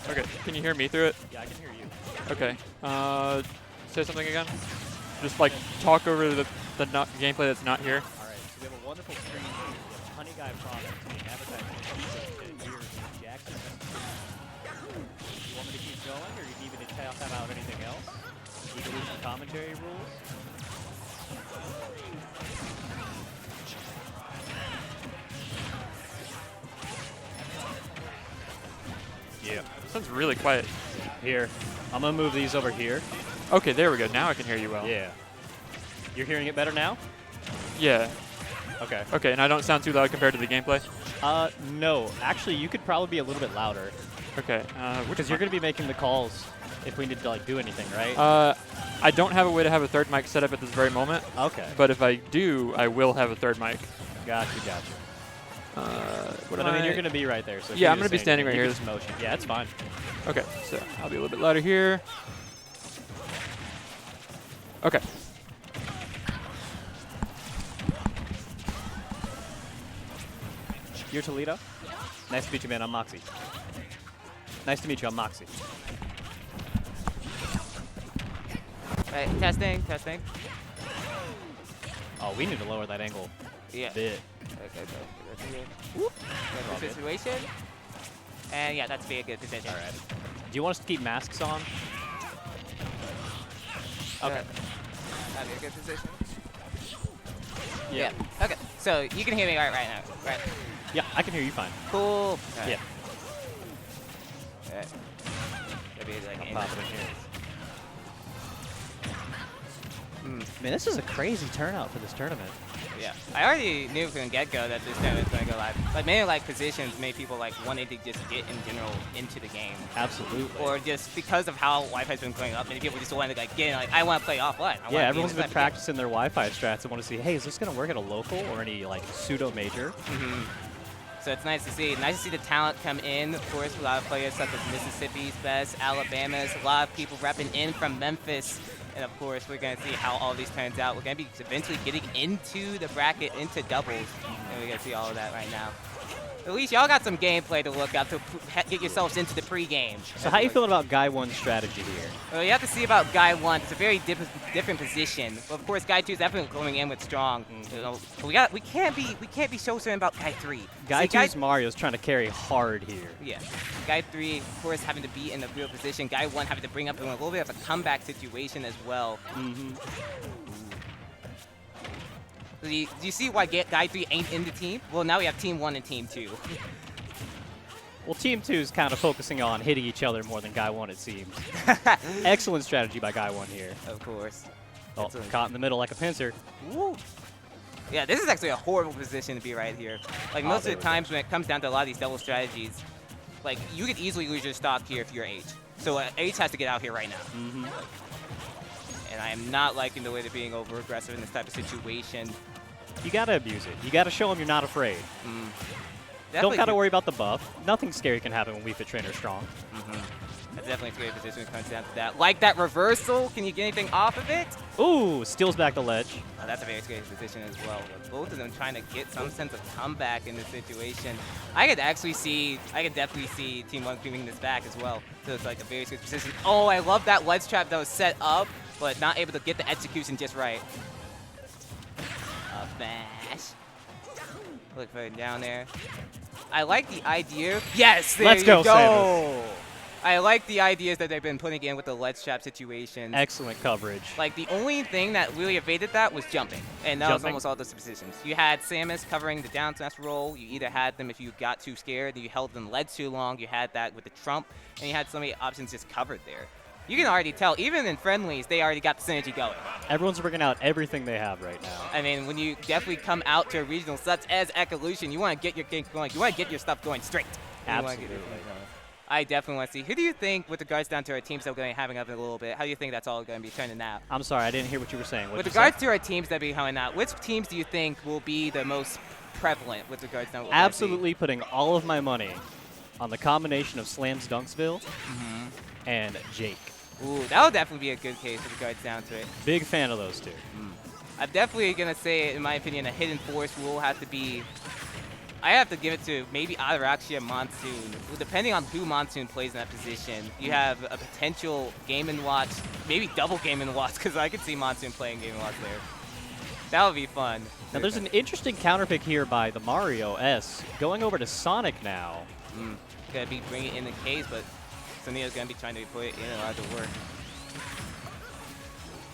Okay, can you hear me through it? Yeah, I can hear you. Okay. Say something again. Just like talk over the gameplay that's not here. All right, so we have a wonderful screen here. We have a Honey Guy product being advertised in years in Jackson. You want me to keep going, or you need me to talk about anything else? Ecolution commentary rules? Yeah. Sounds really quiet. Here, I'm gonna move these over here. Okay, there we go. Now I can hear you well. Yeah. You're hearing it better now? Yeah. Okay. Okay, and I don't sound too loud compared to the gameplay? No. Actually, you could probably be a little bit louder. Okay. Because you're gonna be making the calls if we need to like do anything, right? I don't have a way to have a third mic set up at this very moment. Okay. But if I do, I will have a third mic. Gotcha. But I mean, you're going to be right there. So yeah, I'm going to be standing right here. This motion. Yeah, it's fine. Okay, so I'll be a little bit louder here. Okay. You're Toledo? Nice to meet you, man. I'm Moxie. Nice to meet you. I'm Moxie. Right, testing. Oh, we need to lower that angle Yeah. a bit. Okay. Whoop. Good situation. And yeah, that's be a good position. All right. Do you want us to keep masks on? Okay. That'd be a good position. Yeah. Okay. So you can hear me right now, right? Yeah, I can hear you fine. Cool. Right. Yeah. Right. That'd be like Pop it in here. Man, this is a crazy turnout for this tournament. Yeah, I already knew from the get-go that this tournament was going to go live. Like, many like positions made people like wanting to just get in general into the game. Absolutely. Or just because of how Wi-Fi's been going up, many people just wanted to like get in, like, I want to play offline. Yeah, everyone's been practicing their Wi-Fi strats and want to see, hey, is this going to work at a local or any like pseudo major? So it's nice to see. Nice to see the talent come in. Of course, a lot of players such as Mississippi's best, Alabama's, a lot of people repping in from Memphis. And of course, we're going to see how all these turns out. We're going to be eventually getting into the bracket, into doubles. And we're going to see all of that right now. At least y'all got some gameplay to look out to get yourselves into the pregame. So how you feeling about Guy 1's strategy here? Well, you have to see about Guy 1. It's a very different position. But of course, Guy 2 is definitely going in with strong. You know, we can't be so certain about Guy 3. Guy 2's Mario's trying to carry hard here. Yeah. Guy 3, of course, having to be in the real position. Guy 1 having to bring up in a little bit of a comeback situation as well. Do you see why Guy 3 ain't in the team? Well, now we have Team 1 and Team 2. Well, Team 2 is kind of focusing on hitting each other more than Guy 1, it seems. Excellent strategy by Guy 1 here. Of course. Oh, caught in the middle like a pincer. Woo. Yeah, this is actually a horrible position to be right here. Like, most of the times when it comes down to a lot of these double strategies, like, you could easily lose your stock here if you're H. So H has to get out here right now. And I am not liking the way they're being over-aggressive in this type of situation. You gotta abuse it. You gotta show them you're not afraid. Don't gotta worry about the buff. Nothing scary can happen when we fit trainer strong. That's definitely a scary position when it comes down to that. Like that reversal, can you get anything off of it? Ooh, steals back the ledge. Oh, that's a very scary position as well. But both of them trying to get some sense of comeback in this situation. I could definitely see Team 1 creaming this back as well. So it's like a very scary position. Oh, I love that ledge trap that was set up, but not able to get the execution just right. A bash. Look for it down there. I like the idea. Yes, there Let's you go, go. Samus. I like the ideas that they've been putting in with the ledge trap situations. Excellent coverage. Like, the only thing that really evaded that was jumping. And that was Jumping. almost all those positions. You had Samus covering the down smash roll. You either had them if you got too scared, you held them ledge too long. You had that with the trump. And you had so many options just covered there. You can already tell, even in friendlies, they already got the synergy going. Everyone's bringing out everything they have right now. I mean, when you definitely come out to a regional such as Ecolution, you want to get your game going. You want to get your stuff going straight. Absolutely. I definitely want to see. Who do you think, with regards down to our teams that we're going to be having up in a little bit, how do you think that's all going to be turning out? I'm sorry, I didn't hear what you were saying. With regards to our teams that be coming out, which teams do you think will be the most prevalent with regards to what we're gonna see? Absolutely putting all of my money on the combination of Slams Dunksville and Jake. Ooh, that would definitely be a good case with regards down to it. Big fan of those two. I'm definitely going to say, in my opinion, a hidden force will have to be... I have to give it to maybe either actually a Monsoon. Depending on who Monsoon plays in that position, you have a potential Game & Watch, maybe double Game & Watch, because I could see Monsoon playing Game & Watch there. That would be fun. Now there's an interesting counter pick here by the Mario S. Going over to Sonic now. Going to be bringing in the case, but Sonia's going to be trying to put it in a lot of work.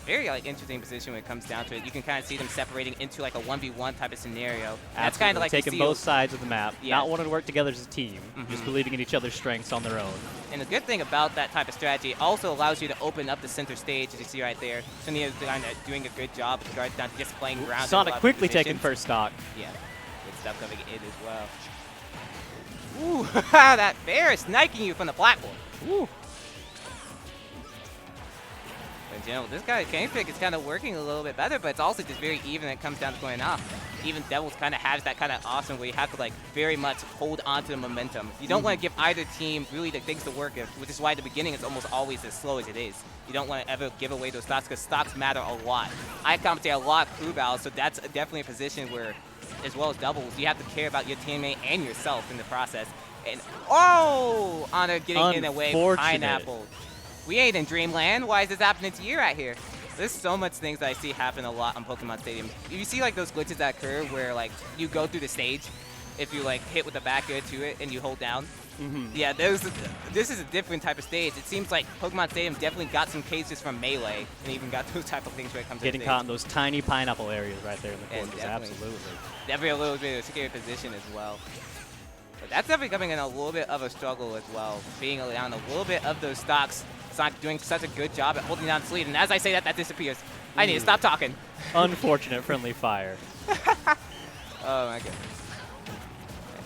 Very interesting position when it comes down to it. You can kind of see them separating into like a 1v1 type of scenario. That's kind of like taking both sides of the map, Yeah. not wanting to work together as a team, just believing in each other's strengths on their own. And the good thing about that type of strategy, it also allows you to open up the center stage, as you see right there. Sonia's doing a good job with regards down to just playing ground. Sonic quickly taking first stock. Yeah, good stuff coming in as well. Ooh, that bear is sniking you from the platform. Ooh. In general, this guy game pick is kind of working a little bit better, but it's also just very even when it comes down to going off. Even Devils kind of has that kind of awesome where you have to like very much hold on to the momentum. You don't want to give either team really the things to work with, which is why at the beginning it's almost always as slow as it is. You don't want to ever give away those stocks because stocks matter a lot. I commentate a lot of crew battles, so that's definitely a position where, as well as doubles, you have to care about your teammate and yourself in the process. And oh, Honor getting in the way of Pineapple. We ain't in Dreamland. Why is this happening to you right here? There's so much things that I see happen a lot on Pokemon Stadium. You see like those glitches that occur where like you go through the stage, if you like hit with the back air to it and you hold down. Yeah, this is a different type of stage. It seems like Pokemon Stadium definitely got some cases from Melee and even got those type of things when it comes to Getting caught in those tiny pineapple areas right there in the corners, absolutely. Definitely a little bit of a scary position as well. But that's definitely coming in a little bit of a struggle as well, being down a little bit of those stocks. Sonic doing such a good job at holding down the lead, and as I say that, that disappears. I need to stop talking. Unfortunate friendly fire. Oh my goodness.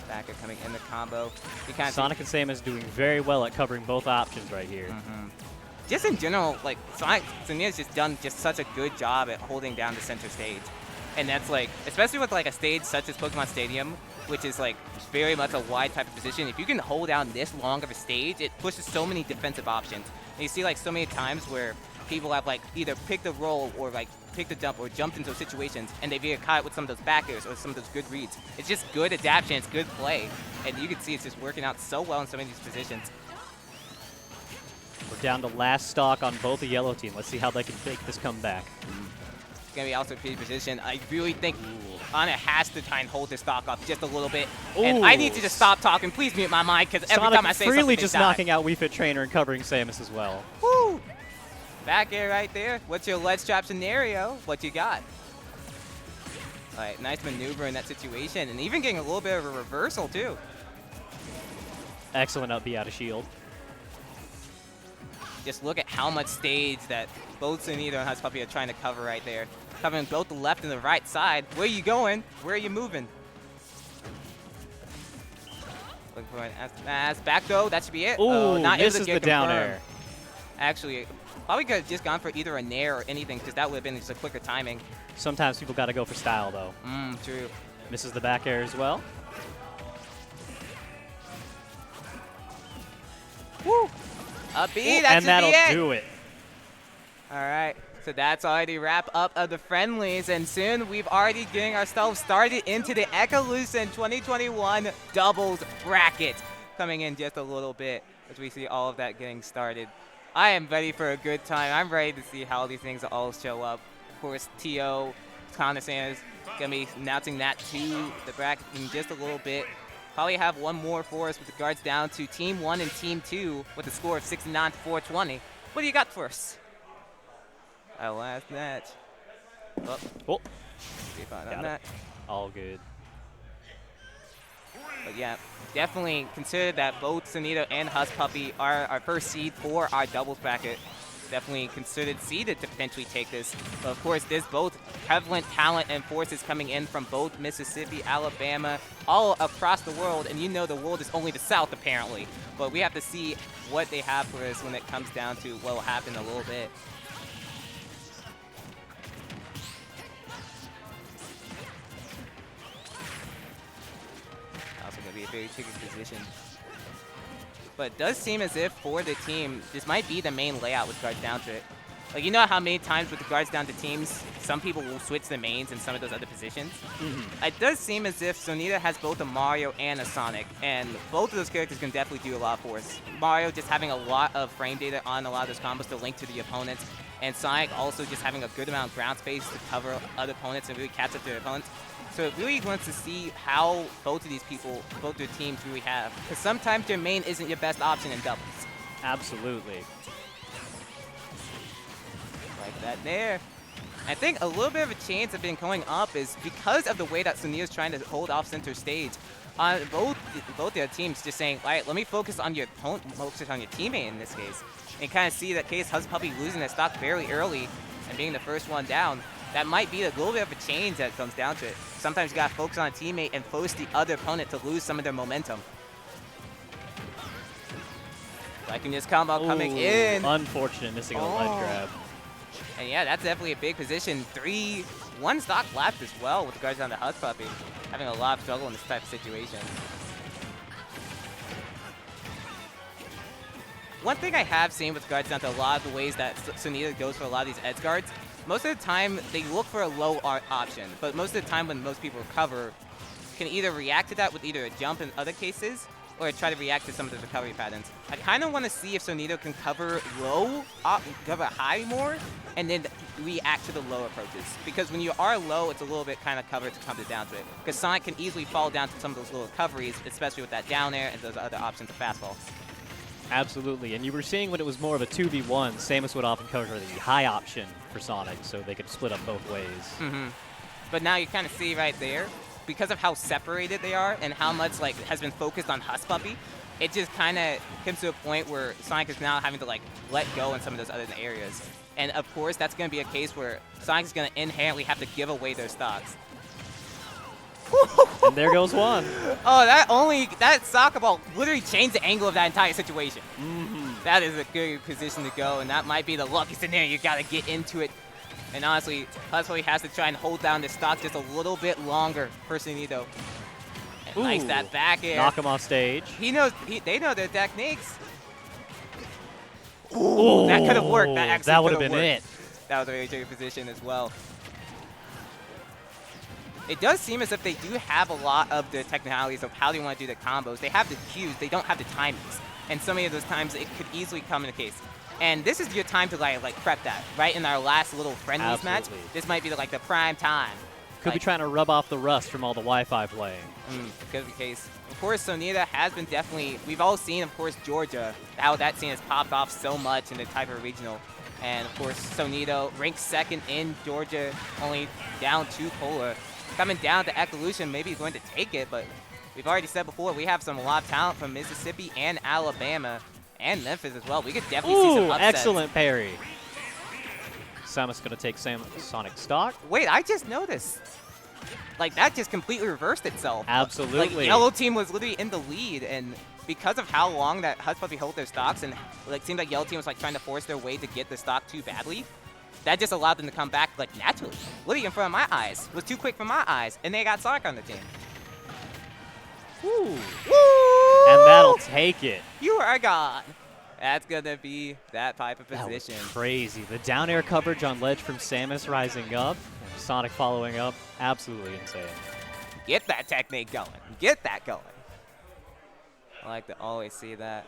Backer coming in the combo. Sonic and Samus doing very well at covering both options right here. Just in general, like Sonia's just done just such a good job at holding down the center stage. And that's like, especially with like a stage such as Pokemon Stadium, which is like very much a wide type of position. If you can hold down this long of a stage, it pushes so many defensive options. And you see like so many times where people have like either picked the roll or like picked the jump or jumped into those situations and they've either caught it with some of those back airs or some of those good reads. It's just good adaptation, it's good play. And you can see it's just working out so well in so many of these positions. We're down to last stock on both the yellow team. Let's see how they can make this comeback. It's going to be also a pretty position. I really think Anna has to try and hold this stock up just a little bit. And I need to just stop talking. Please mute my mic because every time I say something, freely just knocking out Wii Fit Trainer and covering Samus as well. Woo! Back air right there. What's your ledge trap scenario? What you got? All right, nice maneuver in that situation. And even getting a little bit of a reversal, too. Excellent up B out of shield. Just look at how much stage that both Sunito and Hushpuppy are trying to cover right there. Covering both the left and the right side. Where are you going? Where are you moving? Looking for an S back though. That should be it. Ooh, not this able to is get the down confirmed. air. Actually, probably could have just gone for either a nair or anything because that would have been just a quicker timing. Sometimes people got to go for style though. True. Misses the back air as well. Woo! A B, Ooh, that and should that'll be it. do it. All right, so that's already wrap up of the friendlies, and soon we've already getting ourselves started into the Ecolution 2021 doubles bracket. Coming in just a little bit as we see all of that getting started. I am ready for a good time. I'm ready to see how these things all show up. Of course, T.O. Condescend is going to be announcing that to the bracket in just a little bit. Probably have one more for us with regards down to Team 1 and Team 2 with a score of 69 to 420. What do you got for us? Our last match. Oh, Keep on got that. it. All good. But yeah, definitely consider that both Sonito and Husk Puppy are our first seed for our doubles bracket. Definitely considered seeded to potentially take this. But of course, there's both prevalent talent and forces coming in from both Mississippi, Alabama, all across the world. And you know the world is only the South, apparently. But we have to see what they have for us when it comes down to what will happen a little bit. Also going to be a very tricky position. But it does seem as if for the team, this might be the main layout with guards down to it. Like, you know how many times with the guards down to teams, some people will switch the mains in some of those other positions? It does seem as if Sonita has both a Mario and a Sonic, and both of those characters can definitely do a lot for us. Mario just having a lot of frame data on a lot of those combos to link to the opponents, and Sonic also just having a good amount of ground space to cover other opponents and really catch up to their opponents. So it really wants to see how both of these people, both their teams really have. Because sometimes your main isn't your best option in doubles. Absolutely. Like that there. I think a little bit of a chance of being going up is because of the way that Sunil's trying to hold off center stage. Both their teams just saying, all right, let me focus on your opponent, focus on your teammate in this case. And kind of see that case Husk Puppy losing their stock fairly early and being the first one down. That might be a little bit of a change that comes down to it. Sometimes you got to focus on a teammate and force the other opponent to lose some of their momentum. Liking this combo coming in. Unfortunate missing a ledge grab. And yeah, that's definitely a big position. 1 stock left as well with regards down to Husk Puppy. Having a lot of struggle in this type of situation. One thing I have seen with regards down to a lot of the ways that Sonita goes for a lot of these edge guards, most of the time they look for a low option, but most of the time when most people recover, can either react to that with either a jump in other cases, or try to react to some of the recovery patterns. I kind of want to see if Sonito can cover low, cover high more, and then react to the low approaches. Because when you are low, it's a little bit kind of covered to come down to it. Because Sonic can easily fall down to some of those low recoveries, especially with that down air and those other options of fastball. Absolutely, and you were seeing when it was more of a 2v1, Samus would often cover the high option for Sonic, so they could split up both ways. But now you kind of see right there, because of how separated they are and how much like has been focused on Husk Puppy, it just kind of comes to a point where Sonic is now having to like let go in some of those other areas. And of course, that's going to be a case where Sonic is going to inherently have to give away their stocks. And there goes one. Oh, that soccer ball literally changed the angle of that entire situation. That is a good position to go, and that might be the lucky scenario. You got to get into it. And honestly, Husk Puppy has to try and hold down the stock just a little bit longer for Sonito. And likes that back air. Knock him off stage. They know their techniques. Ooh, that could have worked. That would have been it. That was a very tricky position as well. It does seem as if they do have a lot of the technicalities of how they want to do the combos. They have the cues, they don't have the timings. And so many of those times it could easily come in the case. And this is your time to like prep that, right? In our last little friendlies match, this might be the prime time. Could be trying to rub off the rust from all the Wi-Fi playing. Could be the case. Of course, Sonita has been definitely, we've all seen, of course, Georgia, how that scene has popped off so much in the type of regional. And of course, Sonito ranked 2nd in Georgia, only down 2 Polar. Coming down to Ecolution, maybe he's going to take it, but we've already said before, we have a lot of talent from Mississippi and Alabama and Memphis as well. We could definitely see some upsets. Excellent parry. Samus going to take Sonic stock. Wait, I just noticed. Like, that just completely reversed itself. Absolutely. Like, Yellow Team was literally in the lead, and because of how long that Husk Puppy held their stocks, and it seemed like Yellow Team was trying to force their way to get the stock too badly, that just allowed them to come back naturally. Literally in front of my eyes. It was too quick for my eyes, and they got Sonic on the team. Woo. Woo! And that'll take it. You are gone. That's going to be that type of That was position. crazy. The down air coverage on ledge from Samus rising up, and Sonic following up. Absolutely insane. Get that technique going. Get that going. I like to always see that.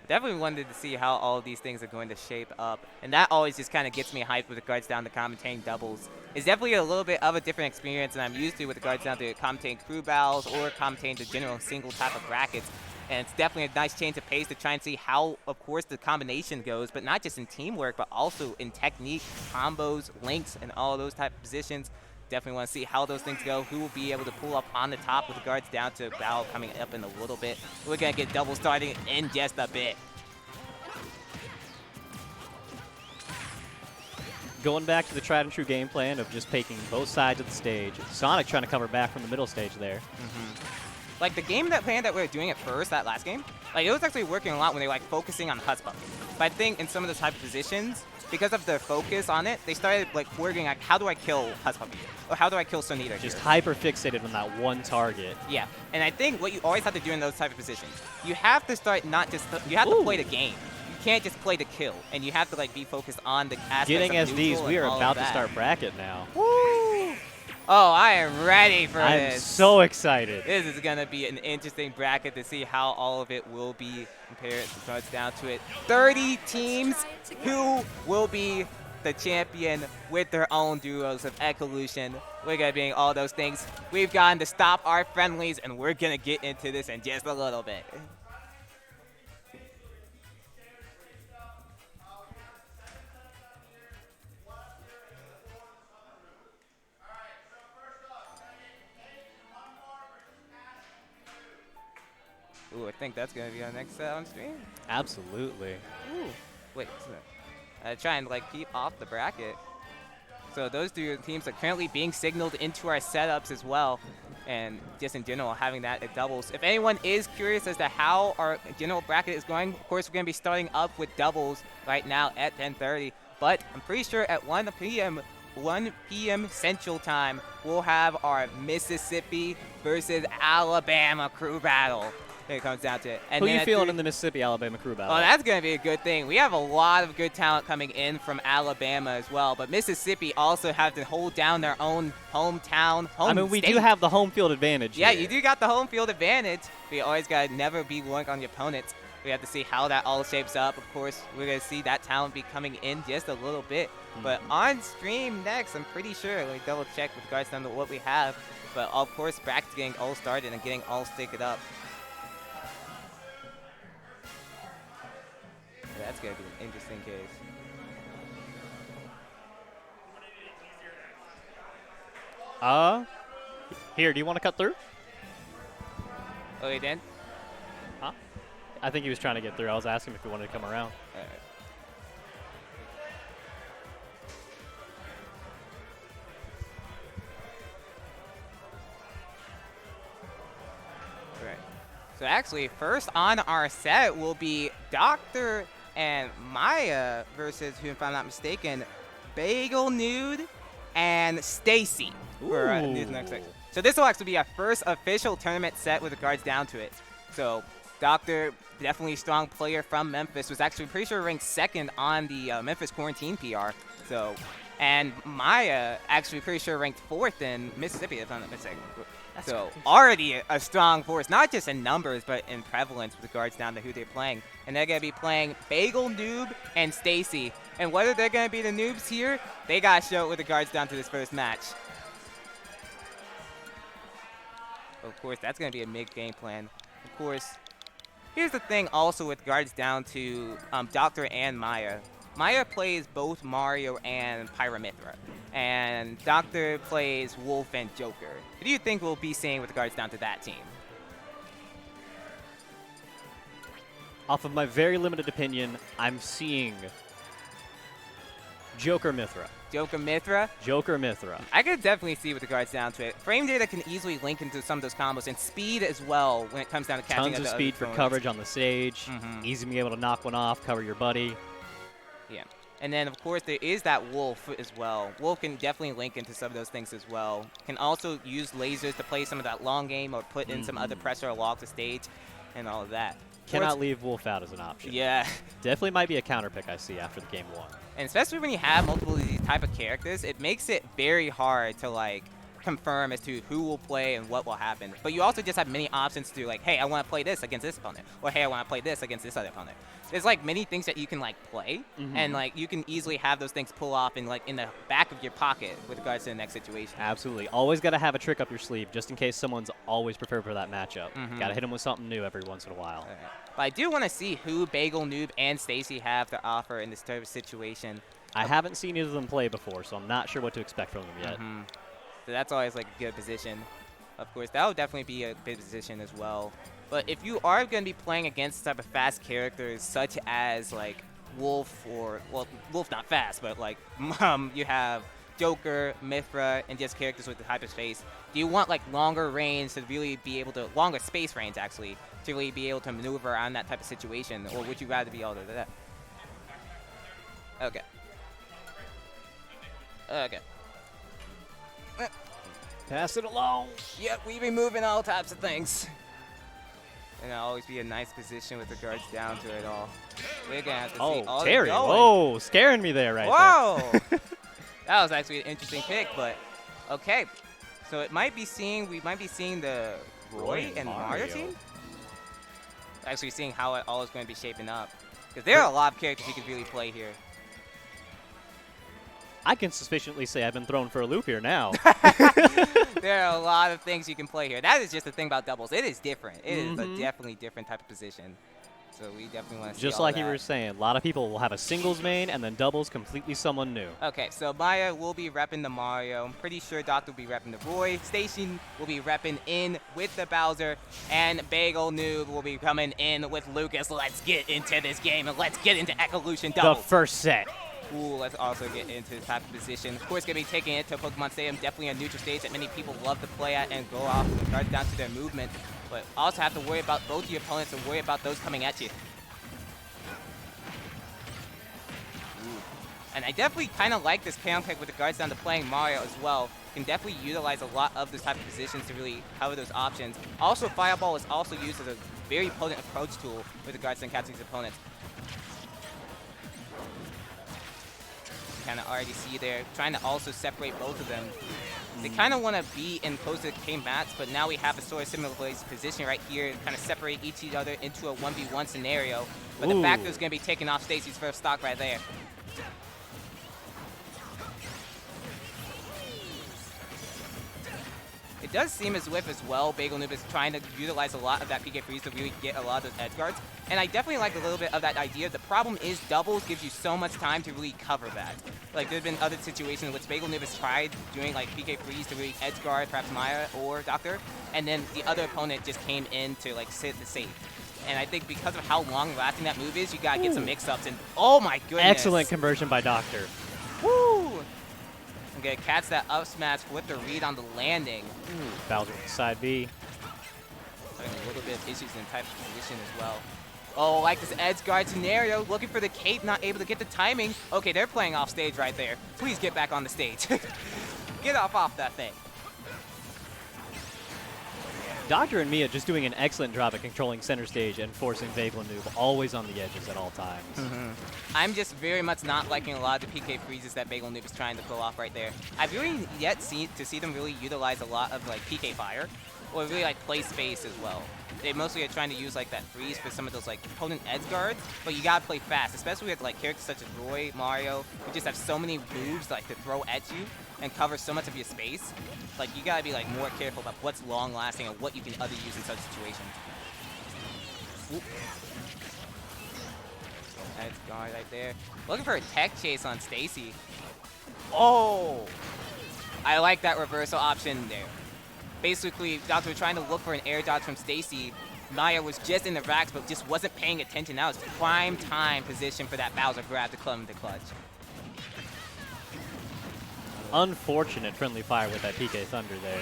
Definitely wanted to see how all of these things are going to shape up. And that always just kind of gets me hyped with regards down to commentating doubles. It's definitely a little bit of a different experience than I'm used to with regards down to commentating crew battles or commentating the general single type of brackets. And it's definitely a nice change of pace to try and see how, of course, the combination goes, but not just in teamwork, but also in technique, combos, links, and all of those type of positions. Definitely want to see how those things go, who will be able to pull up on the top with regards down to battle coming up in a little bit. We're going to get double starting in just a bit. Going back to the tried and true game plan of just taking both sides of the stage. Sonic trying to cover back from the middle stage there. Like the game plan that we were doing at first, that last game, like it was actually working a lot when they were like focusing on the Husk bucket. But I think in some of the type of positions, because of their focus on it, they started like working like, how do I kill Husk bucket? Or how do I kill Sonita Just here? hyper fixated on that one target. Yeah, and I think what you always have to do in those type of positions, you have to start not just, you have to play the game. You can't just play the kill, and you have to like be focused on the aspects Getting of SDs, neutral we are and all about of to that. start bracket now. Woo! Oh, I am ready for I'm this. so excited. This is going to be an interesting bracket to see how all of it will be compared. So it's down to it. 30 teams who will be the champion with their own duos of Ecolution. We're going to be all those things. We've gotten to stop our friendlies, and we're going to get into this in just a little bit. Ooh, I think that's going to be our next set on stream. Absolutely. Ooh. Wait, try and like keep off the bracket. So those two teams are currently being signaled into our setups as well. And just in general, having that at doubles. If anyone is curious as to how our general bracket is going, of course, we're going to be starting up with doubles right now at 10:30. But I'm pretty sure at 1 p.m. Central Time, we'll have our Mississippi versus Alabama crew battle. It comes down to it. And Who then you at feeling 3 in the Mississippi-Alabama crew battle? Oh, that's going to be a good thing. We have a lot of good talent coming in from Alabama as well, but Mississippi also have to hold down their own hometown, home I mean, we state. do have the home field advantage Yeah, here. you do got the home field advantage. But you always got to never be one on your opponents. We have to see how that all shapes up. Of course, we're going to see that talent be coming in just a little bit. But on stream next, I'm pretty sure, let me double check with regards to what we have. But of course, bracket's getting all started and getting all sticked up. That's going to be an interesting case. Here, do you want to cut through? Oh, you did? Huh? I think he was trying to get through. I was asking him if he wanted to come around. All right. Right. So actually, first on our set will be Dr. and Maya versus, who if I'm not mistaken, Bagel Nude and Stacy for this next section. So this will actually be our first official tournament set with regards down to it. So Dr. definitely a strong player from Memphis, was actually pretty sure ranked second on the Memphis Quarantine PR. So, and Maya actually pretty sure ranked fourth in Mississippi, if I'm not mistaken. So already a strong force, not just in numbers, but in prevalence with regards down to who they're playing. And they're going to be playing Bagel, Noob, and Stacy. And whether they're going to be the noobs here, they got to show it with regards down to this first match. Of course, that's going to be a mid-game plan. Of course, here's the thing also with regards down to Doctor and Maya. Maya plays both Mario and Pyramithra. And Doctor plays Wolf and Joker. What do you think we'll be seeing with regards down to that team? Off of my very limited opinion, I'm seeing Joker Mithra. Joker Mithra? Joker Mithra. I could definitely see with regards down to it. Frame data can easily link into some of those combos, and speed as well when it comes down to catching Tons of the other speed for opponents. coverage on the stage. Easy to be able to knock one off, cover your buddy. Yeah. And then, of course, there is that Wolf as well. Wolf can definitely link into some of those things as well. Can also use lasers to play some of that long game or put in some other pressure along the stage and all of that. Cannot leave Wolf out as an option. Yeah. Definitely might be a counter pick I see after the game 1. And especially when you have multiple of these type of characters, it makes it very hard to like confirm as to who will play and what will happen. But you also just have many options to like, hey, I want to play this against this opponent, or hey, I want to play this against this other opponent. There's like many things that you can like play, and like you can easily have those things pull off in like in the back of your pocket with regards to the next situation. Absolutely. Always got to have a trick up your sleeve just in case someone's always prepared for that matchup. Got to hit them with something new every once in a while. Right. But I do want to see who Bagel, Noob, and Stacy have to offer in this type of situation. I haven't seen either of them play before, so I'm not sure what to expect from them yet. So that's always like a good position. Of course, that would definitely be a good position as well. But if you are going to be playing against type of fast characters such as like Wolf or, well, Wolf not fast, but like you have Joker, Mithra, and just characters with the hyperspace, do you want like longer range to really be able to, longer space range actually, to really be able to maneuver around that type of situation? Or would you rather be able to do that? Okay. Okay. Pass it along. Yep, we be moving all types of things. And it'll always be a nice position with regards down to it all. We're going to have to see all Terry. going. Whoa, scaring me there right Whoa! That was actually an interesting pick, but okay. So it might be seeing, we might be seeing the Roy and Mario team. Actually seeing how it all is going to be shaping up. Because there are a lot of characters you could really play here. I can sufficiently say I've been thrown for a loop here now. There are a lot of things you can play here. That is just the thing about doubles. It is different. It is a definitely different type of position. So we definitely want to see Just all like that. you were saying, a lot of people will have a singles main and then doubles completely someone new. Okay, so Maya will be repping the Mario. I'm pretty sure Doctor will be repping the Roy. Station will be repping in with the Bowser. And Bagel Noob will be coming in with Lucas. Let's get into this game and let's get into Ecolution The doubles. first set. Ooh, let's also get into this type of position. Of course, going to be taking it to Pokemon Stadium. Definitely a neutral stage that many people love to play at and go off with regards down to their movement. But also have to worry about both your opponents and worry about those coming at you. And I definitely kind of like this counter pick with regards down to playing Mario as well. You can definitely utilize a lot of those type of positions to really cover those options. Also, Fireball is also used as a very potent approach tool with regards to catching his opponents. Kind of already see there, trying to also separate both of them. They kind of want to be in close to the game mats, but now we have a sort of similar position right here, kind of separate each other into a 1v1 scenario. But the Factor is going to be taking off Stacy's first stock right there. It does seem as if, as well, Bagel Noob is trying to utilize a lot of that PK freeze to really get a lot of those edge guards. And I definitely like a little bit of that idea. The problem is doubles gives you so much time to really cover that. Like, there have been other situations in which Bagel Noob has tried doing, like, PK freeze to really edge guard perhaps Maya or Doctor, and then the other opponent just came in to, like, sit the safe. And I think because of how long-lasting that move is, you gotta get some mix-ups. And oh my goodness! Excellent conversion by Doctor. Woo! Okay, catch that up smash, flip the read on the landing. Bowser with side B. Having a little bit of issues in type of position as well. Oh, like this edge guard scenario, looking for the cape, not able to get the timing. Okay, they're playing off stage right there. Please get back on the stage. Get off that thing. Doctor and Mia just doing an excellent job at controlling center stage and forcing Bagel and Noob always on the edges at all times. I'm just very much not liking a lot of the PK freezes that Bagel Noob is trying to pull off right there. I've really yet seen to see them really utilize a lot of like PK fire, or really like play space as well. They mostly are trying to use like that freeze for some of those like opponent edge guards, but you gotta play fast, especially with like characters such as Roy, Mario, who just have so many moves like to throw at you and cover so much of your space. Like, you gotta be like more careful about what's long lasting and what you can other use in such situations. Oop. Edge guard right there. Looking for a tech chase on Stacy. Oh! I like that reversal option there. Basically, Doctor was trying to look for an air dodge from Stacy. Maya was just in the racks, but just wasn't paying attention. That was prime time position for that Bowser grab to come into clutch. Unfortunate friendly fire with that PK Thunder there.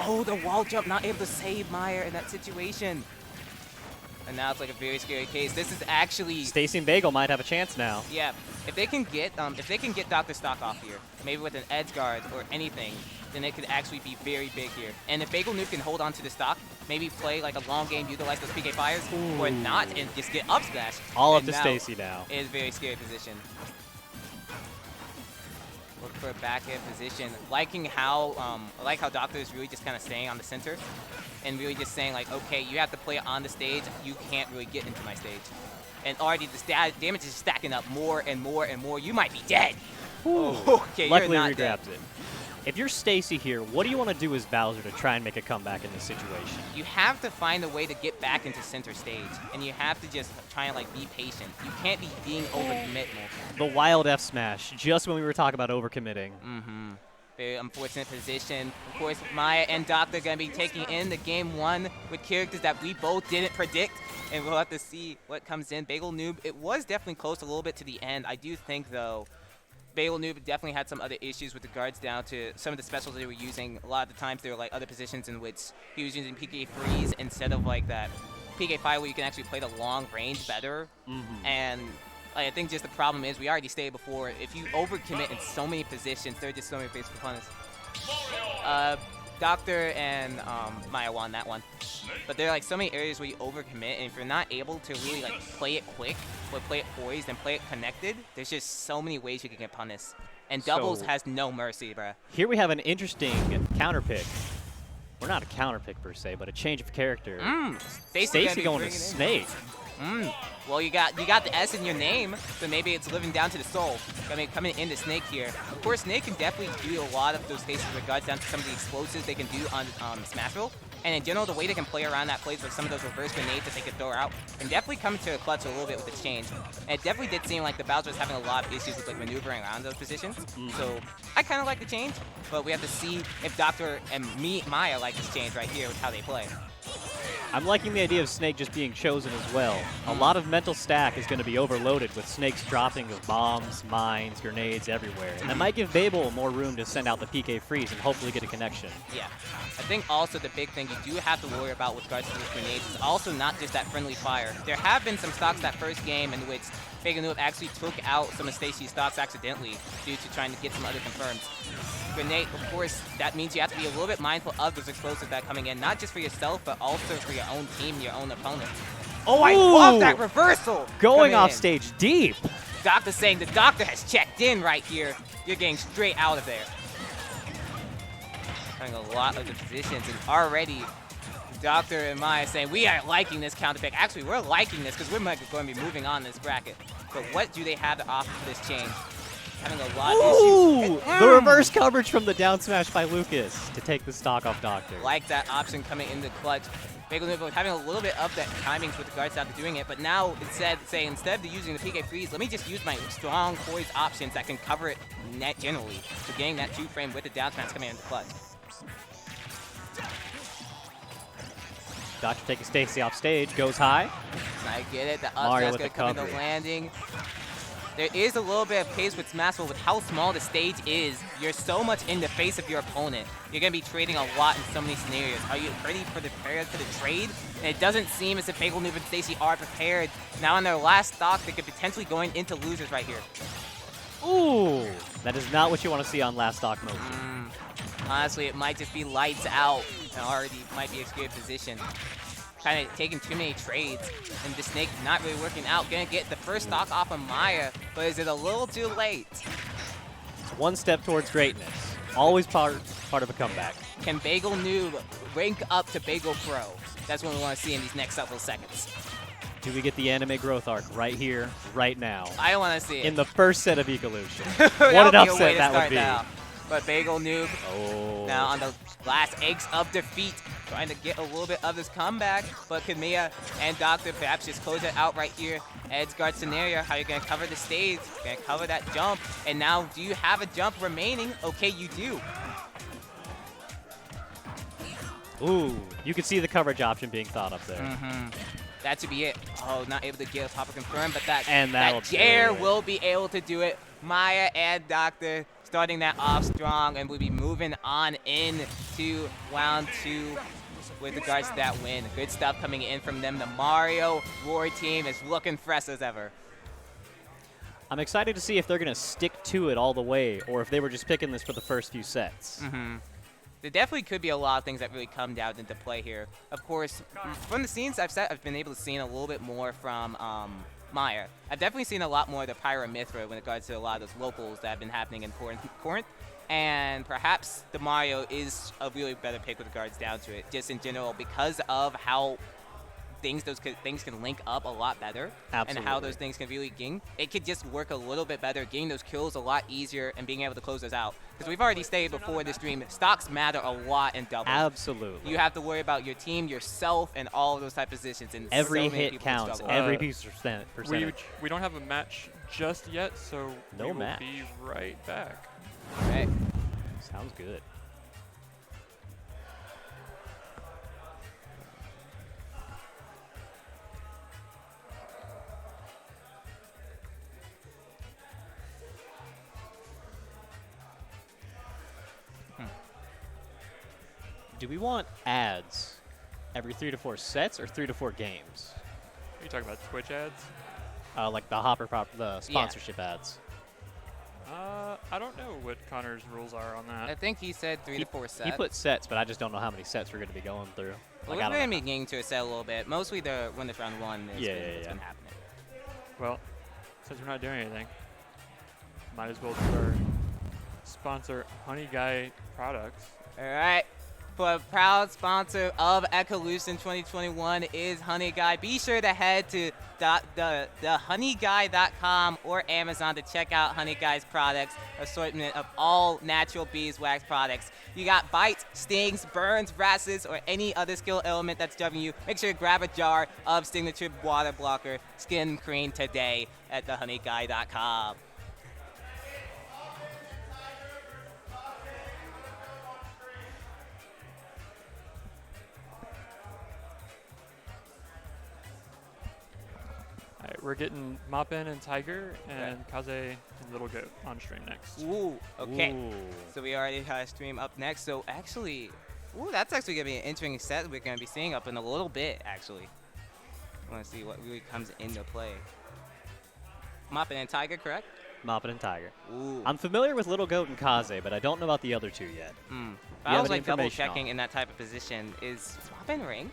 Oh, the wall jump, not able to save Maya in that situation. And now it's like a very scary case. This is actually Stacy and Bagel might have a chance now. yeah. If they can get Dr. Stock off here, maybe with an edge guard or anything, then it could actually be very big here. And if Bagel Noob can hold on to the stock, maybe play like a long game, utilize those PK fires, or not, and just get up smash. All up and to now Stacy now. Is very scary position. Look for a back end position. Liking how I like how Doctor is really just kind of staying on the center, and really just saying like, okay, you have to play on the stage. You can't really get into my stage. And already the damage is stacking up more and more and more. You might be dead. Okay, Luckily, you're not dead. regrabs it. If you're Stacy here, what do you want to do as Bowser to try and make a comeback in this situation? You have to find a way to get back into center stage, and you have to just try and like be patient. You can't be being overcommit more. The wild F smash, just when we were talking about overcommitting. Very unfortunate position. Of course, Maya and Doctor going to be taking in the game 1 with characters that we both didn't predict, and we'll have to see what comes in. Bagel Noob, it was definitely close a little bit to the end. I do think, though, Bagel Noob definitely had some other issues with regards down to some of the specials they were using. A lot of the times there were like other positions in which he was using PK Freeze instead of like that PK Fire where you can actually play the long range better. And I think just the problem is, we already stated before, if you overcommit in so many positions, there are just so many ways for punish. Doctor and Maya won that one. But there are like so many areas where you overcommit, and if you're not able to really like play it quick, or play it poised and play it connected, there's just so many ways you can get punished. And doubles has no mercy, bruh. Here we have an interesting counter pick. Well, not a counter pick per se, but a change of character. Stacy going to Snake. Well, you got the S in your name, so maybe it's living down to the soul. I mean, coming into Snake here. Of course, Snake can definitely do a lot of those cases with regards down to some of the explosives they can do on Smash Roll. And in general, the way they can play around that plays with some of those reverse grenades that they could throw out, and definitely come to a clutch a little bit with its change. And it definitely did seem like the Bowser was having a lot of issues with like maneuvering around those positions. So I kind of like the change, but we have to see if Doctor and Maya like this change right here with how they play. I'm liking the idea of Snake just being chosen as well. A lot of mental stack is going to be overloaded with Snake's dropping of bombs, mines, grenades everywhere. And that might give Babel more room to send out the PK Freeze and hopefully get a connection. Yeah. I think also the big thing you do have to worry about with regards to these grenades is also not just that friendly fire. There have been some stocks that first game in which Bagel Noob actually took out some of Stacy's stocks accidentally due to trying to get some other confirms. Grenade, of course, that means you have to be a little bit mindful of those explosives that are coming in, not just for yourself, but also for your own team, your own opponent. Oh, I love that reversal! Going off stage deep. Doctor saying the Doctor has checked in right here. You're getting straight out of there. Having a lot of the positions, and already Doctor and Maya saying, we are liking this counter pick. Actually, we're liking this because we're going to be moving on this bracket. But what do they have to offer for this change? Having a lot of issues. The reverse coverage from the down smash by Lucas to take the stock off Doctor. Like that option coming in the clutch. Bagel Noob was having a little bit of that timings with regards to doing it, but now instead of using the PK Freeze, let me just use my strong poise options that can cover it net generally. So getting that 2-frame with the down smash coming in the clutch. Doctor taking Stacy off stage, goes high. I get it, the up Mario smash with gonna the come in the coverage. landing. There is a little bit of pace with Smash Bros. With how small the stage is. You're so much in the face of your opponent. You're going to be trading a lot in so many scenarios. Are you prepared for the trade? And it doesn't seem as if Bagel Noob and Stacy are prepared. Now in their last stock, they could potentially going into losers right here. Ooh, that is not what you want to see on last stock motion. Honestly, it might just be lights out and already might be a scary position. Kind of taking too many trades, and the Snake not really working out. Gonna get the first stock off of Maya, but is it a little too late? One step towards greatness. Always part of a comeback. Can Bagel Noob rank up to Bagel Pro? That's what we want to see in these next several seconds. Do we get the anime growth arc right here, right now? I want to see it. In the first set of Ecolution. What an upset that would be. Now. But Bagel Noob now Oh. on the last eggs of defeat, trying to get a little bit of this comeback. But can Mia and Doctor perhaps just close it out right here? Edge guard scenario, how you're going to cover the stage, going to cover that jump. And now, do you have a jump remaining? Okay, you do. Ooh, you can see the coverage option being thought up there. That should be it. Oh, not able to get a proper confirm, but that that'll Jair do it. will be able to do it. Maya and Doctor starting that off strong, and we'll be moving on into round 2. with regards to that win. Good stuff coming in from them. The Mario Roar team is looking fresh as ever. I'm excited to see if they're going to stick to it all the way or if they were just picking this for the first few sets. There definitely could be a lot of things that really come down into play here. Of course, from the scenes I've been able to see a little bit more from Maya. I've definitely seen a lot more of the Pyra Mithra when it regards to a lot of those locals that have been happening in Corinth. And perhaps the Mario is a really better pick with regards down to it, just in general, because of how those things can link up a lot better. Absolutely. And how those things can really ging. It could just work a little bit better, getting those kills a lot easier and being able to close those out. Because we've already stated before this stream, stocks matter a lot in doubles. Absolutely. You have to worry about your team, yourself, and all of those type of positions. And every so many hit people counts. struggle. Every piece of percentage. We don't have a match just yet, so No we will match. be right back. Okay. Sounds good. Do we want ads every 3 to 4 sets or 3 to 4 games? Are you talking about Twitch ads? Like the sponsorship ads. I don't know what Connor's rules are on I that. think he said 3 to 4 sets. He put sets, but I just don't know how many sets we're going to be going through. Well, Like, we're I going don't to know. be getting to a set a little bit. Mostly when it's round 1 is Yeah, when yeah, it's yeah. been happening. Well, since we're not doing anything, might as well do our sponsor Honey Guy products. All right. For a proud sponsor of Ecolution 2021 is Honey Guy. Be sure to head to honeyguy.com or Amazon to check out Honey Guy's products, assortment of all natural beeswax products. You got bites, stings, burns, rashes, or any other skill element that's driving you. Make sure to grab a jar of signature water blocker skin cream today at thehoneyguy.com. All right, we're getting Moppin and Tiger and Kaze and Little Goat on stream next. Ooh, okay. Ooh. So we already have a stream up next. So actually, that's actually going to be an interesting set we're going to be seeing up in a little bit, actually. I want to see what really comes into play. Moppin and Tiger, correct? Moppin and Tiger. Ooh. I'm familiar with Little Goat and Kaze, but I don't know about the other two yet. I have was any like double information on checking it? in that type of position. Is Moppin ring?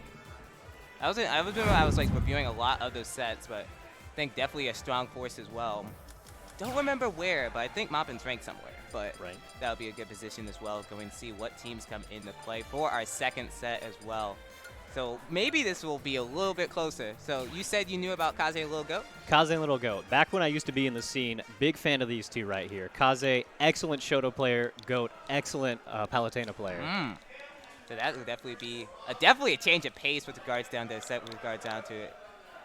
I was like reviewing a lot of those sets, but I think definitely a strong force as well. Don't remember where, but I think Moppin's ranked somewhere. But Right. that would be a good position as well, going to see what teams come into play for our second set as well. So maybe this will be a little bit closer. So you said you knew about Kaze and Little Goat? Kaze and Little Goat. Back when I used to be in the scene, big fan of these two right here. Kaze, excellent Shoto player. Goat, excellent Palutena player. So that would definitely be definitely a change of pace with regards down to the set, with regards down to it.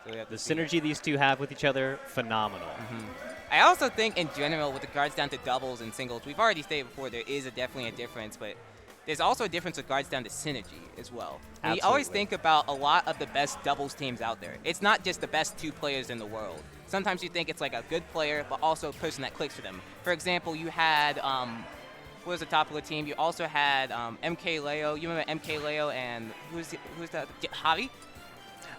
So we have The to see. synergy these two have with each other, phenomenal. I also think in general with regards down to doubles and singles, we've already stated before there is definitely a difference, but there's also a difference with regards down to synergy as well. And you always Absolutely. think about a lot of the best doubles teams out there. It's not just the best 2 players in the world. Sometimes you think it's like a good player, but also a person that clicks for them. For example, you had, what was the top of the team? You also had MK Leo. You remember MK Leo and who's that? Javi?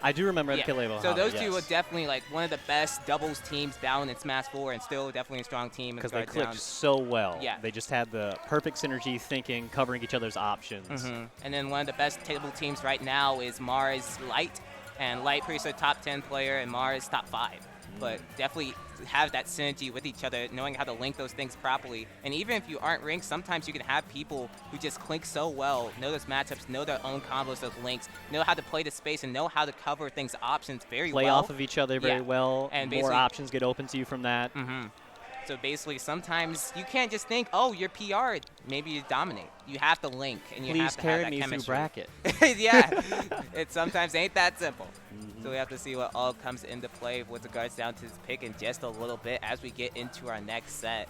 I do remember Yeah. MK So those yes. two were definitely like one of the best doubles teams down in Smash 4 and still definitely a strong team. Because they regards clicked down. so well. Yeah. They just had the perfect synergy, thinking, covering each other's options. And then one of the best table teams right now is Mars Light. And Light pretty sure top 10 player and Mars top 5. But definitely have that synergy with each other, knowing how to link those things properly. And even if you aren't ranked, sometimes you can have people who just click so well, know those matchups, know their own combos, those links, know how to play the space, and know how to cover things options very Play well. off of each other very Yeah. well. And More basically- options get open to you from that. So basically, sometimes you can't just think, oh, you're PR'd. Maybe you dominate. You have to link, and you Please have to carry have that me through chemistry. bracket. Yeah, it sometimes ain't that simple. So we have to see what all comes into play with regards down to this pick in just a little bit as we get into our next set.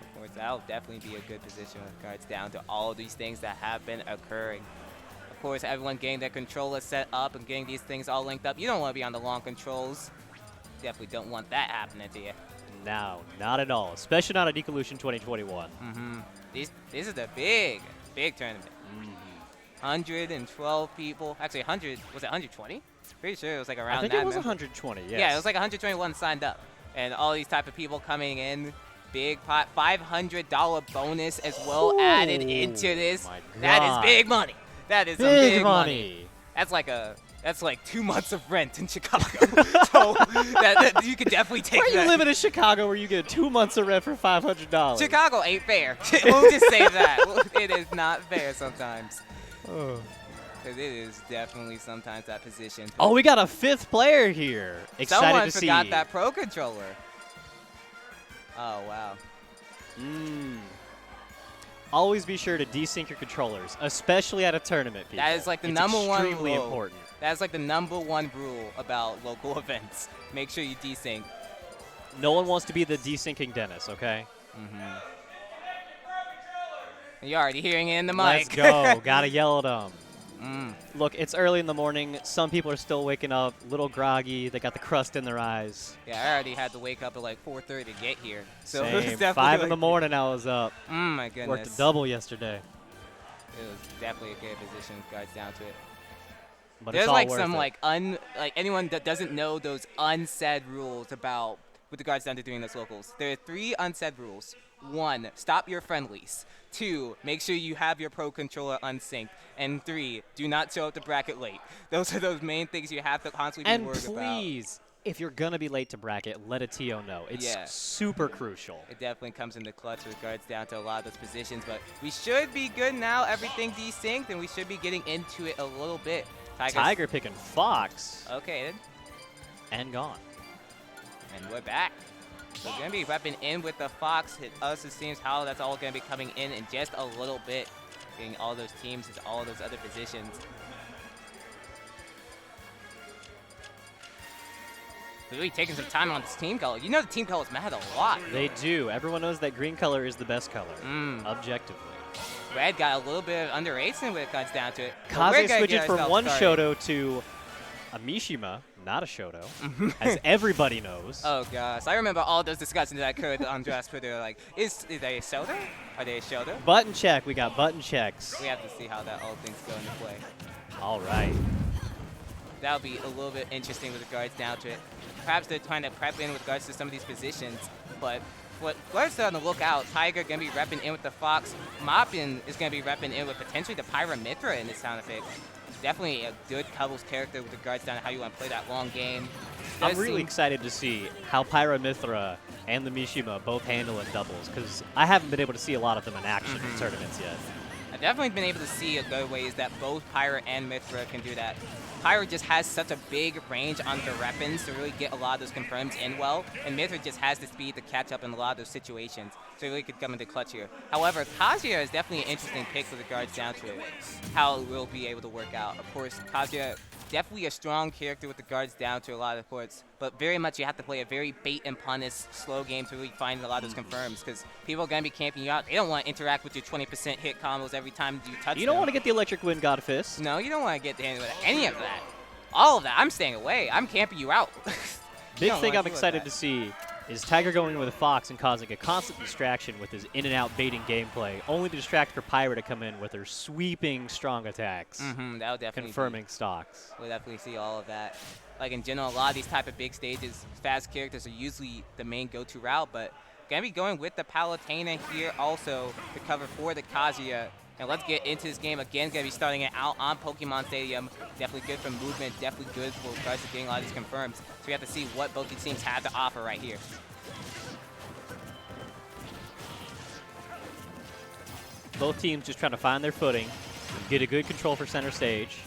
Of course, that'll definitely be a good position with regards down to all of these things that have been occurring. Of course, everyone getting their controller set up and getting these things all linked up. You don't want to be on the long controls. Definitely don't want that happening to you. No, not at all. Especially not at Ecolution 2021. This is a big tournament. 112 people. Actually, 100. Was it 120? Pretty sure it was like around I think that it was number. 120, yes. Yeah, it was like 121 signed up. And all these type of people coming in. Big pot, $500 bonus as well added into this. My That God. is big money. That is some Big big money. That's like 2 months of rent in Chicago. So that you could definitely take Where that. you living in Chicago where you get 2 months of rent for $500? Chicago ain't fair. We'll just say that. It is not fair sometimes. Oh. 'Cause it is definitely sometimes that position. Oh, we got a 5th player here. Excited Someone to see. forgot that Pro Controller. Oh, wow. Always be sure to desync your controllers, especially at a tournament, people. That is like the It's number one extremely rule. important. That's like the number one rule about local events. Make sure you desync. No one wants to be the desyncing Dennis, okay? You're already hearing it in the mic. Let's go. Gotta yell at them. Mm. Look, it's early in the morning. Some people are still waking up, a little groggy. They got the crust in their eyes. Yeah, I already had to wake up at like 4:30 to get here. So it was Same. definitely 5 in the like- morning I was up. My goodness. Worked a double yesterday. It was definitely a good position with regards down to it. But There's it's all like worth some it. like anyone that doesn't know those unsaid rules about with regards down to doing those locals. There are 3 unsaid rules. 1, stop your friendlies. 2, make sure you have your Pro Controller unsynced. And 3, do not show up to bracket late. Those are those main things you have to constantly be And worried about. please, if you're going to be late to bracket, let a TO know. It's Yeah. super crucial. It definitely comes into clutch with regards down to a lot of those positions, but we should be good now. Everything desynced, and we should be getting into it a little bit. Tiger picking Fox Okay, and gone. and we're back. So we're going to be repping in with the Fox. It seems how that's all going to be coming in just a little bit. Getting all those teams into all those other positions. Really taking some time on this team color. You know the team colors matter a lot. They do. Everyone knows that green color is the best color, objectively. Red got a little bit of underracing when it comes down to it. But we're Kaze gonna switching get from ourselves one started. Shoto to a Mishima, not a Shoto, as everybody knows. Oh gosh, I remember all those discussions that occurred on Draft Twitter. Like, is they a shoulder? Are they a shoulder? Button check. We got button checks. We have to see how that all things go into play. All right. That'll be a little bit interesting with regards down to it. Perhaps they're trying to prep in with regards to some of these positions, but what Blair's on the lookout. Tiger gonna be repping in with the Fox. Moppin is gonna be repping in with potentially the Pyra Mithra in this sound effect. Definitely a good Cubbles character with regards down to how you want to play that long game. I'm Does really seem- excited to see how Pyra Mithra and the Mishima both handle in doubles, because I haven't been able to see a lot of them in action in tournaments yet. I've definitely been able to see a good ways that both Pyra and Mithra can do that. Pyra just has such a big range on the weapons to really get a lot of those confirms in well, and Mithra just has the speed to catch up in a lot of those situations, so he really could come into clutch here. However, Kazuya is definitely an interesting pick with regards down to it, how it will be able to work out. Of course, Kazuya, definitely a strong character with regards down to a lot of courts, but very much you have to play a very bait and punish, slow game to really find a lot of those confirms, because people are going to be camping you out. They don't want to interact with your 20% hit combos every time you touch You don't them. want to get the Electric Wind God Fist. No, you don't want to get into any of that. All of that, I'm staying away. I'm camping you out. Big thing I'm excited to see is Tiger going in with a Fox and causing a constant distraction with his in and out baiting gameplay, only to distract for Pyra to come in with her sweeping strong attacks, That'll definitely confirming stocks. We'll definitely see all of that. Like in general, a lot of these type of big stages, fast characters are usually the main go-to route, but gonna be going with the Palutena here also to cover for the Kazuya. And let's get into this game again. Gonna be starting it out on Pokemon Stadium. Definitely good for movement. Definitely good for regards to getting a lot of these confirms. So we have to see what both these teams have to offer right here. Both teams just trying to find their footing, get a good control for center stage.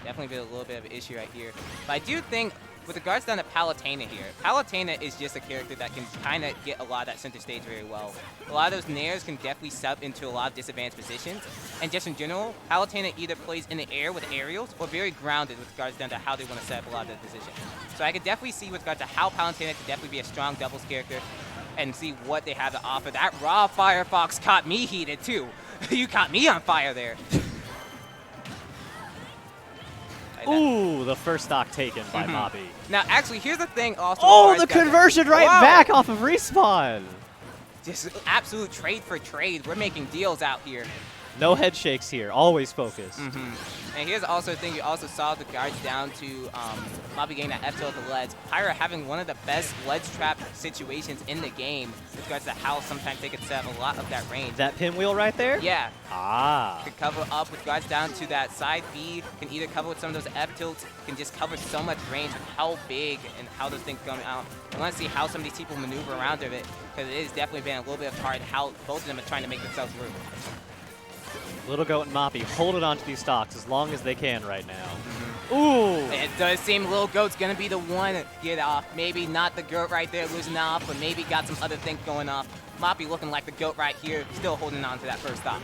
Definitely been a little bit of an issue right here. But I do think, with regards down to Palutena here, Palutena is just a character that can kind of get a lot of that center stage very well. A lot of those nairs can definitely sub into a lot of disadvantaged positions. And just in general, Palutena either plays in the air with aerials or very grounded with regards down to how they want to set up a lot of the positions. So I could definitely see with regards to how Palutena could definitely be a strong doubles character and see what they have to offer. That raw Firefox caught me heated too. You caught me on fire there. Ooh, the first stock taken by Mobby. Now, actually, here's the thing also. Oh, with the regards down to- conversion right Wow. back off of respawn. Just absolute trade for trade. We're making deals out here. No head shakes here. Always focused. And here's also a thing, you also saw the guards down to Mobby getting that F-tilt with the ledge. Pyra having one of the best ledge trap situations in the game with regards to how sometimes they could set up a lot of that range. That pinwheel right there? Yeah. Ah. Can cover up with guards down to that side B, can either cover with some of those F-tilts, can just cover so much range with how big and how those things going out. I want to see how some of these people maneuver around of it, because it has definitely been a little bit of hard how both of them are trying to make themselves through. Little Goat and Moppy holding on to these stocks as long as they can right now. Ooh! It does seem Little Goat's going to be the one to get off. Maybe not the Goat right there losing off, but maybe got some other things going off. Moppy looking like the Goat right here, still holding on to that first stock.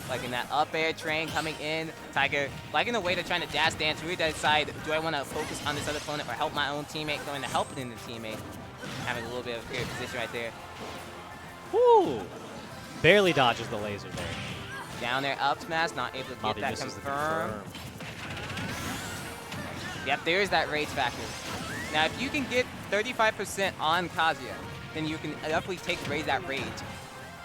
Liking that up air train coming in. Tiger liking the way they're trying to dash dance. Really decide, do I want to focus on this other opponent or help my own teammate? Going to help in the teammate. Having a little bit of a great position right there. Woo! Barely dodges the laser there. Down there, up smash, not able to get Moppy that misses the confirm. confirm. Yep, there's that rage factor. Now, if you can get 35% on Kazuya, then you can definitely take that rage.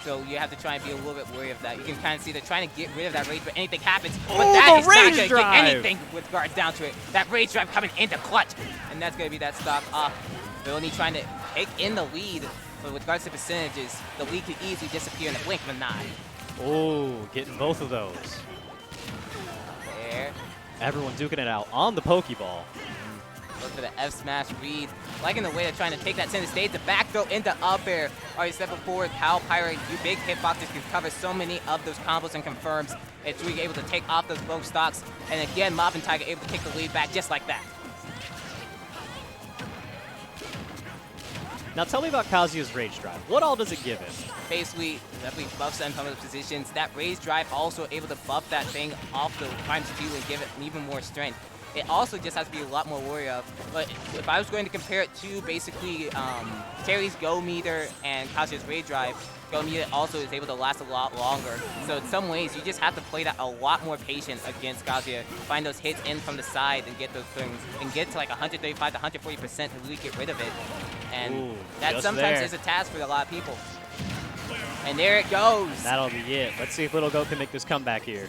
So you have to try and be a little bit wary of that. You can kind of see they're trying to get rid of that rage, but anything happens. But that is not going to get anything with guards down to it. That rage drive coming into clutch. And that's going to be that stock off. They're only trying to take in the lead. But with regards to percentages, the lead could easily disappear in a blink of an eye. Oh, getting both of those. There. Everyone duking it out on the Pokeball. Look for the F smash read. Liking the way they're trying to take that center stage. The back throw into up air. Already stepping forward. Pal Pyra, you big hitboxers can cover so many of those combos and confirms. It's really able to take off those both stocks. And again, Mob and Tiger able to take the lead back just like that. Now tell me about Kazuya's Rage Drive. What all does it give him? Basically, definitely buffs them from those positions. That Rage Drive also able to buff that thing off the times 2 and give it even more strength. It also just has to be a lot more wary of. But if I was going to compare it to basically Terry's Go Meter and Kazuya's Rage Drive, Go Meter also is able to last a lot longer. So in some ways, you just have to play that a lot more patient against Kazuya. Find those hits in from the side and get those things, and get to like 135 to 140% to really get rid of it. And Ooh, that sometimes there. is a task for a lot of people. And there it goes. That'll be it. Let's see if Little Goat can make this comeback here.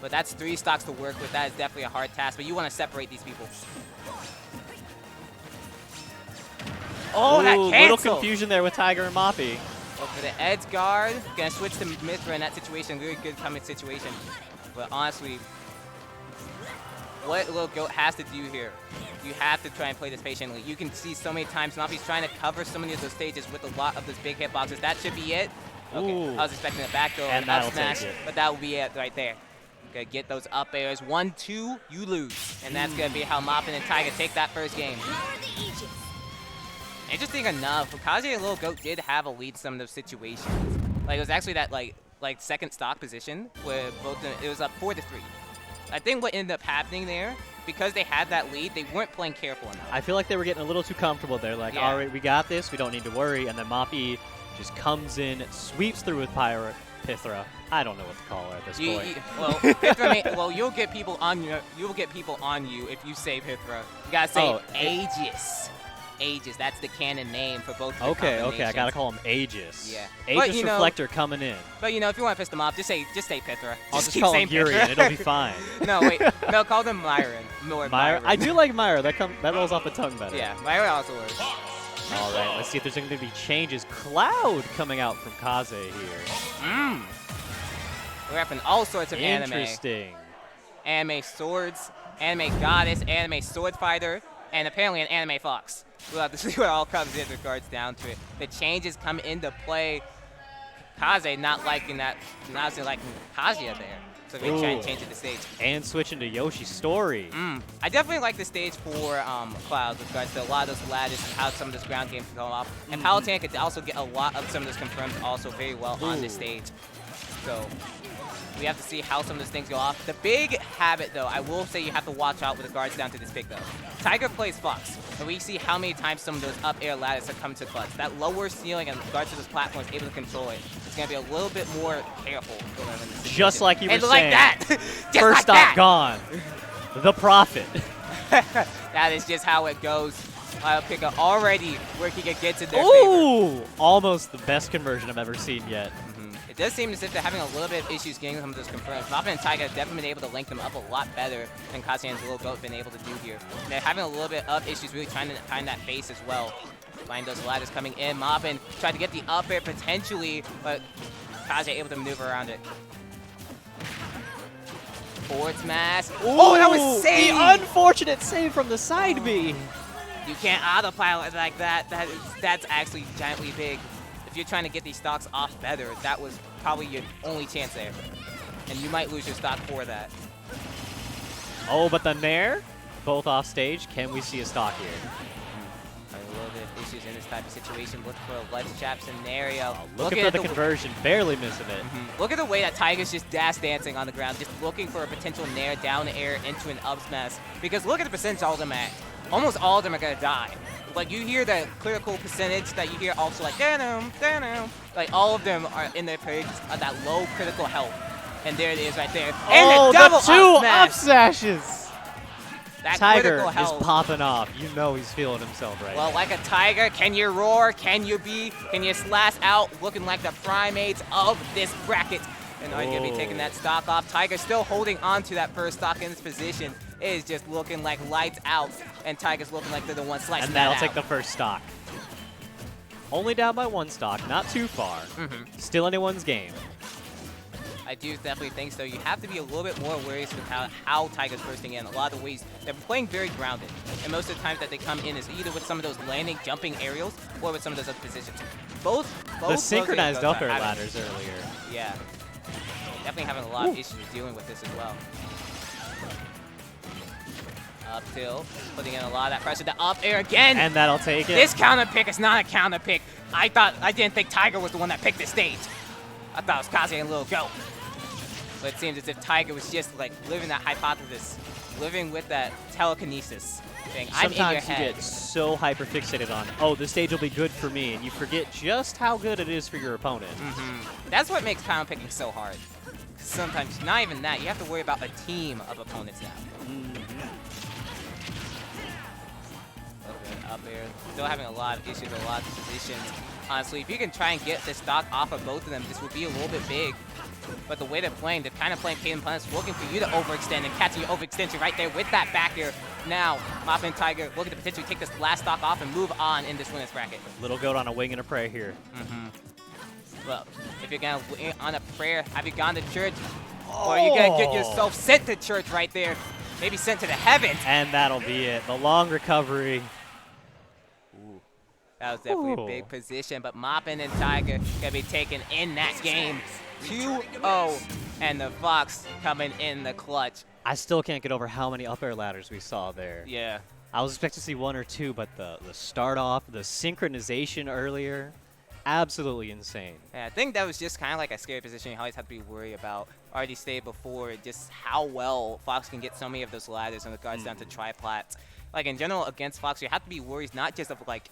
But that's 3 stocks to work with. That is definitely a hard task, but you want to separate these people. Oh, Ooh, that little cancel! confusion there with Tiger and Moppy. Look for the edge guard. Gonna switch to Mithra in that situation. Really good coming situation. But honestly, what Little Goat has to do here, you have to try and play this patiently. You can see so many times Moppy's trying to cover so many of those stages with a lot of those big hitboxes. That should be it. Okay, Ooh. I was expecting a back throw And and up that'll smash, take it. but that will be it right there. Gonna get those up airs. 1-2, you lose. And that's gonna be how Moppin and Tiger take that first game. Interesting enough, Kazuya and Little Goat did have a lead in some of those situations. Like, it was actually that like second stock position where both of them, it was up 4-3. I think what ended up happening there, because they had that lead, they weren't playing careful enough. I feel like they were getting a little too comfortable there. Like, Yeah. all right, we got this. We don't need to worry. And then Moppy just comes in, sweeps through with Pithra. I don't know what to call her at this point. Well, Pithra well, you'll get people on you. You'll get people on you if you say Pithra. You gotta say Aegis. Aegis. That's the canon name for both. Of the Okay, I combinations. gotta call him Aegis. Yeah. Aegis But, you know- Reflector coming in. But you know, if you want to piss them off, just say Pithra. I'll just keep call saying him Yuri Pithra. and it'll be fine. No, wait. No, call them Myron. More Myra? Myron. I do like Myra. That rolls off the tongue better. Yeah, Myron also works. All right, let's see if there's going to be changes. Cloud coming out from Kaze here. We're repping all sorts of anime. Interesting. Anime swords, anime goddess, anime sword fighter, and apparently an anime fox. We'll have to see what all comes in regards down to it. The changes come into play. Kaze not liking that, not liking Kazuya there. So they try and Ooh. change it to stage. And switching to Yoshi's story. I definitely like the stage for Cloud with regards to a lot of those ladders and how some of those ground games can go off. And Palutena could also get a lot of some of those confirmed also very well on this stage. So we have to see how some of those things go off. The big habit, though, I will say you have to watch out with regards down to this pick, though. Tiger plays Fox, and we see how many times some of those up air ladders have come to clutch. That lower ceiling in regards to those platforms able to control it. It's going to be a little bit more careful. Going in this Just like you were and saying. like that! Just First like stop that! gone. The Prophet. That is just how it goes. Picker already working against it there. Favor. Ooh! Almost the best conversion I've ever seen yet. does seem as if they're having a little bit of issues getting some of those confirms. Moppin and Taiga have definitely been able to link them up a lot better than Kazuyan's Little Goat been able to do here. And they're having a little bit of issues really trying to find that base as well. Find those ladders coming in. Moppin tried to get the up air potentially, but Kazuya able to maneuver around it. Forward smash. Oh, that was safe! The unfortunate save from the side B. You can't autopilot like that. That's actually giantly big. If you're trying to get these stocks off better, that was probably your only chance there. And you might lose your stock for that. Oh, but the Nair, both off stage. Can we see a stock here? A little bit of issues in this type of situation. Look for a ledge trap scenario. Looking for the conversion, barely missing it. Look at the way that Tiger's just dash dancing on the ground, just looking for a potential Nair down air into an up smash. Because look at the percentage all of them at. Almost all of them are going to die. Like, you hear the critical percentage that you hear also like, da-dum, da-dum. Like, all of them are in their periods of that low critical health. And there it is right there. And the double two up smash. up smashes. That Tiger critical is health. popping off. You know he's feeling himself right Well, now. like a tiger, can you roar? Can you slash out looking like the primates of this bracket? And are you going to be taking that stock off? Tiger still holding on to that first stock in this position. It is just looking like lights out. And Tiger's looking like they're the one slicing And that'll that take out. the first stock. Only down by one stock, not too far. Still anyone's game. I do definitely think so. You have to be a little bit more wary with how Tiger's bursting in. A lot of the ways they're playing very grounded. And most of the times that they come in is either with some of those landing, jumping aerials or with some of those other positions. Both The synchronized up air having- ladders earlier. Yeah. Definitely having a lot of issues dealing with this as well. Up tilt, putting in a lot of that pressure. The up air again. And that'll take it. This counter pick is not a counter pick. I didn't think Tiger was the one that picked this stage. I thought it was Kazuya and Little Goat. But it seems as if Tiger was just like living that hypothesis, living with that telekinesis thing. I'm in your Sometimes you head. get so hyper-fixated on, oh, this stage will be good for me, and you forget just how good it is for your opponent. That's what makes counter picking so hard. Sometimes, not even that, you have to worry about a team of opponents now. Up air, still having a lot of issues with a lot of positions. Honestly, if you can try and get the stock off of both of them, this would be a little bit big. But the way they're kind of playing pain and punish, looking for you to overextend and catching your overextension right there with that back air. Now, Moppin and Tiger looking to potentially take this last stock off and move on in this winner's bracket. Little Goat on a wing and a prayer here. Well, if you're going to on a prayer, have you gone to church? Or are you going to get yourself sent to church right there? Maybe sent to the heavens. And that'll be it. The long recovery. That was definitely a big position, but Moppin and Tiger gonna be taken in that game. 2-0, and the Fox coming in the clutch. I still can't get over how many up air ladders we saw there. Yeah. I was expecting to see one or two, but the start off, the synchronization earlier, absolutely insane. Yeah, I think that was just kind of like a scary position you always have to be worried about. Already stated before, just how well Fox can get so many of those ladders in regards down to triplats. Like in general, against Fox, you have to be worried not just of like,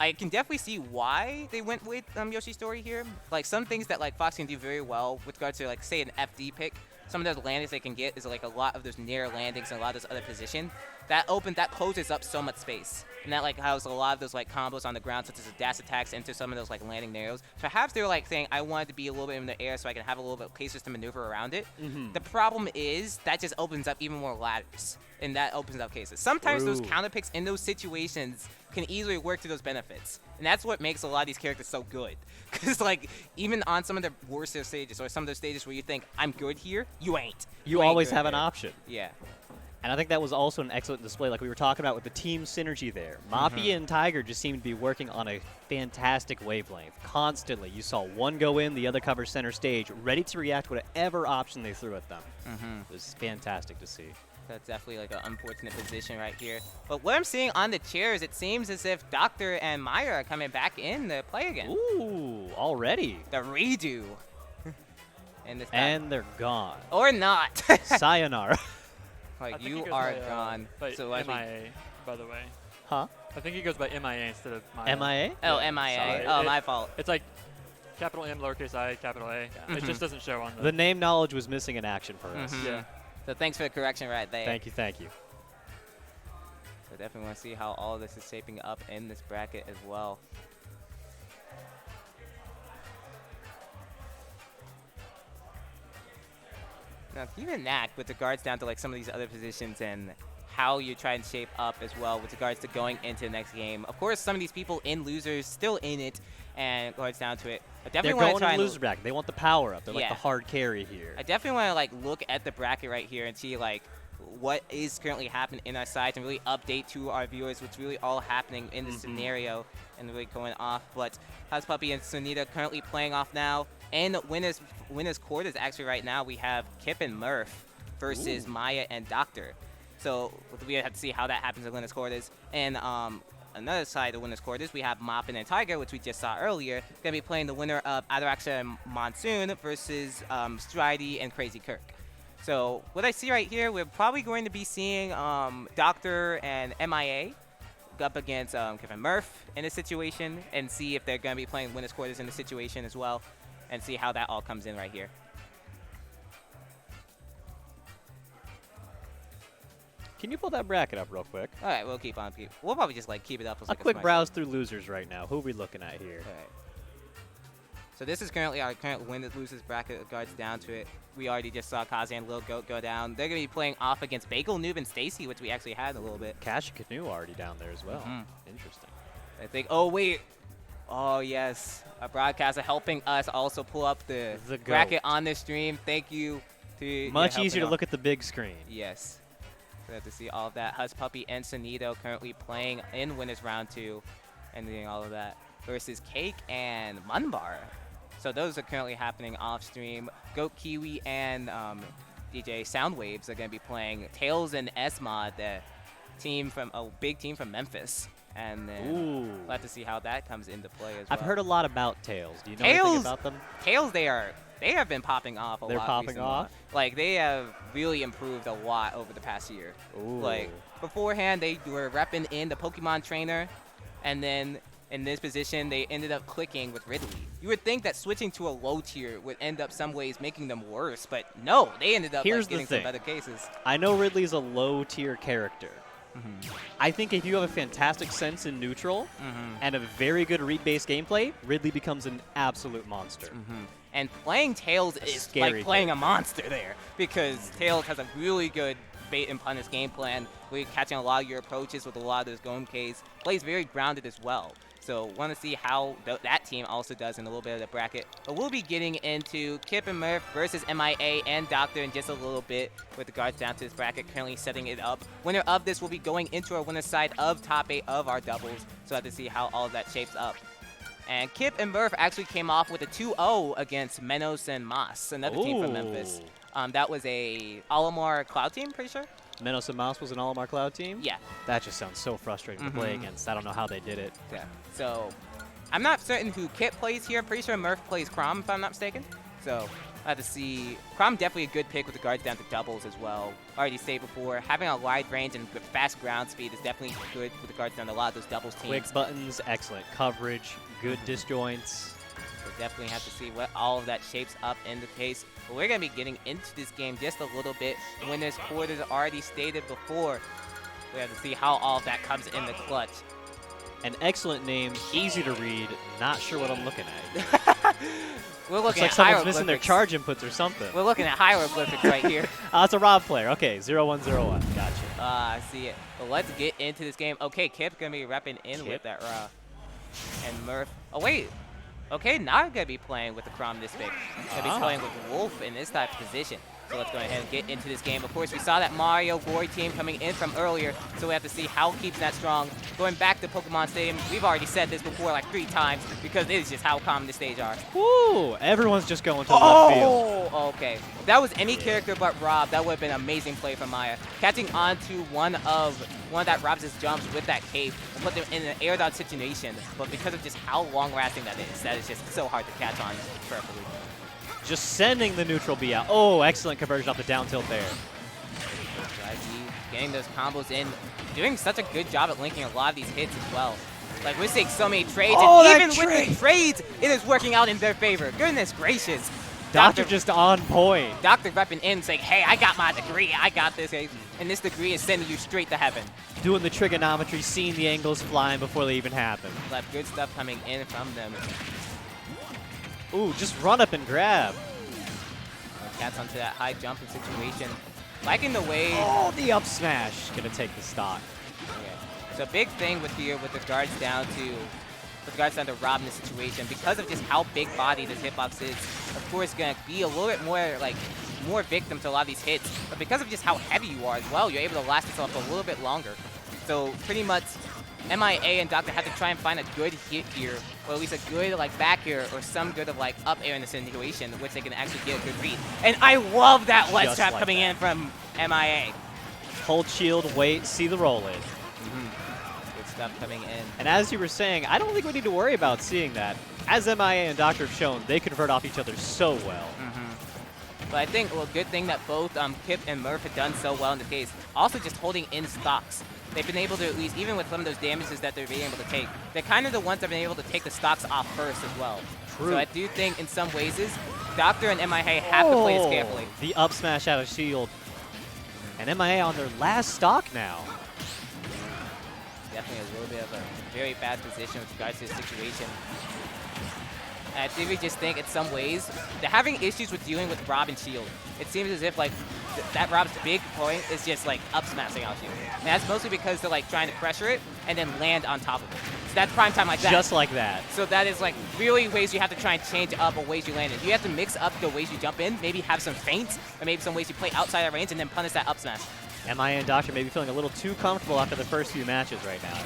I can definitely see why they went with Yoshi's story here. Like some things that like Fox can do very well with regards to like say an FD pick. Some of those landings they can get is like a lot of those near landings and a lot of those other positions. That closes up so much space. And that like has a lot of those like combos on the ground such as the dash attacks into some of those like landing narrows. Perhaps they were like saying I wanted to be a little bit in the air so I can have a little bit of cases to maneuver around it. The problem is that just opens up even more ladders. And that opens up cases. Sometimes those counter picks in those situations can easily work to those benefits. And that's what makes a lot of these characters so good. Because, like, even on some of the worst stages or some of those stages where you think, I'm good here, you ain't. You ain't always good have an there. option. Yeah. And I think that was also an excellent display, like we were talking about with the team synergy there. Mafia and Tiger just seemed to be working on a fantastic wavelength. Constantly, you saw one go in, the other cover center stage, ready to react to whatever option they threw at them. It was fantastic to see. That's definitely like an unfortunate position right here. But what I'm seeing on the chairs, it seems as if Doctor and Maya are coming back in to play again. Ooh, already. The redo. And, And they're gone. or not. Sayonara. I Like, think he you goes are by, gone. By So I think- MIA, by the way. Huh? I think he goes by MIA instead of Maya. MIA? Oh, Yeah, MIA. sorry. Oh, my fault. It's like capital M, lowercase I, capital A. It just doesn't show on The name knowledge was missing in action for us. Yeah. So thanks for the correction right there. Thank you, thank you. So definitely want to see how all of this is shaping up in this bracket as well. Now, even that, with regards down to like some of these other positions and how you try and shape up as well with regards to going into the next game. Of course, some of these people in losers still in it, and regards down to it. I definitely They're want to going try in and loser bracket. They want the power up. They're like Yeah. the hard carry here. I definitely want to like look at the bracket right here and see like what is currently happening in our sides and really update to our viewers what's really all happening in this scenario and really going off. But Huzzpuppy and Sunita currently playing off now. And winners quarters actually right now we have Kip and Murph versus Maya and Doctor. So we have to see how that happens in winners quarters. And another side of winners quarters, we have Moppin and Tiger, which we just saw earlier, going to be playing the winner of Adaraxa and Monsoon versus Stridey and Crazy Kirk. So what I see right here, we're probably going to be seeing Doctor and MIA up against Kevin Murph in this situation and see if they're going to be playing winners quarters in the situation as well and see how that all comes in right here. Can you pull that bracket up real quick? All right, we'll keep on. We'll probably just like keep it up. As, A like, quick smart browse through losers right now. Who are we looking at here? All right. So this is currently our current winners losers bracket. Regards down to it. We already just saw Kazi and Lil Goat go down. They're going to be playing off against Bagel, Noob, and Stacy, which we actually had a little bit. Cash and Canoe already down there as well. Interesting. I think. Oh wait. Oh yes, a broadcaster helping us also pull up the bracket on this stream. Thank you. Much easier to look at the big screen. Yes. We have to see all of that. Huzzpuppy and Sunito currently playing in winners round 2 and doing all of that versus Cake and Munbar. So those are currently happening off stream. Goat Kiwi and DJ Soundwaves are going to be playing Tails and Esma, the team from a big team from Memphis. And then we'll have to see how that comes into play as well. I've heard a lot about Tails. Do you know anything about them? Tails, they have been popping off a lot. They're popping recently. off? Like, they have really improved a lot over the past year. Like, beforehand, they were repping in the Pokemon trainer, and then in this position, they ended up clicking with Ridley. You would think that switching to a low tier would end up some ways making them worse, but no, they ended up like, getting some better cases. I know Ridley's a low tier character. I think if you have a fantastic sense in neutral and a very good read-based gameplay, Ridley becomes an absolute monster. And playing Tails is like playing a monster there, because Tails has a really good bait and punish game plan, really catching a lot of your approaches with a lot of those Goemkes. Plays very grounded as well. So want to see how that team also does in a little bit of the bracket. But we'll be getting into Kip and Murph versus MIA and Doctor in just a little bit with regards down to this bracket, currently setting it up. Winner of this will be going into our winner's side of top 8 of our doubles. So I have to see how all of that shapes up. And Kip and Murph actually came off with a 2-0 against Menos and Moss, another team from Memphis. That was a Alamar Cloud team, pretty sure. Menos and Mouse was an Alamar Cloud team? Yeah. That just sounds so frustrating to play against. I don't know how they did it. Yeah. So I'm not certain who Kip plays here. I'm pretty sure Murph plays Crom, if I'm not mistaken. So I have to see. Crom definitely a good pick with regards down to doubles as well. Already stated before, having a wide range and fast ground speed is definitely good with regards down to a lot of those doubles teams. Quick buttons, excellent coverage, good disjoints. So definitely have to see what all of that shapes up in the case. But we're going to be getting into this game just a little bit. Winners quarters already stated before. We have to see how all of that comes in the clutch. An excellent name, easy to read. Not sure what I'm looking at. We're looking Looks at like someone's missing their hieroglyphics. charge inputs or something. We're looking at hieroglyphics right here. It's a Rob player. Okay, 0101. Gotcha. I see it. But let's get into this game. Okay, Kip's going to be repping in with that Ra. And Murph. Oh, wait. Okay, not going to be playing with the Crom this big. Going to be playing with Wolf in this type of position. So let's go ahead and get into this game. Of course, we saw that Mario Gory team coming in from earlier, so we have to see how he keeps that strong. Going back to Pokemon Stadium, we've already said this before like 3 times because it is just how common the stage are. Woo! Everyone's just going to left field. Oh, okay. If that was any character but Rob, that would have been an amazing play from Maya. Catching onto one of that Rob's jumps with that cape and put them in an air dodge situation, but because of just how long-lasting that is just so hard to catch on perfectly. Just sending the neutral B out. Oh, excellent conversion off the down tilt there. Getting those combos in, doing such a good job at linking a lot of these hits as well. Like, we're seeing so many trades, and even with the trades, it is working out in their favor. Goodness gracious. Doctor just on point. Doctor repping in, saying, hey, I got my degree, I got this. And this degree is sending you straight to heaven. Doing the trigonometry, seeing the angles flying before they even happen. Left good stuff coming in from them. Ooh, just run up and grab. Cats onto that high jumping situation. Liking the way... Oh, the up smash. Gonna take the stock. Okay. So big thing with the guards down to Rob in this situation, because of just how big body this hitbox is, of course gonna be a little bit more victim to a lot of these hits, but because of just how heavy you are as well, you're able to last yourself a little bit longer. So pretty much MIA and Doctor have to try and find a good hit here, or at least a good back air or some good of up air in the situation, which they can actually get a good read. And I love that ledge trap coming in from MIA. Hold shield, wait, see the roll in. Good stuff coming in. And as you were saying, I don't think we need to worry about seeing that. As MIA and Doctor have shown, they convert off each other so well. But I think a good thing that both Kip and Murph have done so well in this case, also just holding in stocks. They've been able to, at least, even with some of those damages that they're being able to take, they're kind of the ones that have been able to take the stocks off first as well. True. So I do think in some ways, Doctor and MIA have to play this carefully. The up smash out of shield. And MIA on their last stock now. Definitely a little bit of a very bad position with regards to this situation. And I think we just think in some ways, they're having issues with dealing with Rob and shield. It seems as if that Rob's big point is just up smashing out shield. And that's mostly because they're trying to pressure it and then land on top of it. So that's prime time like that. Just like that. So that is really ways you have to try and change up or ways you land it. You have to mix up the ways you jump in, maybe have some feints, or maybe some ways you play outside of range and then punish that up smash. MIA and Doctor may be feeling a little too comfortable after the first few matches right now.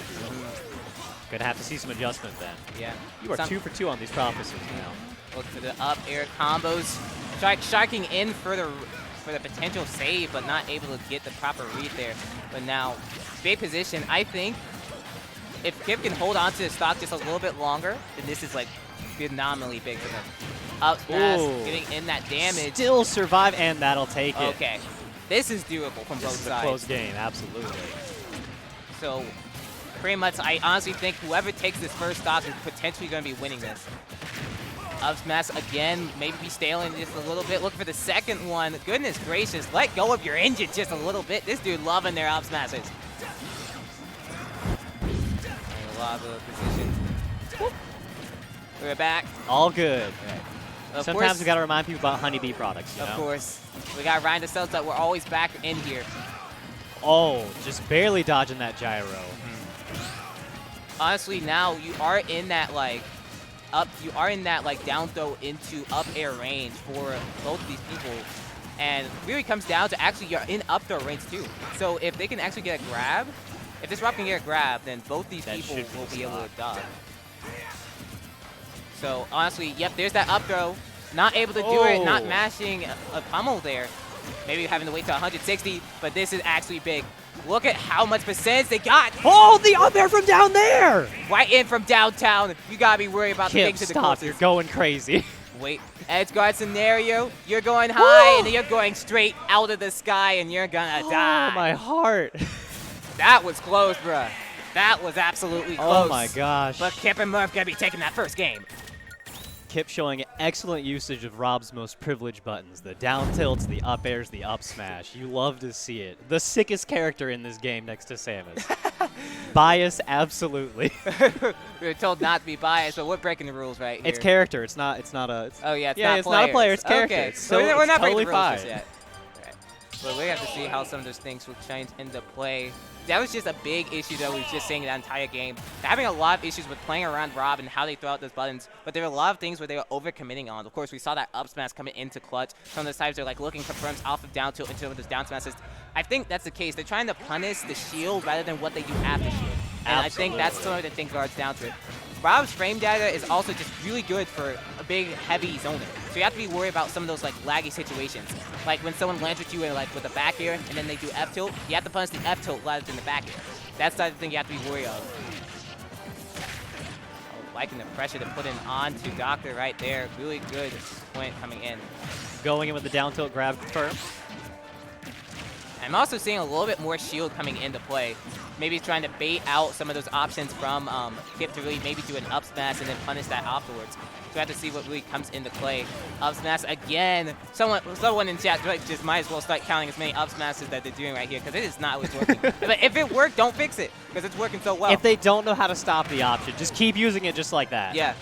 Gonna have to see some adjustment then. Yeah. You are 2 for 2 on these prophecies now. Look for the up air combos. Sharking in for the potential save, but not able to get the proper read there. But now, big position. I think if Kip can hold on to the stock just a little bit longer, then this is phenomenally big for them. Up smash, getting in that damage. Still survive, and that'll take it. Okay. This is doable from both sides. This is a close game, absolutely. So, pretty much, I honestly think whoever takes this first stock is potentially going to be winning this. Up smash again, maybe be staling just a little bit. Look for the second one. Goodness gracious, let go of your engine just a little bit. This dude loving their up smashes. A lot of positions. We're back. All good. Of Sometimes course, we got to remind people about Honeybee products, you Of know? course. We got Ryan ourselves that we're always back in here. Oh, just barely dodging that gyro. Honestly, now you are in that down throw into up air range for both of these people. And really comes down to actually you're in up throw range too. So if they can actually get a grab, if this Rob can get a grab, then both these people will be able to dodge. So honestly, yep, there's that up throw. Not able to do it, not mashing a pummel there. Maybe having to wait to 160, but this is actually big. Look at how much percentage they got. Oh, the up air from down there! Right in from downtown. You gotta be worried about the Kip, things in the stop, courses. you're going crazy. Wait, edge guard scenario. You're going high, and then you're going straight out of the sky, and you're gonna die. Oh, my heart. That was close, bruh. That was absolutely close. Oh, my gosh. But Kip and Murph gonna be taking that first game. Kip showing excellent usage of Rob's most privileged buttons. The down tilts, the up airs, the up smash. You love to see it. The sickest character in this game next to Samus. Bias, absolutely. We were told not to be biased, but we're breaking the rules right here. It's character. It's not a... Oh, yeah, it's yeah, not it's not a player. It's character. Okay, So we're not totally breaking the rules fine. just yet. Right. But we have to see how some of those things will change into play. That was just a big issue that we were just seeing that entire game. They're having a lot of issues with playing around Rob and how they throw out those buttons, but there are a lot of things where they were overcommitting on. Of course, we saw that up smash coming into clutch. Some of those times they're looking confirms off of down tilt into those down smashes. I think that's the case. They're trying to punish the shield rather than what they do after shield. And I think that's some of the thing guards down to it. Rob's frame data is also just really good for a big, heavy zoning. So you have to be worried about some of those laggy situations. Like when someone lands with you in, with a back air and then they do F tilt, you have to punish the F tilt rather than the back air. That's the thing you have to be worried of. Oh, liking the pressure to put in onto Doctor right there. Really good point coming in. Going in with the down tilt grab first. I'm also seeing a little bit more shield coming into play. Maybe trying to bait out some of those options from Kip to really maybe do an up smash and then punish that afterwards. So we have to see what really comes into play. Up smash again. Someone in chat just might as well start counting as many up smashes that they're doing right here because it is not always working. But if it worked, don't fix it because it's working so well. If they don't know how to stop the option, just keep using it just like that. Yeah.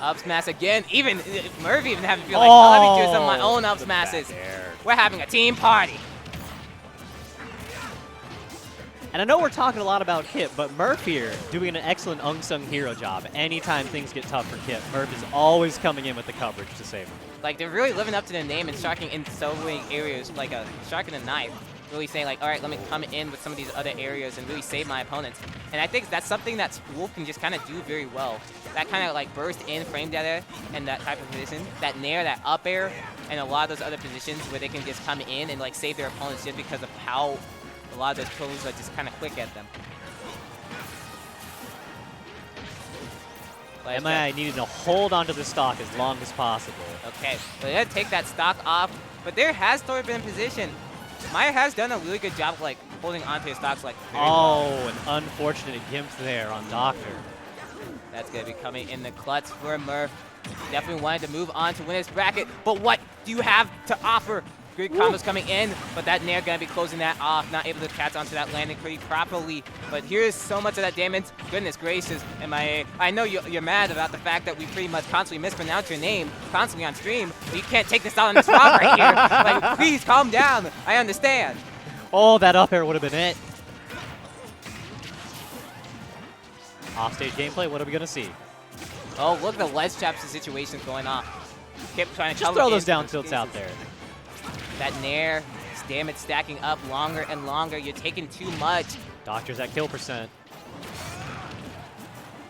Up smash again. Even Murphy even having to feel like, oh, let me do some of my own up the smashes. back air. We're having a team party. And I know we're talking a lot about Kip, but Murph here doing an excellent unsung hero job. Anytime things get tough for Kip, Murph is always coming in with the coverage to save him. Like, they're really living up to their name and striking in so many areas, like a striking a knife. Really saying, like, all right, let me come in with some of these other areas and really save my opponents. And I think that's something that Wolf can just kind of do very well. That kind of, like, burst in frame data and that type of position, that nair, that up air, and a lot of those other positions where they can just come in and, like, save their opponents just because of how a lot of those pros are just kind of quick at them. MII needed to hold onto the stock as long as possible. Okay, so they gotta take that stock off, but there has Thor been in position. Maya has done a really good job of, like, holding onto his stocks, like, very well. An unfortunate gimp there on Doctor. That's gonna be coming in the clutch for Murph. Definitely wanted to move on to win his bracket, but what do you have to offer? Good combos coming in, but that nair gonna be closing that off, not able to catch onto that landing pretty properly. But here's so much of that damage. Goodness gracious, MIA. I know you're mad about the fact that we pretty much constantly mispronounce your name constantly on stream, but you can't take this out on this rock right here. Like, please calm down. I understand. Oh, that up air would have been it. Offstage gameplay, what are we gonna see? Oh, look at the ledge traps situations going on. Kip trying to Just throw those down tilts out there. That nair, damage stacking up longer and longer. You're taking too much. Doctor's at kill percent.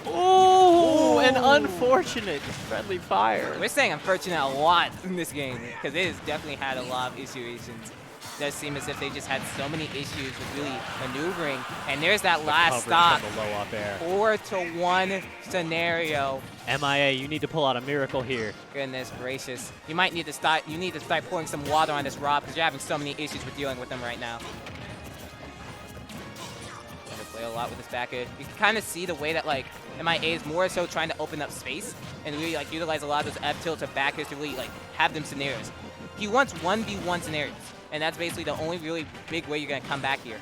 Oh, an unfortunate friendly fire. We're saying unfortunate a lot in this game because it has definitely had a lot of situations. It does seem as if they just had so many issues with really maneuvering. And there's that last stock. The low up air. 4-to-1 scenario. MIA, you need to pull out a miracle here. Goodness gracious. You might need to start. You need to start pouring some water on this Rob because you're having so many issues with dealing with them right now. Play a lot with this back air. You can kind of see the way that, like, MIA is more so trying to open up space and really, like, utilize a lot of those F tilt to back airs to really, like, have them scenarios. He wants 1v1 scenarios, and that's basically the only really big way you're gonna come back here.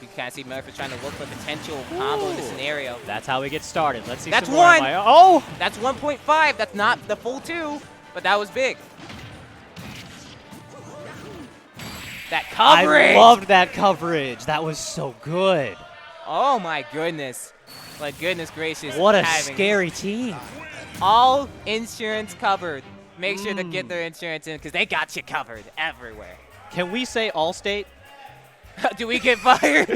You can kind of see Murphy trying to look for potential combo in the scenario. That's how we get started. Let's see. That's some one. More oh, that's 1.5. That's not the full 2, but that was big. That coverage! I loved that coverage. That was so good. Oh my goodness. Like, goodness gracious. What a scary team. All insurance covered. Make sure to get their insurance in because they got you covered everywhere. Can we say Allstate? Do we get fired?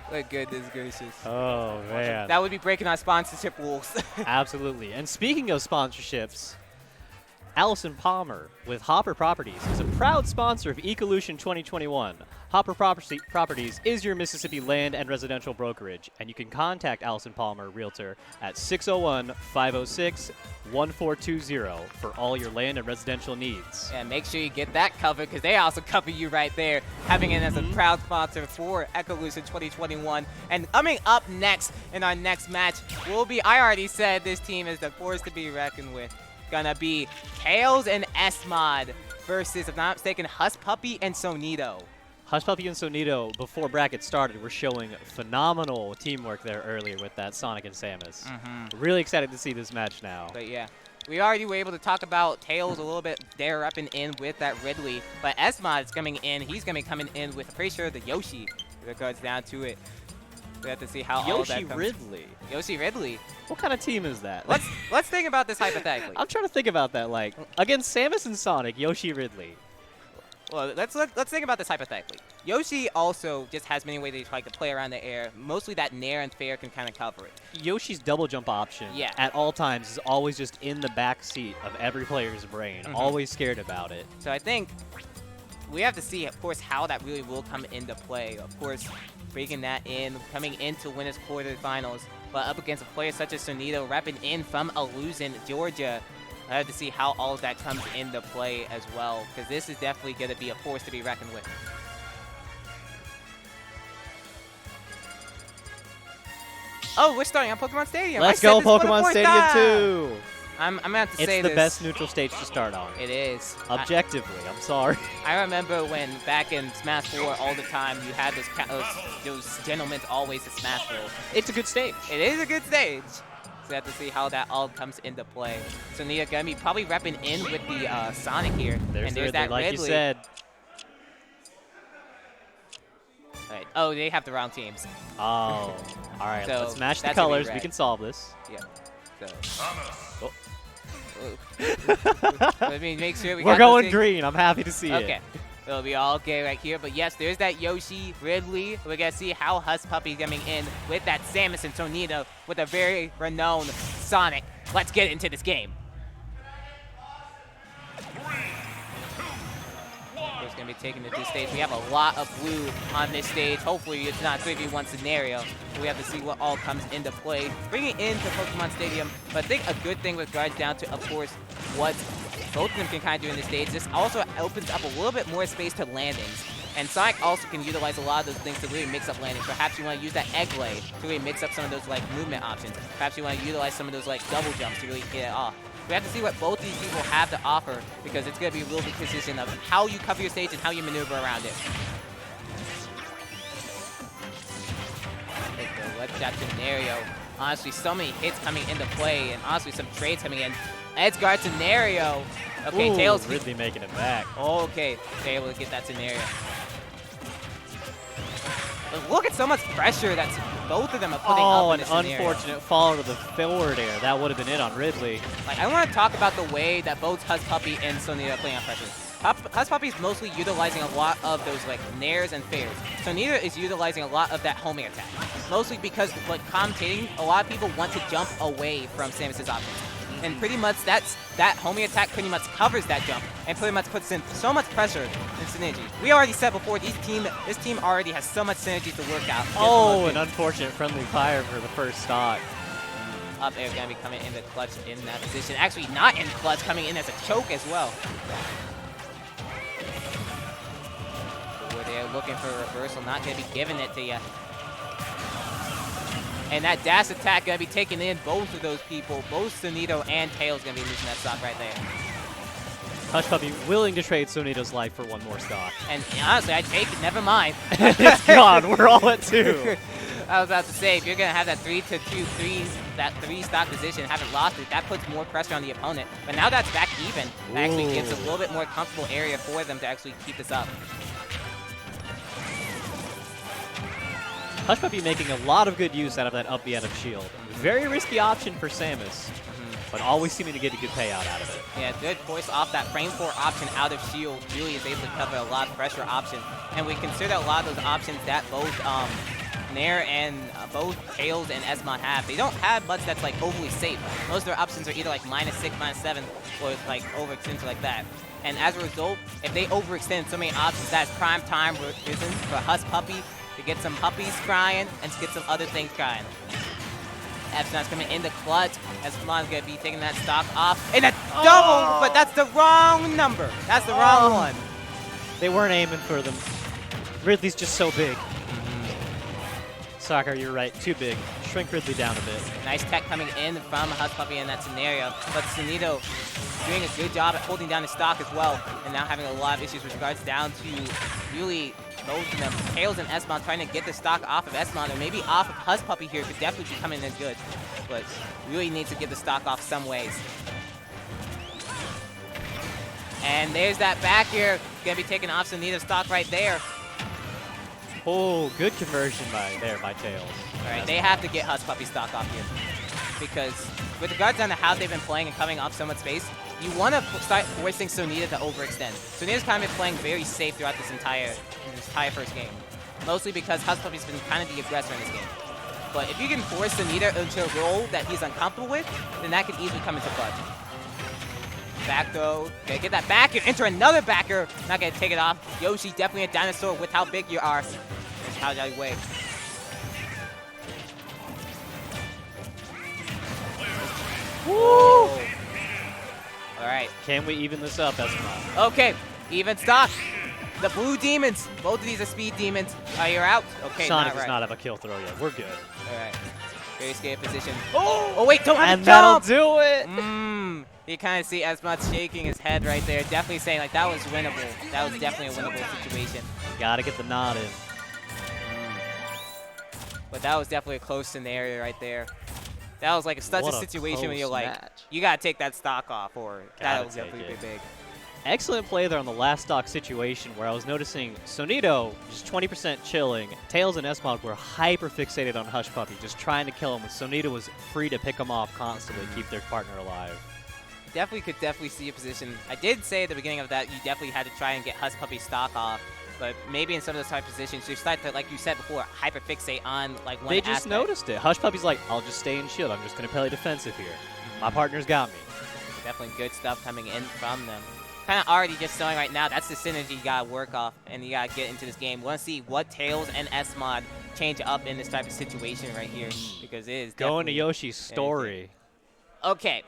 Like, goodness gracious. Oh, man. That would be breaking our sponsorship rules. Absolutely. And speaking of sponsorships, Allison Palmer with Hopper Properties is a proud sponsor of Ecolution 2021. Hopper Properties is your Mississippi land and residential brokerage, and you can contact Allison Palmer, Realtor, at 601-506-1420 for all your land and residential needs. Yeah, make sure you get that covered because they also cover you right there, having it as a proud sponsor for Ecolution 2021. And coming up next in our next match will be, I already said this team is the force to be reckoned with. Gonna be Tails and S-Mod versus, if I'm not mistaken, Husk Puppy and Sonito. Husk Puppy and Sonito, before bracket started, were showing phenomenal teamwork there earlier with that Sonic and Samus. Really excited to see this match now. But yeah, we already were able to talk about Tails a little bit there up and in with that Ridley. But S-Mod is coming in. He's gonna be coming in with, I'm pretty sure, the Yoshi. If it goes down to it. We have to see how all that comes. Ridley. Yoshi Ridley. What kind of team is that? Let's think about this hypothetically. I'm trying to think about that. Like, against Samus and Sonic, Yoshi Ridley. Well, let's think about this hypothetically. Yoshi also just has many ways to play around the air. Mostly that nair and fair can kind of cover it. Yoshi's double jump option at all times is always just in the back seat of every player's brain, always scared about it. So I think we have to see, of course, how that really will come into play. Of course, breaking that in, coming into winners quarterfinals, but up against a player such as Sonito, repping in from Ecolution, Georgia. I have to see how all of that comes into play as well, because this is definitely going to be a force to be reckoned with. Oh, we're starting on Pokemon Stadium. Let's go, Pokemon Stadium 2. I'm gonna have to It's say the this. best neutral stage to start on. It is. Objectively, I'm sorry. I remember when back in Smash 4 all the time you had those gentlemen always to Smash Bros. It's a good stage. It is a good stage. So we have to see how that all comes into play. So Nia gonna be probably repping in with the Sonic here. There's and that like Ridley. you said. Right. Oh, they have the wrong teams. Oh, all right. So Let's match the that's gonna be colors. We red. can solve this. Yeah. So. Oh. Let me make sure we We're got going this green. I'm happy to see it. Okay. It'll be all okay right here. But yes, there's that Yoshi, Ridley. We're going to see how Husk Puppy coming in with that Samus and Tonito with a very renowned Sonic. Let's get into this game. Who's going to be taking it to this stage? We have a lot of blue on this stage. Hopefully it's not 3v1 scenario. We have to see what all comes into play. Bringing it into Pokemon Stadium. But I think a good thing with regards down to, of course, what both of them can kind of do in this stage. This also opens up a little bit more space to landings. And Sonic also can utilize a lot of those things to really mix up landings. Perhaps you want to use that egg lay to really mix up some of those like movement options. Perhaps you want to utilize some of those like double jumps to really get it off. We have to see what both these people have to offer because it's going to be a real big decision of how you cover your stage and how you maneuver around it. Take a look at that scenario. Honestly, so many hits coming into play and honestly some trades coming in. Edgeguard scenario. Okay, Ooh, Tails. Ridley making it back. Okay, they're able to get that scenario. But look at so much pressure that both of them are putting up in an this scenario. unfortunate fall to the forward air. That would have been it on Ridley. Like, I want to talk about the way that both Husk Puppy and Sonita are playing on pressure. Husk Puppy is mostly utilizing a lot of those like nairs and fairs. Sonita is utilizing a lot of that homing attack. Mostly because, like, commentating, a lot of people want to jump away from Samus's options. And pretty much that homing attack pretty much covers that jump and pretty much puts in so much pressure and synergy. We already said before, this team already has so much synergy to work out. Oh, an unfortunate friendly fire for the first stock. Up air going to be coming in the clutch in that position. Actually, not in clutch, coming in as a choke as well. Forward air looking for a reversal, not going to be giving it to you. And that dash attack going to be taking in both of those people. Both Sonito and Tails going to be losing that stock right there. Husk Puppy willing to trade Sonito's life for one more stock. And honestly, I take it. Never mind. It's gone. We're all at 2. I was about to say, if you're going to have that 3-2-3, that 3-stock position, haven't lost it, that puts more pressure on the opponent. But now that's back even. That actually gives a little bit more comfortable area for them to actually keep this up. Husk Puppy making a lot of good use out of that up the end of shield. Very risky option for Samus, but always seeming to get a good payout out of it. Yeah, good voice off that frame 4 option out of shield really is able to cover a lot of pressure options. And we consider a lot of those options that both Nair and both Tails and Esmond have. They don't have much that's like overly safe. Most of their options are either like -6, -7, or like overextended like that. And as a result, if they overextend so many options, that's prime time for Husk Puppy to get some puppies crying and to get some other things crying. Epsilon's coming in the clutch. Epsilon's going to be taking that stock off. And a double, but that's the wrong number. That's the wrong one. They weren't aiming for them. Ridley's just so big. Soccer, you're right. Too big. Shrink Ridley down a bit. Nice tech coming in from Husk Puppy in that scenario. But Sonito doing a good job at holding down his stock as well. And now having a lot of issues with regards down to really both of them. Tails and Esmond trying to get the stock off of Esmond, or maybe off of Husk Puppy here could definitely be coming in good. But really needs to get the stock off some ways. And there's that back air. Gonna be taking off Sonita's stock right there. Oh, good conversion by Tails. All right, they have to get Husk Puppy stock off here. Because with regards down to how they've been playing and coming off so much space, you want to start forcing Sonita to overextend. Sonita's kind of been playing very safe throughout this entire first game. Mostly because Husk Puppy's been kind of the aggressor in this game. But if you can force Sonita into a role that he's uncomfortable with, then that could easily come into clutch. Back throw, okay, get that back and enter another backer. Not gonna take it off. Yoshi, definitely a dinosaur with how big you are. That's how you weigh. Woo! All right. Can we even this up, Esmond? Okay, even stock. The blue demons. Both of these are speed demons. You're out. Okay, Sonic not right. does not have a kill throw yet. We're good. All right. Very scared position. Oh wait, don't have And to that'll jump! do it. You kind of see Esmod shaking his head right there, definitely saying like that was winnable. That was definitely a winnable situation. Gotta get the nod in. But that was definitely a close scenario right there. That was like such a What a situation where you're close like, match. you gotta take that stock off, or Gotta that was take definitely it. big. Excellent play there on the last stock situation where I was noticing Sonito just 20% chilling. Tails and Esmod were hyper fixated on Hush Puppy, just trying to kill him. And Sonito was free to pick him off constantly, keep their partner alive. Could definitely see a position. I did say at the beginning of that you definitely had to try and get Hush Puppy stock off, but maybe in some of those type of positions you start to, like you said before, hyper fixate on like one They just aspect. noticed it. Hush Puppy's like, I'll just stay in shield. I'm just going to play defensive here. My partner's got me. Definitely good stuff coming in from them. Kind of already just showing right now, that's the synergy you got to work off and you got to get into this game. Want to see what Tails and Esmod change up in this type of situation right here, because it is Going to definitely Yoshi's story. Okay,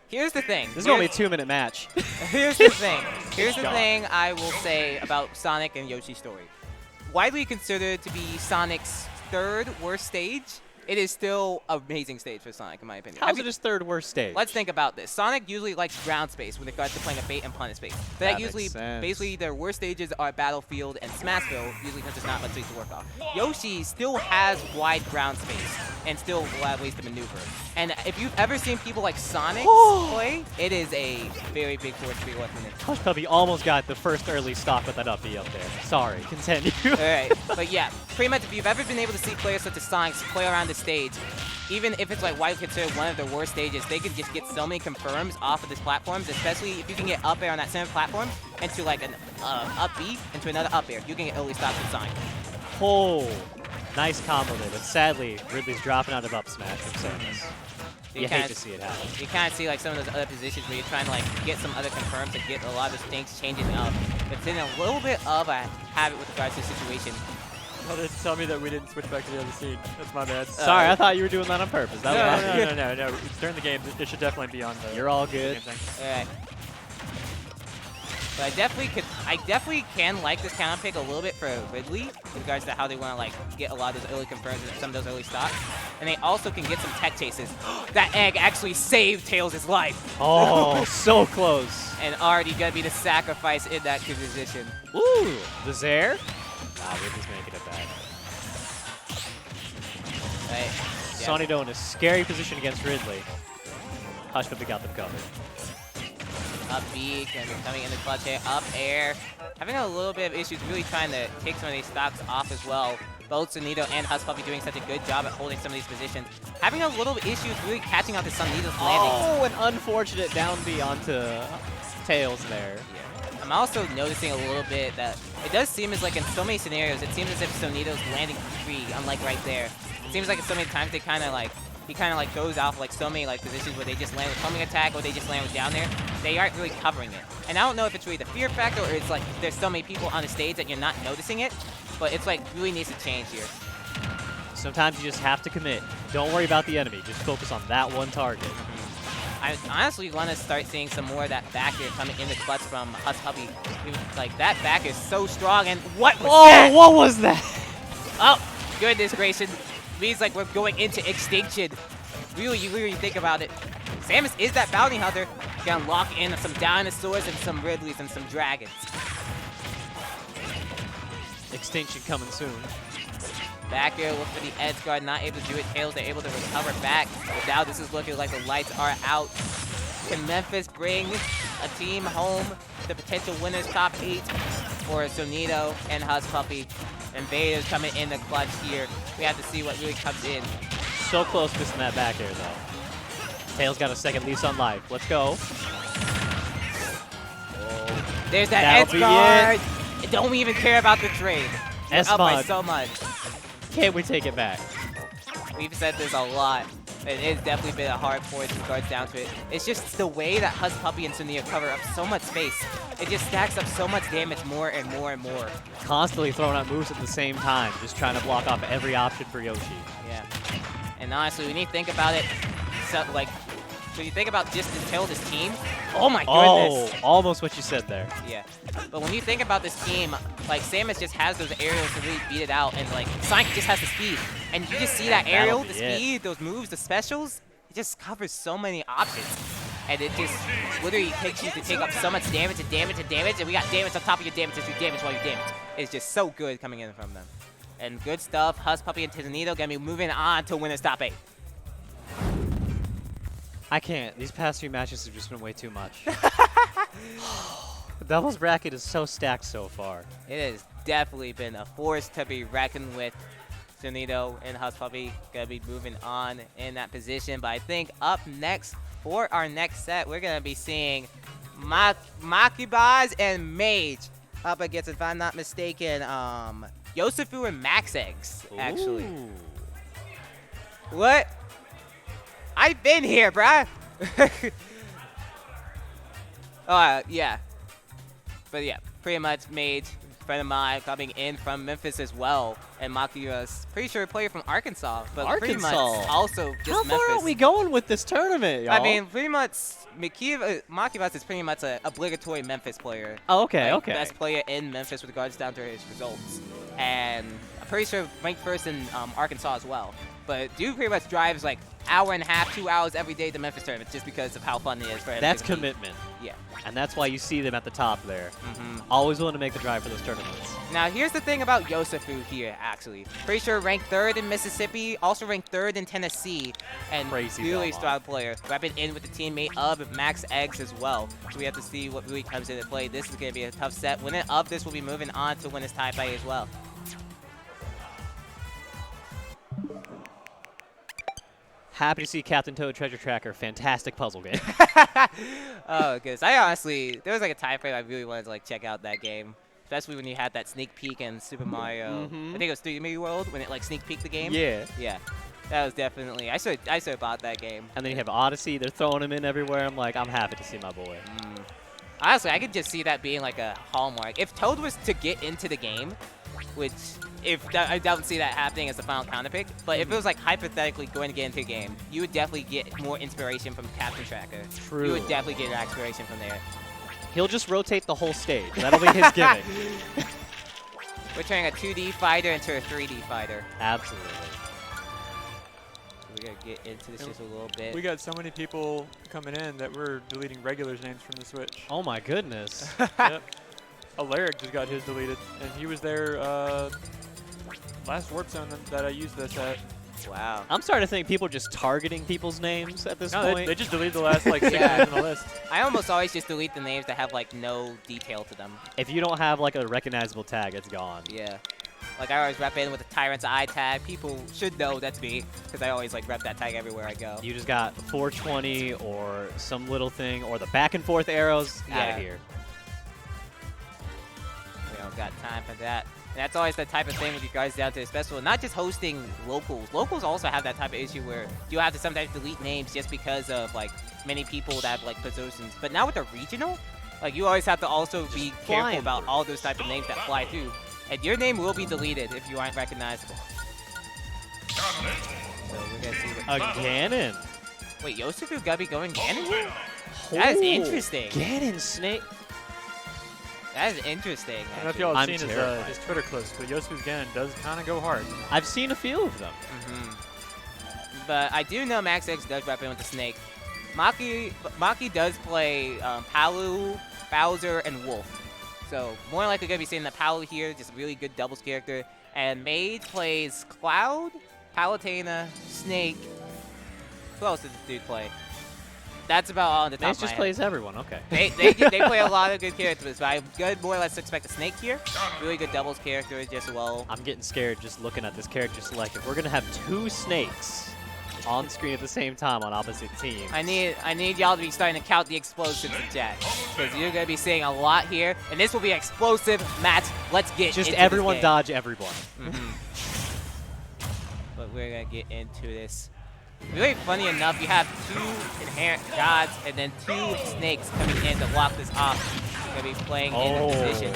here's the thing. This is going to be a 2-minute match. Here's the thing. Here's the God. thing I will say about Sonic and Yoshi's story. Widely considered to be Sonic's third worst stage, it is still an amazing stage for Sonic, in my opinion. How's it his third worst stage? Let's think about this. Sonic usually likes ground space when it comes to playing a bait and punish space. That That usually, makes sense. basically, their worst stages are Battlefield and Smashville, usually because there's not much space to work off. Yoshi still has wide ground space and still will have ways to maneuver. And if you've ever seen people like Sonic play, it is a very big force to be reckoned with. Hush Puppy almost got the first early stock with that up B up there. Sorry, continue. Alright, but yeah, pretty much if you've ever been able to see players such as Sonic play around the stage, even if it's like widely considered one of their worst stages, they can just get so many confirms off of these platforms, especially if you can get up air on that center platform into like an up B into another up air. You can get early stops with Sonic. Oh, nice combo there, but sadly, Ridley's dropping out of up smash from Samus. You hate to see it happen. You kind of see like some of those other positions where you're trying to like get some other confirms and get a lot of those things changing up. It's in a little bit of a habit with regards to the situation. Well, they tell me that we didn't switch back to the other seat. That's my bad. Sorry, I thought you were doing that on purpose. That was my bad. No. During the game, it should definitely be on the. You're all good. game thing. Alright. But I definitely can like this counter pick a little bit for Ridley in regards to how they want to like get a lot of those early confirms and some of those early stocks. And they also can get some tech chases. That egg actually saved Tails' life. Oh, so close. And already gonna be the sacrifice in that position. Ooh, the Zaire? Nah, Ridley's making it back. Right. Sonito in a scary position against Ridley. Hush Puppy got them covered. Up B, and coming in the clutch here. Up air. Having a little bit of issues really trying to take some of these stocks off as well. Both Sonito and Hush Puppy doing such a good job at holding some of these positions. Having a little issues really catching out to Sonito's landings. Oh, an unfortunate down B onto Tails there. Yeah. I'm also noticing a little bit that it does seem as like in so many scenarios, it seems as if Sonito's landing free, unlike right there. It seems like in so many times they kind of like, he kind of like goes off like so many like positions where they just land with homing attack or they just land with down there. They aren't really covering it. And I don't know if it's really the fear factor or it's like there's so many people on the stage that you're not noticing it, but it's like really needs to change here. Sometimes you just have to commit. Don't worry about the enemy. Just focus on that one target. I honestly want to start seeing some more of that back air coming in the clutch from Hush Puppy. Like that back is so strong, and what was that? What was that? Oh, goodness gracious. Means like we're going into extinction. Really, you really think about it. Samus is that bounty hunter. Gonna lock in some dinosaurs and some Ridleys and some dragons. Extinction coming soon. Back air, look for the edge guard, not able to do it. Tails, they're able to recover back. But now this is looking like the lights are out. Can Memphis bring a team home, the potential winners top 8 for Sonito and Hush Puppy? Invaders coming in the clutch here. We have to see what really comes in. So close missing that back air, though. Tails got a second lease on life. Let's go. There's that That'll edge be guard. Don't even care about the trade. We're up by Esmod. so much. Can't we take it back? We've said this a lot. It has definitely been a hard force in regards down to it. It's just the way that Hush Puppy and Sonito cover up so much space. It just stacks up so much damage more and more and more. Constantly throwing out moves at the same time, just trying to block off every option for Yoshi. Yeah. And honestly, when you think about it, so, like, So you think about just until this team. Oh my Oh, goodness. almost what you said there. Yeah. But when you think about this team, like Samus just has those aerials to really beat it out, and like Sonic just has the speed. And you just see that That'll aerial, be the it. speed, those moves, the specials, it just covers so many options. And it just literally takes you to take up so much damage and damage and damage, and we got damage on top of your damage as you damage while you damage. It's just so good coming in from them. And good stuff. Husk Puppy and Titanito gonna be moving on to winner's top 8. I can't. These past few matches have just been way too much. The doubles bracket is so stacked so far. It has definitely been a force to be reckoned with. Titanito and Husk Puppy gonna be moving on in that position. But I think up next for our next set, we're gonna be seeing Makibaz and Mage up against, if I'm not mistaken, Yosufu and Max Eggs, actually. Ooh. What? I've been here, bruh. Yeah. But yeah, pretty much Mage, friend of mine, coming in from Memphis as well. And Maki was pretty sure a player from Arkansas, but pretty much Arkansas. also just How Memphis. far are we going with this tournament, y'all? I mean, pretty much Makibas is pretty much an obligatory Memphis player. oh, okay, Like, okay. Best player in Memphis with regards down to his results. And I'm pretty sure ranked first in Arkansas as well. But dude pretty much drives like hour and a half, 2 hours every day to Memphis tournaments just because of how fun it is for him. That's to compete. commitment. Yeah. And that's why you see them at the top there. hmm Always willing to make the drive for those tournaments. Now here's the thing about Yosufu here, actually. Pretty sure ranked 3rd in Mississippi, also ranked 3rd in Tennessee, and Crazy really Belmont. strong player. Repping in with the teammate of Max Eggs as well. So we have to see what really comes into play. This is going to be a tough set. Winner of this will be moving on to win his tie fight as well. Happy to see Captain Toad Treasure Tracker. Fantastic puzzle game. Oh, goodness. I honestly, there was like a tie fight I really wanted to like check out that game. Especially when you had that sneak peek in Super Mario. Mhm. I think it was 3D World when it like sneak peeked the game. Yeah. Yeah. That was definitely, I should have bought that game. And then you have Odyssey. They're throwing him in everywhere. I'm like, I'm happy to see my boy. Honestly, I could just see that being like a hallmark. If Toad was to get into the game, which I don't see that happening as the final counter pick, but if it was like hypothetically going to get into a game, you would definitely get more inspiration from Captain Tracker. True. You would definitely get inspiration from there. He'll just rotate the whole stage. That'll be his gimmick. We're turning a 2D fighter into a 3D fighter. Absolutely. We're going to get into this just a little bit. We got so many people coming in that we're deleting regulars' names from the Switch. Oh my goodness. Yep. Alaric just got his deleted, and he was there last Warp Zone that I used this at. Wow. I'm starting to think people are just targeting people's names at this No, point. they just deleted the last like 6 Yeah. names on the list. I almost always just delete the names that have like no detail to them. If you don't have like a recognizable tag, it's gone. Yeah. Like I always rep in with the Tyrant's Eye tag. People should know that's me because I always like rep that tag everywhere I go. You just got 420 or some little thing or the back and forth arrows. Out Yeah. of here. We don't got time for that. And that's always the type of thing with you guys down to this festival. Not just hosting locals. Locals also have that type of issue where you have to sometimes delete names just because of like many people that have like positions. But now with the regional, like you always have to also be careful flying about through. all those type of names that fly through. And your name will be deleted if you aren't recognizable. So we're gonna see what. A Ganon. Wait, Yosufu gotta be going Ganon here? That is Oh, interesting. Ganon Snake. That is interesting. I don't know if actually. y'all have I'm seen terrified. his Twitter clips, but Yosufu's Ganon does kind of go hard. I've seen a few of them. But I do know Max X does rep in with the snake. Maki does play Palu, Bowser, and Wolf. So more likely gonna be seeing the Palu here, just a really good doubles character. And Mage plays Cloud, Palutena, Snake. Who else does this dude play? That's about all on the top Mace of my just head. plays everyone. Okay. They play a lot of good characters, but I'm good more or less to expect a Snake here. Really good doubles character just well. I'm getting scared just looking at this character select. If we're gonna have 2 snakes on screen at the same time on opposite teams. I need y'all to be starting to count the explosives in chat, because you're gonna be seeing a lot here, and this will be an explosive match. Let's get Just into everyone this game. dodge everyone. But we're gonna get into this. Really funny enough, you have 2 inherent gods and then 2 snakes coming in to lock this off. Gonna be playing in a position.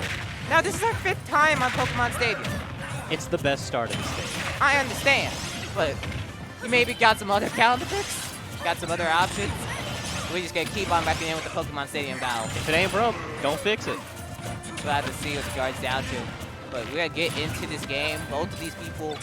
Now this is our 5th time on Pokemon Stadium. It's the best start of the stage. I understand, but you maybe got some other calendar picks, got some other options. We're just gonna keep on wrecking in with the Pokemon Stadium battle. If it ain't broke, don't fix it. We'll have to see what the guard's down to. But we're gonna get into this game. Both of these people,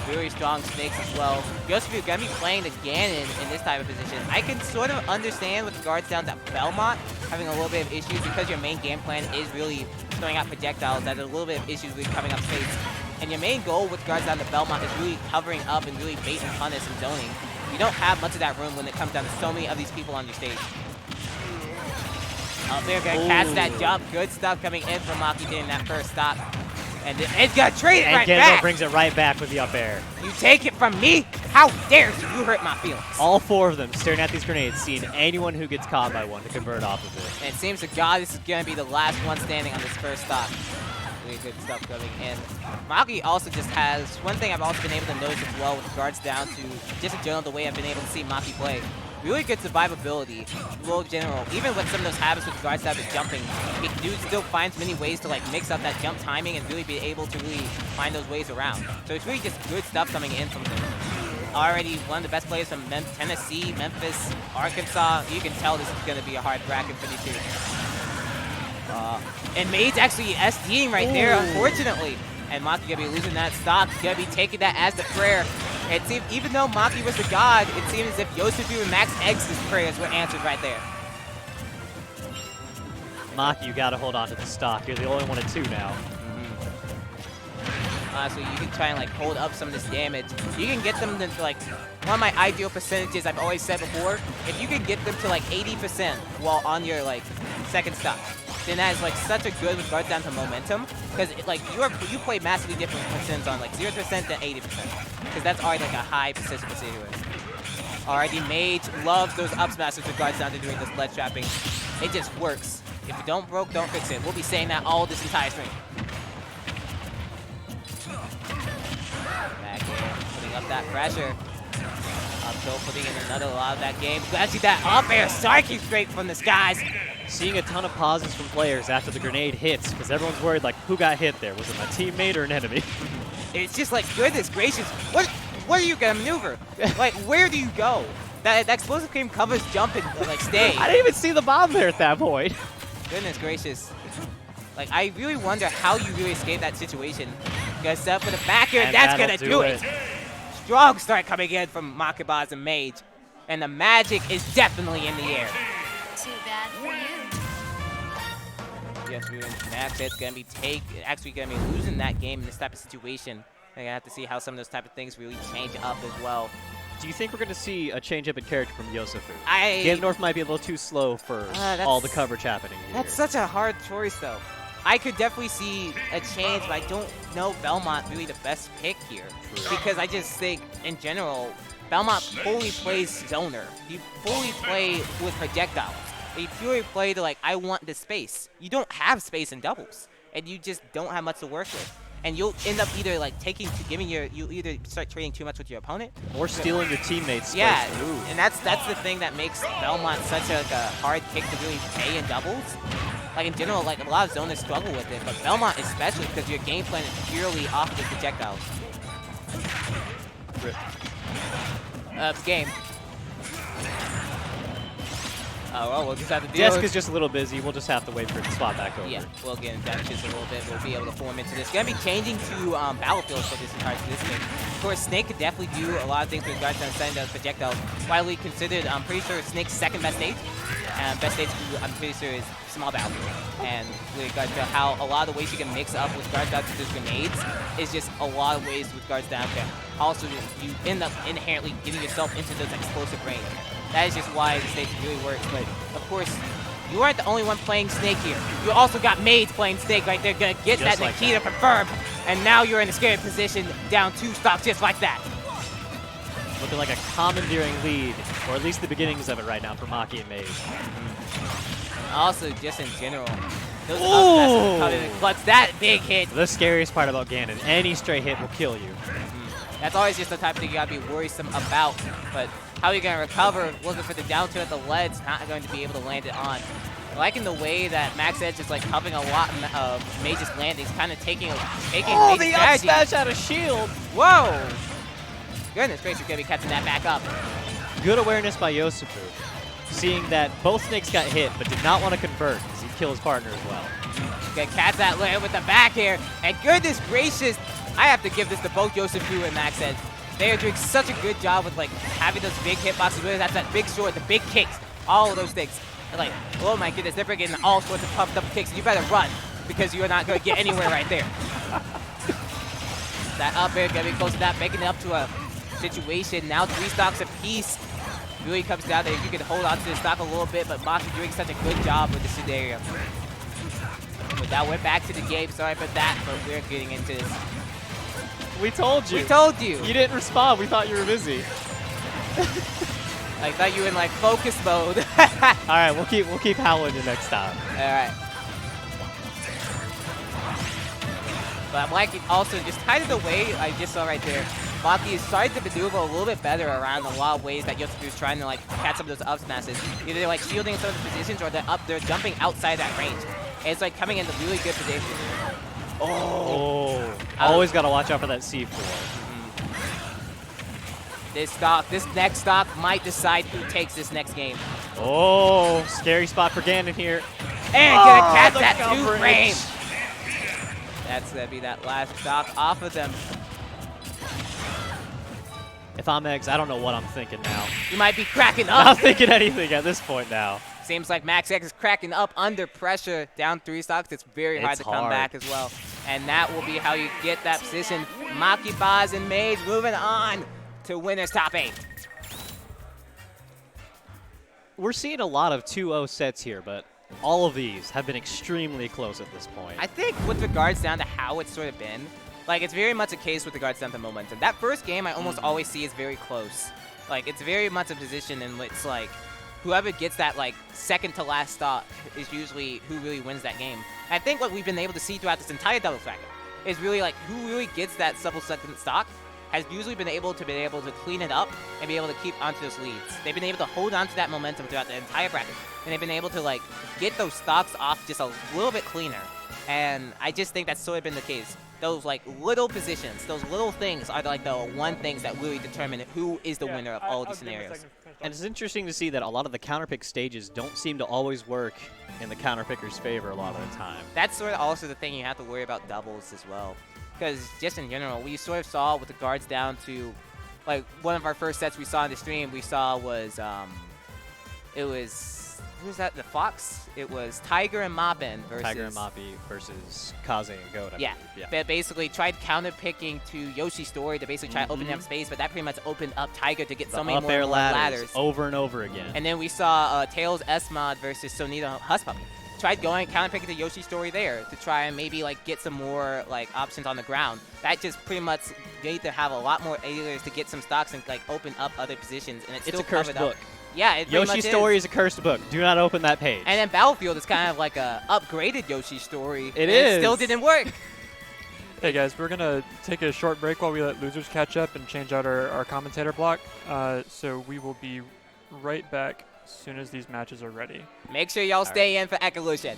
very strong Snakes as well. Just if you're gonna be playing the Ganon in this type of position, I can sort of understand with the guards down to Belmont having a little bit of issues because your main game plan is really throwing out projectiles. There's a little bit of issues with covering up space. And your main goal with guards down to Belmont is really covering up and really bait and punish and zoning. You don't have much of that room when it comes down to so many of these people on your stage. Up there, gonna catch that jump. Good stuff coming in from Maki getting that first stop. And it's gonna trade it right Gendo back. brings it right back with the up air. You take it from me? How dare you hurt my feelings? All 4 of them staring at these grenades, seeing anyone who gets caught by one to convert off of it. And it seems to God this is gonna be the last one standing on this first stop. Really good stuff coming in. Maki also just has, one thing I've also been able to notice as well with regards down to just in general the way I've been able to see Maki play. Really good survivability, well general. Even with some of those habits with regards to jumping, he still finds many ways to like mix up that jump timing and really be able to really find those ways around. So it's really just good stuff coming in from him. Already one of the best players from Tennessee, Memphis, Arkansas. You can tell this is going to be a hard bracket for these two. And Made's actually SDing right there, unfortunately. And Maki gonna be losing that stock. He's gonna be taking that as the prayer. It seemed, even though Maki was the god, it seemed as if Yosufu and Max X's prayers were answered right there. Maki, you gotta hold on to the stock. You're the only one at 2 now. So you can try and like hold up some of this damage. You can get them to like, one of my ideal percentages I've always said before, if you can get them to like 80% while on your like second stop, then that is like such a good regard down to momentum, because like you play massively different percents on like 0% to 80%, because that's already like a high persistency anyway. Already Mage loves those up smashes with regards down to doing this ledge trapping. It just works. If you don't broke, don't fix it. We'll be saying that all this entire stream. Back in, putting up that pressure. Up tilt, putting in another lot of that game. Actually, that up air striking straight from the skies. Seeing a ton of pauses from players after the grenade hits, because everyone's worried, like, who got hit there? Was it my teammate or an enemy? It's just like, goodness gracious, what are you gonna maneuver? Like, where do you go? That explosive cream covers jump and like stay. I didn't even see the bomb there at that point. Goodness gracious. Like, I really wonder how you really escape that situation. Because up with a back air, that's gonna do it. Strong start coming in from Makibaz and Mage. And the magic is definitely in the air. Too bad for you. Yes, Max Ed's gonna be actually gonna be losing that game in this type of situation. They're gonna have to see how some of those type of things really change up as well. Do you think we're going to see a change up in character from Yosufu? Game North might be a little too slow for all the coverage happening here. That's such a hard choice, though. I could definitely see a change, but I don't know Belmont really the best pick here. True. Because I just think, in general, Belmont fully plays zoner. You fully play with projectiles. You purely play to, like, I want the space. You don't have space in doubles, and you just don't have much to work with. And you'll end up either like you either start trading too much with your opponent, or stealing your teammates' space. Yeah, and that's the thing that makes Belmont such a hard kick to really pay in doubles. Like in general, like a lot of zoners struggle with it, but Belmont especially because your game plan is purely off the projectiles. Rip. Game. Oh, well, we'll just have to deal with it. Jessica's just a little busy. We'll just have to wait for it to swap back over. Yeah, we'll get into that just a little bit. We'll be able to form into this. Going to be changing to Battlefield for this entire game. Of course, Snake could definitely do a lot of things with regards to sending those projectiles. Widely considered, I'm pretty sure, Snake's second best stage. And best stage, I'm pretty sure, is Small Battlefield. And with regards to how a lot of the ways you can mix up with regards to those grenades is just a lot of ways with regards down to also you end up inherently getting yourself into those explosive range. That is just why the stage really works. But of course, you aren't the only one playing Snake here. You also got Maids playing Snake right there, gonna get just that like Nikita confirmed. And now you're in a scary position, down 2 stocks just like that. Looking like a commandeering lead, or at least the beginnings of it right now for Maki and Mage. Also, just in general, those up clutch that big hit. The scariest part about Ganon, any stray hit will kill you. That's always just the type of thing you gotta be worrisome about. But how are you gonna recover? Looking for the down two at the ledge, not going to be able to land it on. Liking the way that Max Edge is like covering a lot of Mage's landings, kind of taking Mage's the up smash out of shield! Whoa! Goodness gracious, you're gonna be catching that back up. Good awareness by Yosufu. seeing that both Snakes got hit, but did not want to convert because he'd kill his partner as well. Get catch that layer with the back air. And goodness gracious, I have to give this to both Yosefu and Max Edge. They are doing such a good job with like having those big hitboxes. Really, that's that big short, the big kicks, all of those things. And, like, oh my goodness, they're getting all sorts of pumped up kicks. You better run because you are not going to get anywhere right there. That up air gonna be close to that, making it up to a situation. Now 3 stocks apiece. Really comes down there. You can hold on to the stock a little bit, but Maki doing such a good job with the scenario. But that went back to the game. Sorry for that, but we're getting into this. We told you. We told you. You didn't respond. We thought you were busy. I thought you were in like focus mode. All right, we'll keep howling you next time. All right. But I'm liking also just kind of the way I just saw right there. Maki is starting to maneuver a little bit better around a lot of ways that Yosefu is trying to like catch some of those up smashes. Either they're like shielding some of the positions or they're jumping outside that range. And it's like coming into really good position. Oh. Always got to watch out for that C4. This next stock might decide who takes this next game. Oh, scary spot for Ganon here. And gonna catch the that coverage. 2-frame. That's gonna be that last stock off of them. If I'm Eggs, I don't know what I'm thinking now. You might be cracking I'm not up. thinking anything at this point now. Seems like Max X is cracking up under pressure. Down 3 stocks, it's very hard It's to come hard. back as well. And that will be how you get that position. Maki, Baz, and Mage moving on to winners top 8. We're seeing a lot of 2-0 sets here, but all of these have been extremely close at this point. I think with regards down to how it's sort of been, like it's very much a case with regards down to momentum. That first game I almost always see is very close. Like it's very much a position in which like whoever gets that like second to last stock is usually who really wins that game. And I think what we've been able to see throughout this entire double bracket is really like who really gets that second stock has usually been able to clean it up and be able to keep onto those leads. They've been able to hold on to that momentum throughout the entire bracket, and they've been able to like get those stocks off just a little bit cleaner. And I just think that's sort of been the case. Those like little positions, those little things are like the one things that really determine who is the winner of all these scenarios. And it's interesting to see that a lot of the counterpick stages don't seem to always work in the counterpicker's favor a lot of the time. That's sort of also the thing you have to worry about doubles as well. Because just in general, we sort of saw with the guards down to, like, one of our first sets we saw in the stream, we saw was, it was, who was that, the Fox? It was Tiger and Moppin versus... Tiger and Moppy versus Kaze and Goat. Yeah. They basically tried counter-picking to Yoshi's story to basically try to open up space, but that pretty much opened up Tiger to get so many more ladders. Over and over again. And then we saw Tails S-Mod versus Sonita Husspuppy. Tried going counterpicking to Yoshi's story there to try and maybe like get some more like options on the ground. That just pretty much need to have a lot more aliers to get some stocks and like open up other positions, and it's still a cursed covered book. up. Yeah, it pretty much Yoshi's story is a cursed book. Do not open that page. And then Battlefield is kind of like a upgraded Yoshi story. It and is. It still didn't work. Hey guys, we're gonna take a short break while we let losers catch up and change out our commentator block. So we will be right back as soon as these matches are ready. Make sure y'all stay in for Ecolution.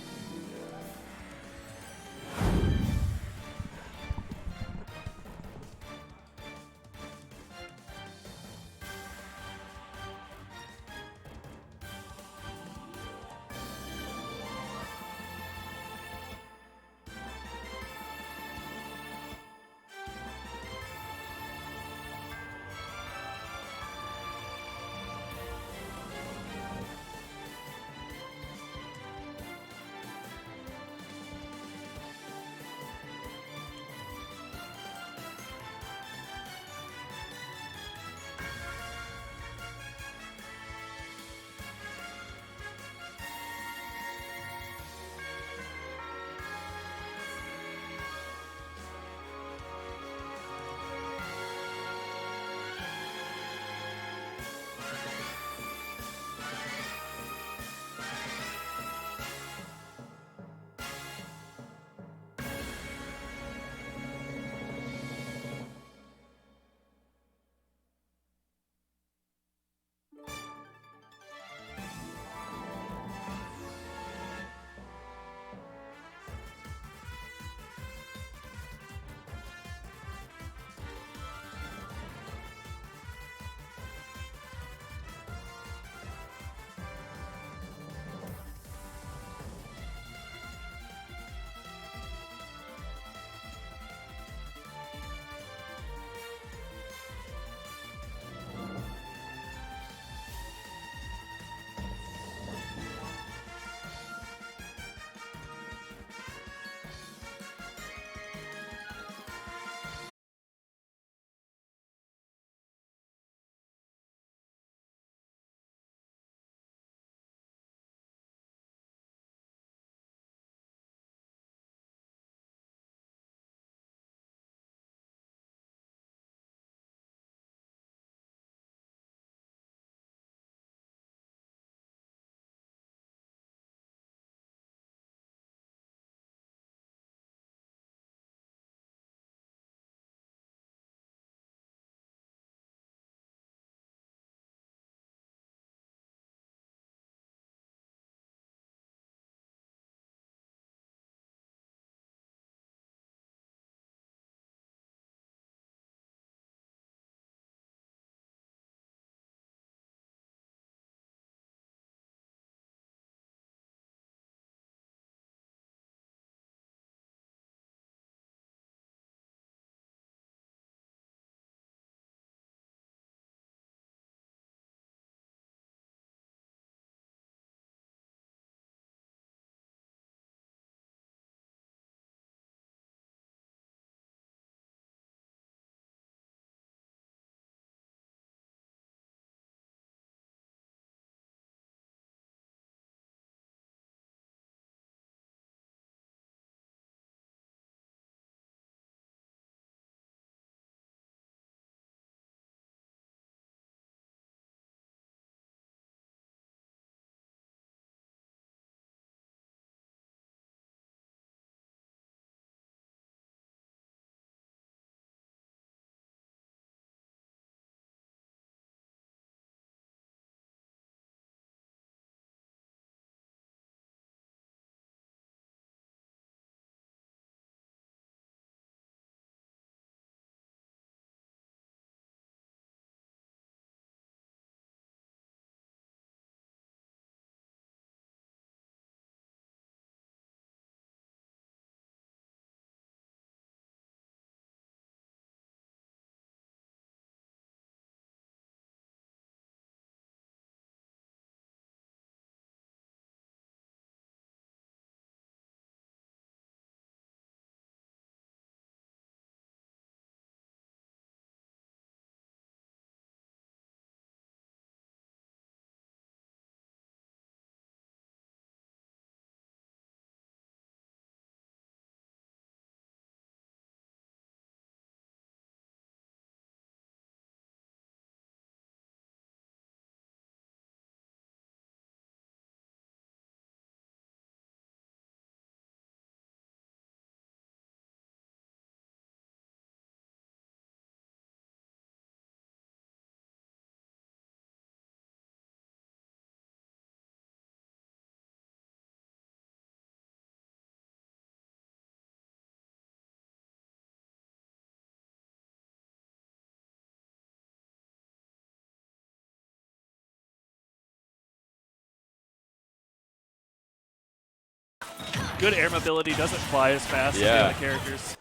good air mobility, doesn't fly as fast as the Yeah. other characters.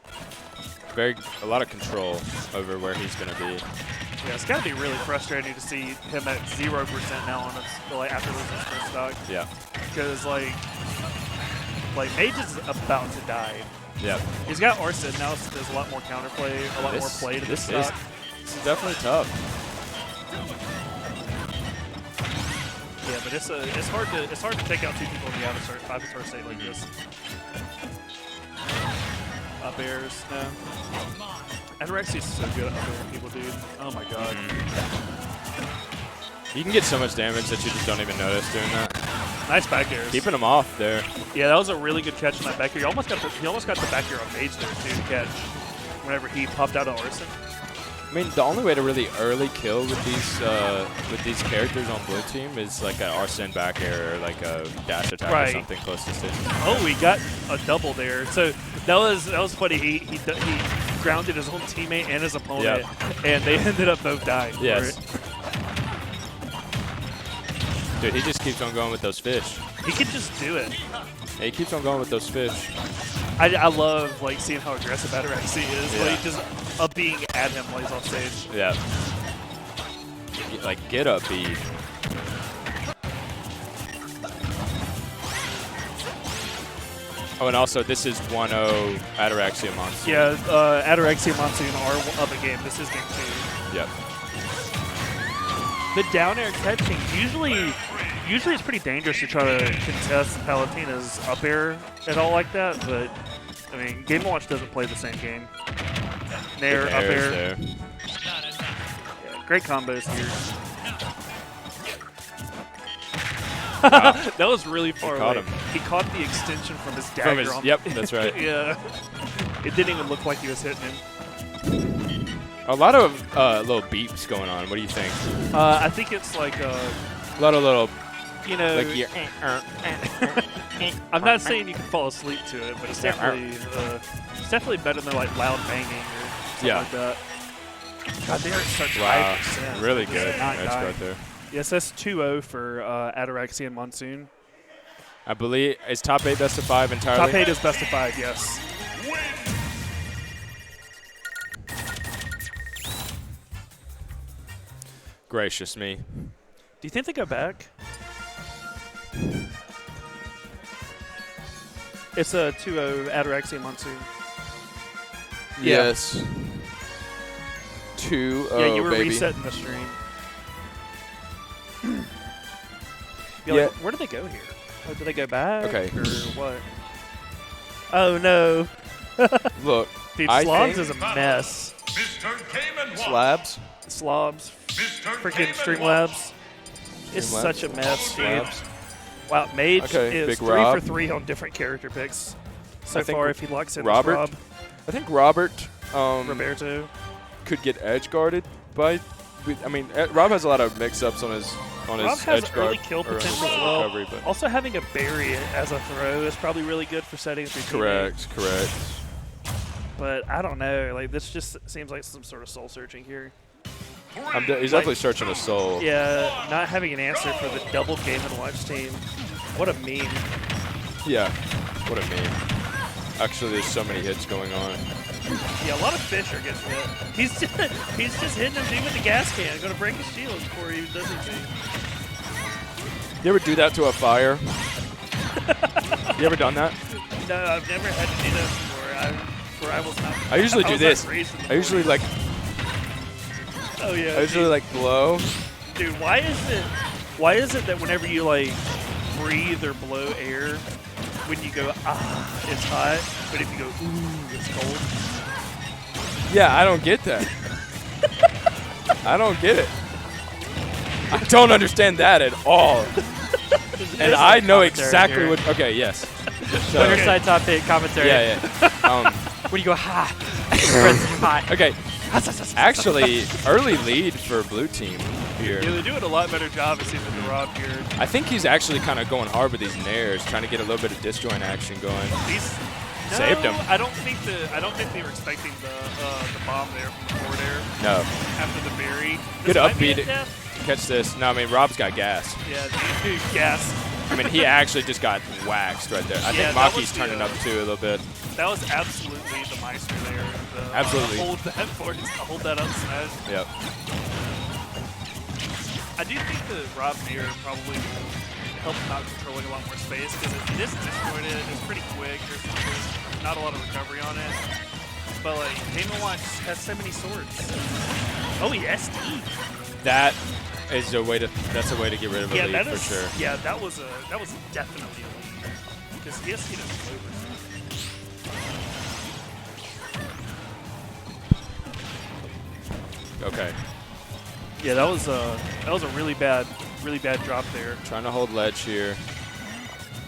A lot of control over where he's going to be. Yeah, it's got to be really frustrating to see him at 0% now on his, like, after losing his first stock. Yeah. Because, like Mage is about to die. Yeah. He's got Arson now, so there's a lot more counterplay, a lot more play to this stock. This is definitely tough. Yeah, but it's hard to take out two people in the Avatar state like this. Up airs, no. Anorexia is so good at up airing people, dude. Oh my god. You can get so much damage that you just don't even notice doing that. Nice back airs. Keeping him off there. Yeah, that was a really good catch on that back air. He almost got the back air on Mage there too to catch whenever he popped out of Arson. I mean, the only way to really early kill with these characters on blue team is like an Arsene back air or like a dash attack or something close to station. Oh, we got a double there. So that was funny. He grounded his own teammate and his opponent, and they ended up both dying. Yes. Dude, he just keeps on going with those fish. He can just do it. Yeah, he keeps on going with those fish. I love like seeing how aggressive Ataraxi is. Yeah. Like just being at him while he's on stage. Yeah. Like get up, B. Oh, and also this is 1-0 Ataraxia Monsoon. Yeah, Ataraxia Monsoon are up a game. This is game 2. Yep. The down air catching usually it's pretty dangerous to try to contest Palutena's up air at all like that, but I mean Game & Watch doesn't play the same game. Nair, up air. There. Yeah, great combos here. Wow. That was really far caught away. him. He caught the extension from his dagger. Yep, that's right. Yeah. It didn't even look like he was hitting him. A lot of little beeps going on. What do you think? I think it's like A lot of little, you know, like your. I'm not saying you can fall asleep to it, but it's definitely better than like loud banging or something like that. God, they are such Wow, 5%. really This good is not edge dying. guard there. Yes, that's 2-0 for Ataraxia and Monsoon. I believe is top 8 best of 5 entirely. Top 8 is best of 5, yes. Gracious me. Do you think they go back? It's a 2-0 Ataraxia and Monsoon. Yes. 2-0, Yeah, you were baby. resetting the stream. Yeah. Like, where do they go here? Oh, do they go back? Okay. Or what? Oh, no. Look, Dude, I Slobs think- is a mess. Slabs. Slobs. Freaking Streamlabs. It's Streamlabs. such a mess, dude. Slabs. Wow, Mage Okay, is Big 3 Rob. for 3 on different character picks so I think far if he locks in Robert? Rob. I think Robert Roberto. could get edge guarded by. I mean, Rob has a lot of mix-ups on his Rob has edge guard early kill or on his potential as well. recovery, but Also, having a berry as a throw is probably really good for setting up your teammate. correct. But I don't know. Like this just seems like some sort of soul searching here. He's definitely searching his soul. Yeah, not having an answer for the double Game & Watch team. What a meme. Yeah, what a meme. Actually, there's so many hits going on. Yeah, a lot of fish are getting hit. He's just hitting him dude with the gas can. Going to break his shield before he even does anything. You ever do that to a fire? You ever done that? No, I've never had to do that before. I was not. I usually do was this. not raised in the I usually 40s. like. Oh yeah. I usually like blow. Dude, why is it that whenever you like breathe or blow air, when you go it's hot, but if you go it's cold? Yeah, I don't get that. I don't get it. I don't understand that at all. And I know exactly here. what. Okay, yes. On your side top 8 commentary. Yeah. When you go, ha! Friends hot. Okay. Actually, early lead for blue team here. Yeah, they're doing a lot better job it seems with Rob here. I think he's actually kind of going hard with these nairs, trying to get a little bit of disjoint action going. Saved him. I don't think they were expecting the bomb there from the forward air No. after the berry. Good This might be upbeat. a death. Catch this. No, I mean, Rob's got gas. Yeah, dude, gas. I mean, he actually just got waxed right there. I Yeah, think that Maki's was the, turning up too a little bit. That was absolutely the Meister there. The, Absolutely. Hold that forward, hold that up smash. Yep. I do think the Rob Beer probably helped him out controlling a lot more space because it is disjointed, it's pretty quick, there's not a lot of recovery on it. But like, Game & Watch has so many swords. Oh, he SD. That is a way to. That's a way to get rid of a Yeah, lead that for is. sure. Yeah, that was definitely a lead because he has doesn't over. Okay. Yeah, that was a really bad drop there. Trying to hold ledge here.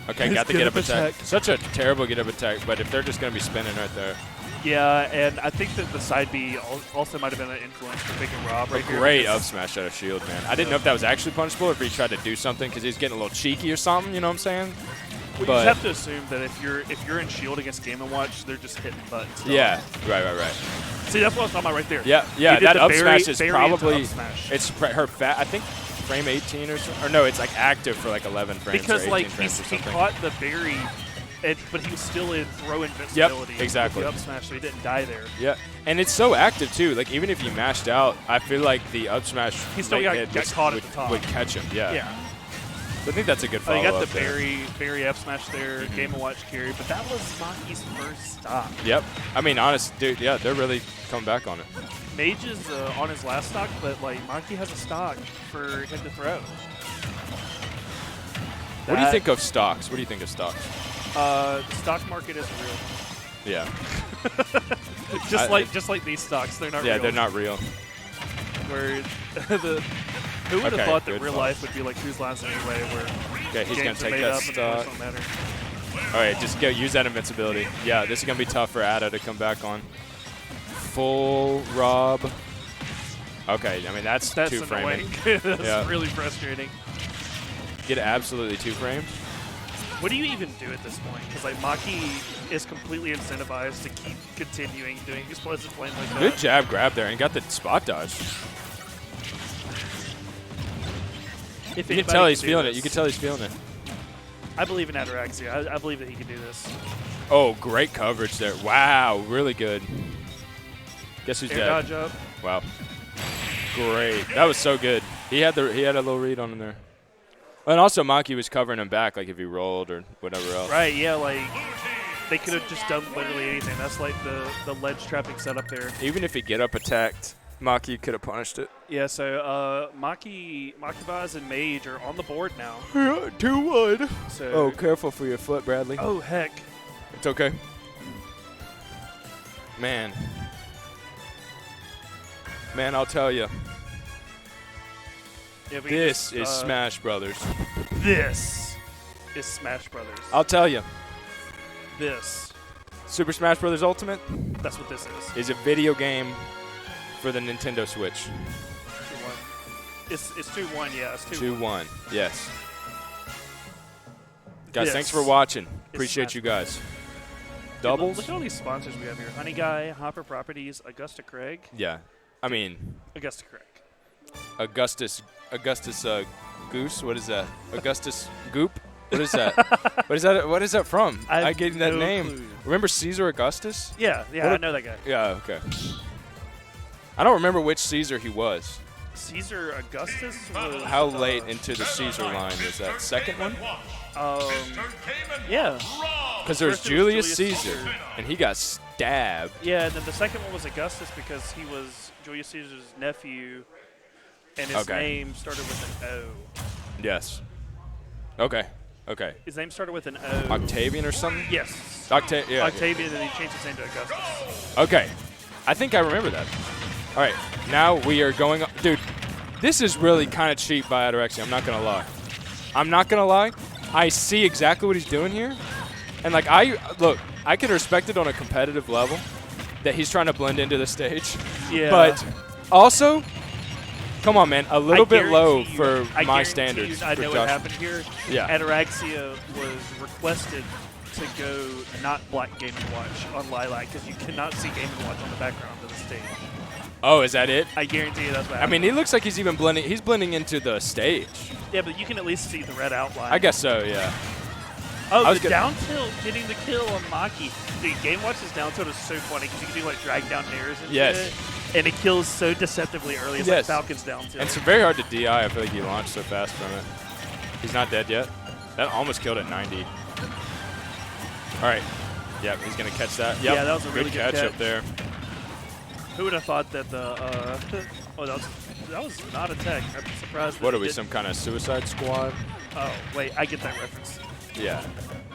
Okay, His got the get up get-up attack. Such a terrible get up attack, but if they're just going to be spinning right there. Yeah, and I think that the side B also might have been an influence for picking Rob right here. Great up smash out of shield, man. I didn't know if that was actually punishable or if he tried to do something because he's getting a little cheeky or something, you know what I'm saying? Well, you just have to assume that if you're in shield against Game & Watch, they're just hitting buttons. Yeah, right. See, that's what I was talking about right there. Yeah, He did that the up berry- smash is berry probably, into up smash. it's her fat, I think frame 18 or so, or no, it's like active for like 11 frames Because or 18 like frames or he something. caught the berry, but he was still in throw invincibility. exactly. With the up smash, so he didn't die there. Yeah, and it's so active too. Like even if you mashed out, I feel like the up smash He still late got hit caught at would, the top. would catch him. Yeah. Yeah. So I think that's a good Oh, follow you got up the there. berry up smash there, Game & Watch carry, but that was Maki's first stop. Yep. I mean, honest, dude. Yeah, they're really coming back on it. Mage is on his last stock, but like Maki has a stock for him to throw. What do you think of stocks? What do you think of stocks? The stock market isn't real. Yeah. just like these stocks, they're not real. Yeah, they're not real. Where who would have Okay, thought that good real thought. life would be like Who's Last Anyway, where Okay, he's gonna games are take made that up and the points stock. don't matter. All right, just go use that invincibility. Yeah, this is gonna be tough for Ada to come back on. Full Rob. Okay, I mean that's two annoying. framing. That's Yeah. really frustrating. Get absolutely two frames. What do you even do at this point? Because like Maki is completely incentivized to keep continuing doing explosive flame like that. Good jab grab there and got the spot dodge. If You can anybody tell he's do feeling it. this, You can tell he's feeling it. I believe in Ataraxia. I believe that he can do this. Oh, great coverage there. Wow, really good. Guess who's Air dead? dodge up. Wow. Great. That was so good. He had a little read on him there. And also Maki was covering him back like if he rolled or whatever else. Right, yeah, like they could have just done literally anything. That's like the ledge trapping setup there. Even if he get up attacked, Maki could have punished it. Yeah, so Makivaz and Mage are on the board now. 2-1. So Oh, careful for your foot, Bradley. oh heck. It's okay. Man, I'll tell you, Yeah, we this just, is Smash Brothers. This is Smash Brothers. I'll tell you, This. Super Smash Brothers Ultimate That's what this is. is a video game for the Nintendo Switch. 2-1. It's 2-1, yeah. It's 2-1. 2-1, yes. Guys, This thanks for watching. is Appreciate Smash you guys. Dude, Doubles? Look at all these sponsors we have here. Honey Guy, Hopper Properties, Augusta Craig. Yeah. I mean, Augusta Craig. Augustus Goose. What is that? Augustus Goop. What is that? What is that from? I I gave you that no name. clue. Remember Caesar Augustus? Yeah, What I a- know that guy. Yeah. Okay. I don't remember which Caesar he was. Caesar Augustus was, How late into the Caesar line was that? Second one? Yeah. Because there was First it was Julius Julius Caesar, Caesar. and he got stabbed. Yeah, and then the second one was Augustus because he was Julius Caesar's nephew, and his Okay. name started with an O. Yes. Okay. Okay. His name started with an O. Octavian or something? Yes. Yeah. Octavian, and then he changed his name to Augustus. Okay. I think I remember that. All right. Now we are going. Dude, this is really kind of cheap by Ataraxia. I'm not going to lie. I see exactly what he's doing here. And, like, I can respect it on a competitive level that he's trying to blend into the stage. Yeah. But also, come on, man, a little bit low guarantee you- for I my guarantee standards. you I for know Josh. what happened here. Yeah. Ataraxia was requested to go not black Game & Watch on Lilac because you cannot see Game & Watch on the background of the stage. Oh, is that it? I guarantee you that's what I happened. mean, he looks like he's even blending. He's blending into the stage. Yeah, but you can at least see the red outline. I guess so. Yeah. Oh, I was the gonna- down tilt, getting the kill on Maki. Dude, Game Watch's down tilt is so funny because you can do like drag down nairs and Yes. shit. And it kills so deceptively early. It's Yes. like Falcon's down tilt. And it's very hard to DI. I feel like he launched so fast from it. He's not dead yet. That almost killed at 90. All right. Yep, he's going to catch that. Yep. Yeah, that was a really good catch catch. up there. Who would have thought that the oh, that was not a tech. I'm surprised. that What he are we, didn't- some kind of suicide squad? Oh, wait, I get that reference. Yeah.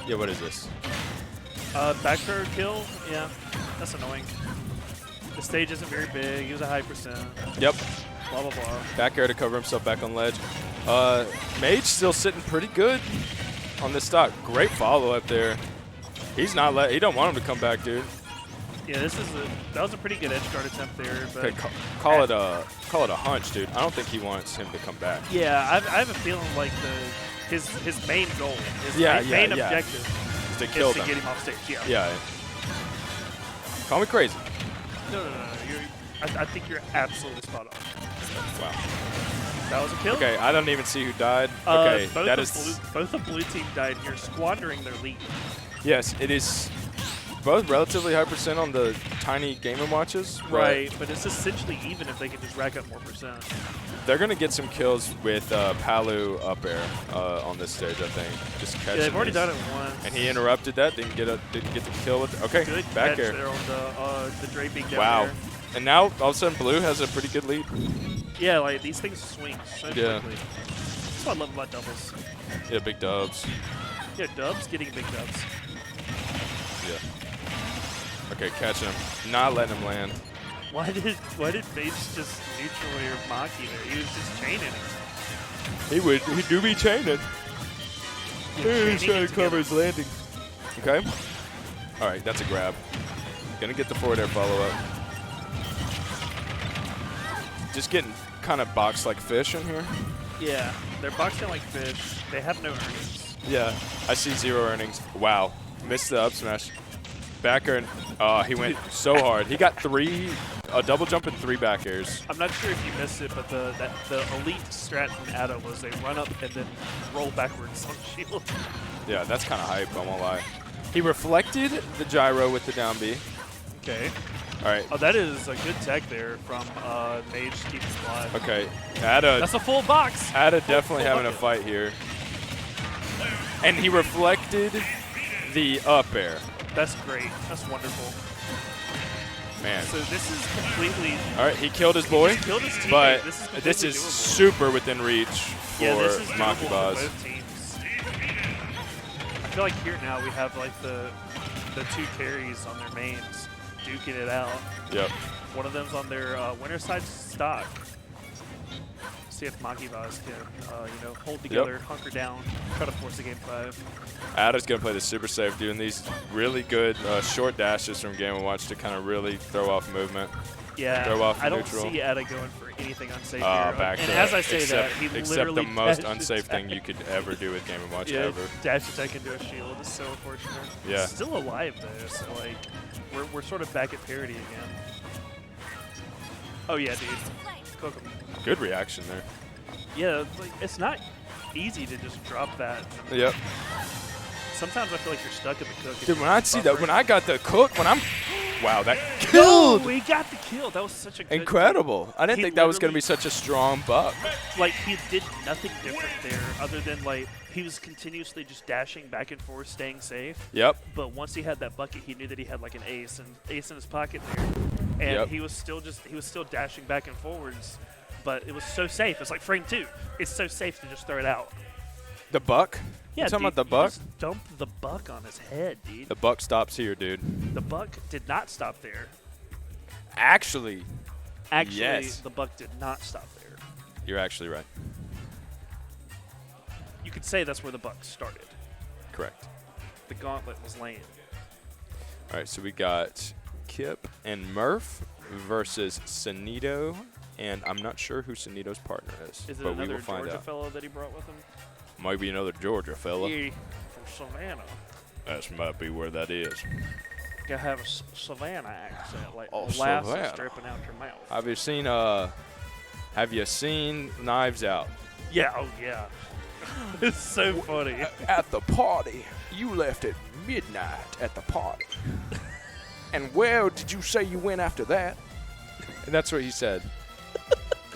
Yeah, what is this? Back throw kill. Yeah, that's annoying. The stage isn't very big. He was a high percent. Yep. Blah blah blah. Back air to cover himself back on ledge. Mage still sitting pretty good on this stock. Great follow up there. He's not he don't want him to come back, dude. Yeah, that was a pretty good edge guard attempt there. But Okay, call it a hunch, dude. I don't think he wants him to come back. yeah, I have a feeling like his main goal, his main objective, To kill is to them. get him off stage. Yeah. Yeah. Call me crazy. No. I think you're absolutely spot on. Wow. That was a kill. Okay, I don't even see who died. Okay, both that the is. both the blue team died here, squandering their lead. Yes, it is. Both relatively high percent on the tiny Game & Watches. but Right, but it's essentially even if they can just rack up more percent. They're gonna get some kills with Palu up air on this stage, I think. Just catch. Yeah, they've already done it once. And he interrupted that. Didn't get the kill with. Okay, Good back catch air. there on the draping down Wow. there. And now all of a sudden Blue has a pretty good lead. Yeah, like these things swing so Yeah. quickly. That's what I love about doubles. Yeah, big dubs. Yeah, dubs getting big dubs. Yeah. Okay, catching him. Not letting him land. Why did Mage just neutral air Maki there? He was just chaining him. He do be chaining. He's trying to cover his landing. Okay. All right, that's a grab. Gonna get the forward air follow up. Just getting kind of boxed like fish in here. Yeah, they're boxed in like fish. They have no earnings. Yeah, I see 0 earnings. Wow, missed the up smash. Back air, he went so hard. He got a double jump and 3 back airs. I'm not sure if you missed it, but the elite strat from Ada was they run up and then roll backwards on shield. Yeah, that's kind of hype, I won't lie. He reflected the gyro with the down B. Okay. All right. Oh, that is a good tech there from Mage to keep us alive. Okay. Ada That's a full box. definitely full having a bucket. fight here. And he reflected the up air. That's great. That's wonderful. Man. So this is completely. All right, he killed his boy, Just killed his teammate. but This is this completely is doable. super within reach for Yeah, this is doable Maki for Boz. both teams. I feel like here now we have like the 2 carries on their mains duking it out. Yep. One of them's on their winner side stock. See if Maki Boz can, hold together, hunker down, try to force a game 5. Ada's going to play the super safe, doing these really good short dashes from Game & Watch to kind of really throw off movement. Yeah, Throw off I don't neutral. see Ada going for anything unsafe here. Back And to as I say except, that, he except literally the most dash unsafe attack. thing you could ever do with Game & Watch Yeah, ever. dash attack into a shield is so unfortunate. Yeah. Still alive though, so like we're sort of back at parity again. Oh yeah, dude. Cook 'em. Good reaction there. Yeah, it's not easy to just drop that. Yep. Sometimes I feel like you're stuck in the cook. Dude, when I see that, when I got the cook, wow, that Oh, killed! we got the kill. That was such a good Incredible. I didn't He think that was going to be literally- such a strong buck. Like he did nothing different there other than like he was continuously just dashing back and forth, staying safe. Yep. But once he had that bucket, he knew that he had like an ace in his pocket there, and Yep. he was still dashing back and forwards. But it was so safe. It's like frame 2. It's so safe to just throw it out. The buck? Yeah, You talking dude, about the buck? You just dumped the buck on his head, dude. The buck stops here, dude. The buck did not stop there. Actually, Actually, Yes. the buck did not stop there. you're actually right. You could say that's where the buck started. Correct. The gauntlet was laying. All right, so we got Kip and Murph versus Sanito, and I'm not sure who Sanito's partner is, Is it but we another will find Georgia out. fellow that he brought with him? Might be another Georgia fella. Yeah, from Savannah. That might be where that is. You have a Savannah accent, like Oh, molasses Savannah. dripping out your mouth. Have you seen Knives Out? Yeah, oh yeah. It's so funny. At the party, you left at midnight at the party. And where did you say you went after that? And that's what he said.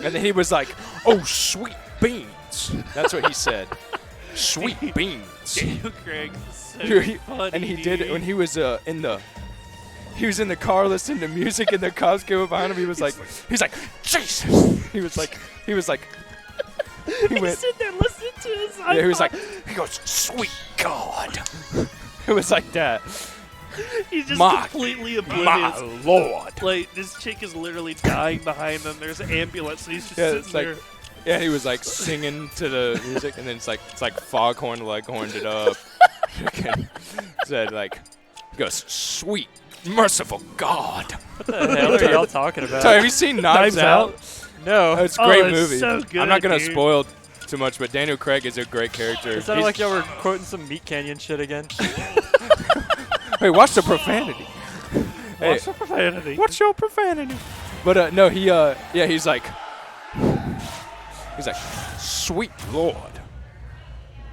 And then he was like, "Oh, sweet beans." That's what he said. Sweet beans. Daniel Craig is so Dude, funny, and he dude. did it when he was in the car listening to music, and the cops came up behind him. He was like, Jesus. He was like, he went. Sit there listening to his Yeah, he was like, iPod. he goes, "Sweet God." It was like that. He's just My- completely My oblivious. Lord. Like, this chick is literally dying behind them. There's an ambulance, and he's just Yeah, sitting it's like, there. yeah, he was like singing to the music, and then it's like Foghorn Leghorned it up. Said like, he goes, "Sweet, merciful God." What the hell are y'all talking about? So have you seen Knives Out? No. It's a great it's movie. so good, I'm not gonna dude. spoil too much, but Daniel Craig is a great character. It sounded He's- like y'all were quoting some Meat Canyon shit again. Hey, watch the profanity. Hey, What's the profanity? what's your profanity? But no, he's like, "Sweet Lord."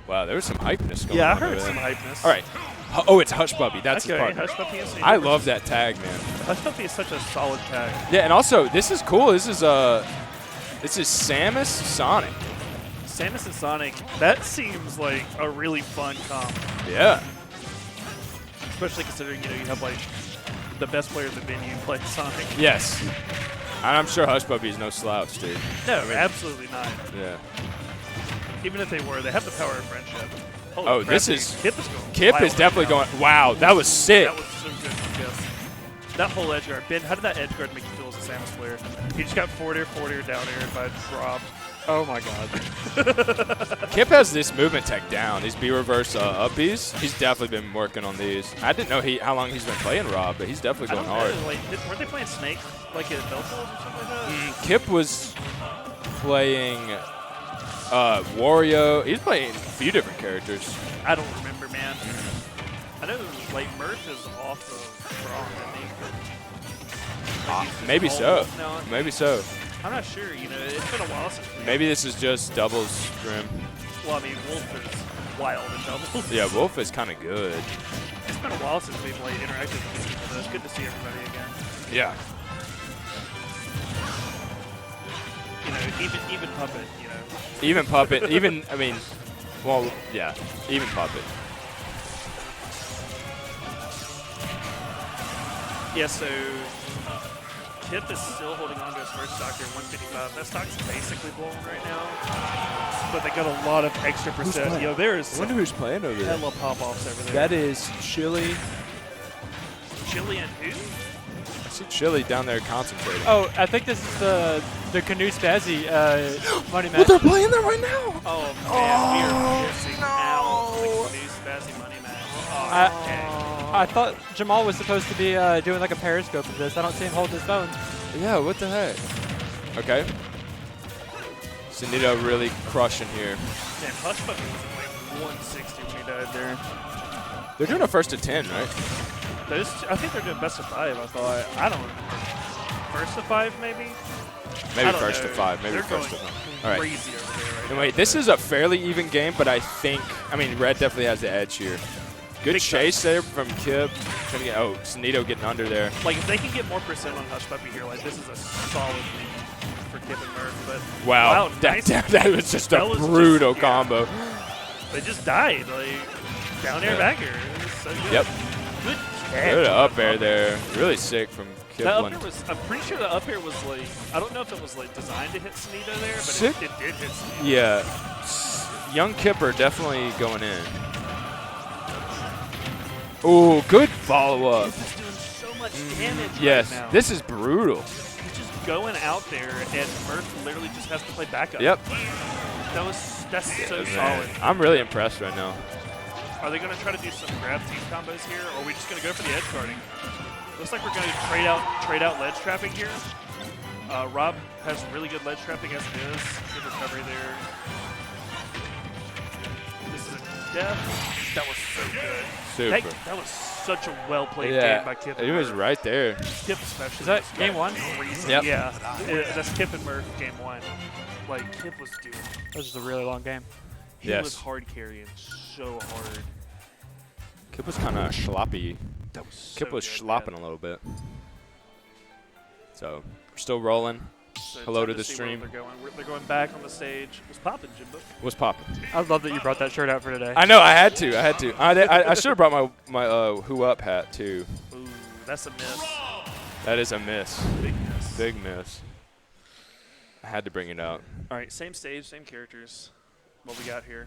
Wow, there was some hypeness going Yeah, I on heard over some there. hypeness. All right. Oh, it's Hush Puppy. That's his Okay, partner. Hush Puppy is I love that tag, man. Hush Puppy is such a solid tag. Yeah, and also this is cool. This is Samus Sonic. Samus and Sonic, that seems like a really fun comp. Yeah. Especially considering, you have like the best player in the venue playing Sonic. Yes. And I'm sure Hush Puppy is no slouch, dude. No, absolutely not. Yeah. Even if they were, they have the power of friendship. Holy Oh, crap, this dude. is- Kip is going Kip wild is definitely right now. going. Wow, that was sick. That was so good from Kip. That whole edge guard. Ben, how did that edge guard make you feel as a Samus player? He just got forward air, down air by Rob. Oh my god. Kip has this movement tech down. These B reverse up Bs. He's definitely been working on these. I didn't know how long he's been playing Rob, but he's definitely I going don't hard. know, like, weren't they playing Snake like at Belfast or something like that? Kip was playing Wario. He's playing a few different characters. I don't remember, man. I know, like, Murph is off of Braun, I think. Like, he's just Maybe all so. off now. Maybe so. I'm not sure, it's been a while since we Maybe this is just doubles for him. Well, I mean, Wolf is wild in doubles. Yeah, Wolf is kind of good. It's been a while since we've like interacted with people, but it's good to see everybody again. Yeah. Even Puppet, Even Puppet. Even, I mean, well, yeah. Even Puppet. Yeah, so Kip is still holding on to his first stock here, 155. That stock's basically blown right now, but they got a lot of extra percent. playing? Yo, there is I wonder who's playing over there. hella pop-offs over there. That is Chili. Chili and who? I see Chili down there concentrating. Oh, I think this is the Canoe Spazzy money match. they're playing that right now. Oh man, we are missing out on the new Spazzy money match. Oh, dang. I thought Jamal was supposed to be doing like a periscope of this. I don't see him holding his phone. Yeah, what the heck? Okay. Sunito really crushing here. Man, Hush Puppy was at like 160 when he died there. They're doing a first to 10, right? I think they're doing best of 5, I thought. I don't remember. First to 5, maybe? Maybe I don't first to know. 5. Maybe They're first to going 5. All right. crazy over there right And now. wait, this is a fairly even game, but I mean, Red definitely has the edge here. Good Big chase there from Kip. Sunito getting under there. Like, if they can get more percent on Hush Puppy here, like, this is a solid lead for Kip and Murph. But Wow, nice. that was just That a was just- brutal yeah. combo. They just died. Like, down air, Yeah. back air. It was so good. Yep. Good catch. Good on up that air Puppy. there. Really sick from That up Kipling. air was, I'm pretty sure the up air was like, I don't know if it was like designed to hit Sunito there, but Sick. it did hit Sunito. Yeah. Young Kipper definitely going in. Ooh, good follow-up. Kip is doing so much damage Yes, right now. this is brutal. He's just going out there, and Murph literally just has to play backup. Yep. That's so Man, solid. I'm really impressed right now. Are they going to try to do some grab team combos here, or are we just going to go for the edge guarding? Looks like we're going to trade out ledge trapping here. Rob has really good ledge trapping as it is. Good recovery there. This is a death. That was so good. Super. That was such a well-played Yeah, game by Kip. it was right there. Kip especially. Is that was game one? crazy. Yep. Yeah, that's Kip and Murph game 1. Like Kip was doing. This is a really long game. He Yes. was hard carrying so hard. Kip was kind of sloppy. That was so Kip was good, schlopping man. a little bit. So we're still rolling. So Hello time to the see where stream. They're going. They're going back on the stage. What's popping, Jimbo? What's popping? I love that you brought that shirt out for today. I know. I had to. I should have brought my Who Up hat too. Ooh, that's a miss. That is a miss. Big miss. Big miss. I had to bring it out. All right, same stage, same characters. What we got here?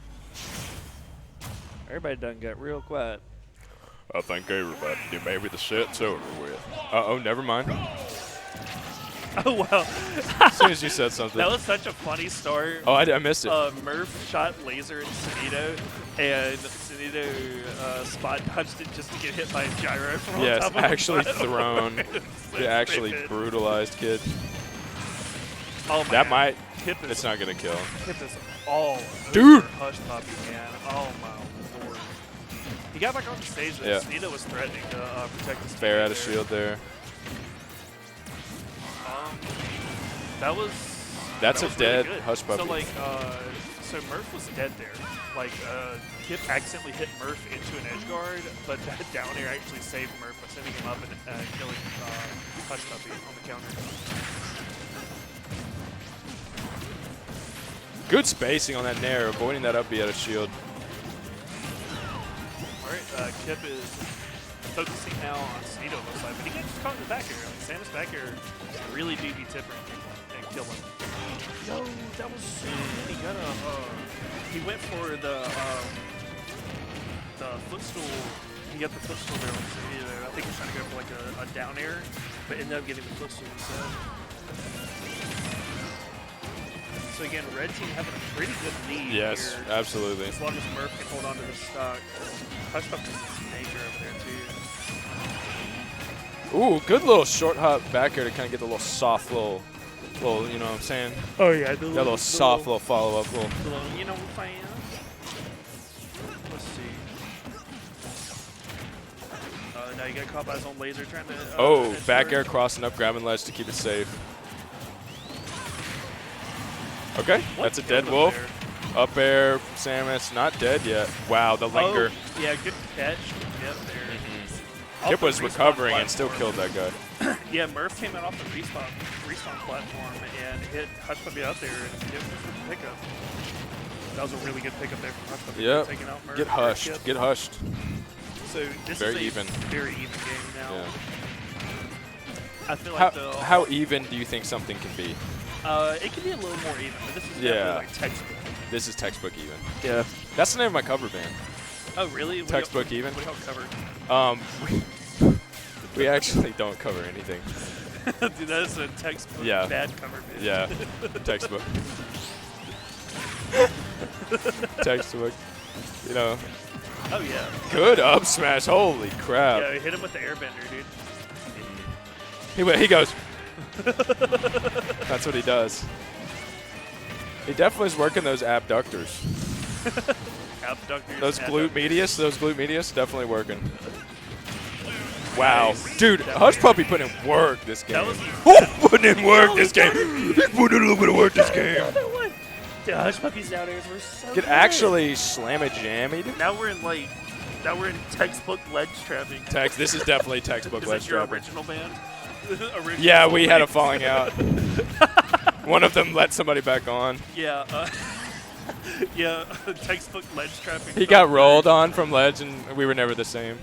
Everybody done got real quiet. I think everybody did. Maybe the set's over with. Uh-oh, never mind. Oh, wow. As soon as you said something. That was such a funny start. Oh, I missed it. Murph shot laser at Sunito, and Sunito spot dodged it just to get hit by a gyro from on Yes, top of actually the thrown. So They actually stupid. brutalized kid. Oh, That man. might. Kip is, It's not gonna kill. Kip is all Dude. over Hush Puppy, man. Oh, my lord. He got back on the stage, though. Yeah. Sunito was threatening to protect his Fair teammate out of there. shield there. That was. That's that a was really dead good. Hush Puppy. So like, so Murph was dead there. Like, Kip accidentally hit Murph into an edge guard, but that down air actually saved Murph by sending him up and killing Hush Puppy on the counter. Good spacing on that nair, avoiding that up B out of shield. All right, Kip is focusing now on Sunito on the side, but he gets caught in the back air. Like, Samus back air really do be tipper and kill him. Yo, that was so good. He got a, he went for the footstool. He got the footstool there on Sunito. I think he was trying to go for like a down air, but ended up getting the footstool instead. So again, red team having a pretty good lead Yes, here. absolutely. As long as Murph can hold on to the stock. Hush Puppy is major over there too. Ooh, good little short hop back here to kind of get the little soft little, you know what I'm saying? Oh yeah, the That little soft little follow-up little. you know what I am. Let's see. Now you got caught by his own laser trying to. Oh, edge back guard. air crossing up, grabbing ledge to keep it safe. Okay, What that's a killed dead him wolf. there? Up air from Samus, not dead yet. Wow, the linger. Oh, yeah, good catch. Yep, there. Off Kip the was respawn recovering and still platform. killed that guy. Yeah, Murph came out off the respawn platform and hit Hush Puppy out there and Kip with the pickup. That was a really good pickup there from Hush Puppy. Yep. Taking out Murph. Get hushed. Kip. Get hushed. So this Very is a even. very even game now. Yeah. I feel like How even do you think something can be? it can be a little more even, but this is Yeah. definitely like textbook. This is textbook even. Yeah. That's the name of my cover band. Oh really? What do Textbook y'all- even. What do y'all cover? We actually don't cover anything. Dude, that is a textbook Yeah. bad cover band. Yeah, textbook. Textbook. You know, Oh yeah. good up smash. Holy crap. Yeah, hit him with the airbender, dude. He goes. That's what he does. He definitely is working those abductors. Abductors. Those adductors. glute medius, definitely working. Wow. Nice. Dude, Hush Puppy put in work this game. That was Putting in work this game. He's putting in a little bit of work this game. another one. Dude, Hush Puppies down there were so Could good. actually slam a jammy. Now we're in textbook ledge trapping. This is definitely textbook Is ledge that your trapping. original band? Original Yeah, we had a soulmate? falling out. One of them let somebody back on. Yeah, yeah, textbook ledge trapping. He got rolled on from ledge, and we were never the same.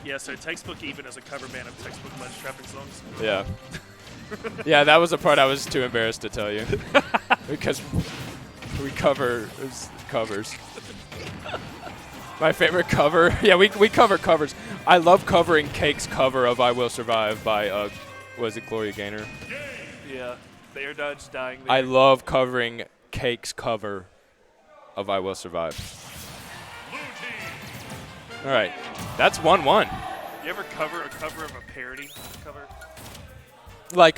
Yeah, so textbook even is a cover band of textbook ledge trapping songs. Yeah. Yeah, that was the part I was too embarrassed to tell you. Because we cover covers. My favorite cover. Yeah, we cover covers. I love covering Cake's cover of I Will Survive by, was it Gloria Gaynor? Yeah, the air dodge dying there. I love covering Cake's cover of I Will Survive. All right, that's 1-1. You ever cover a cover of a parody cover? Like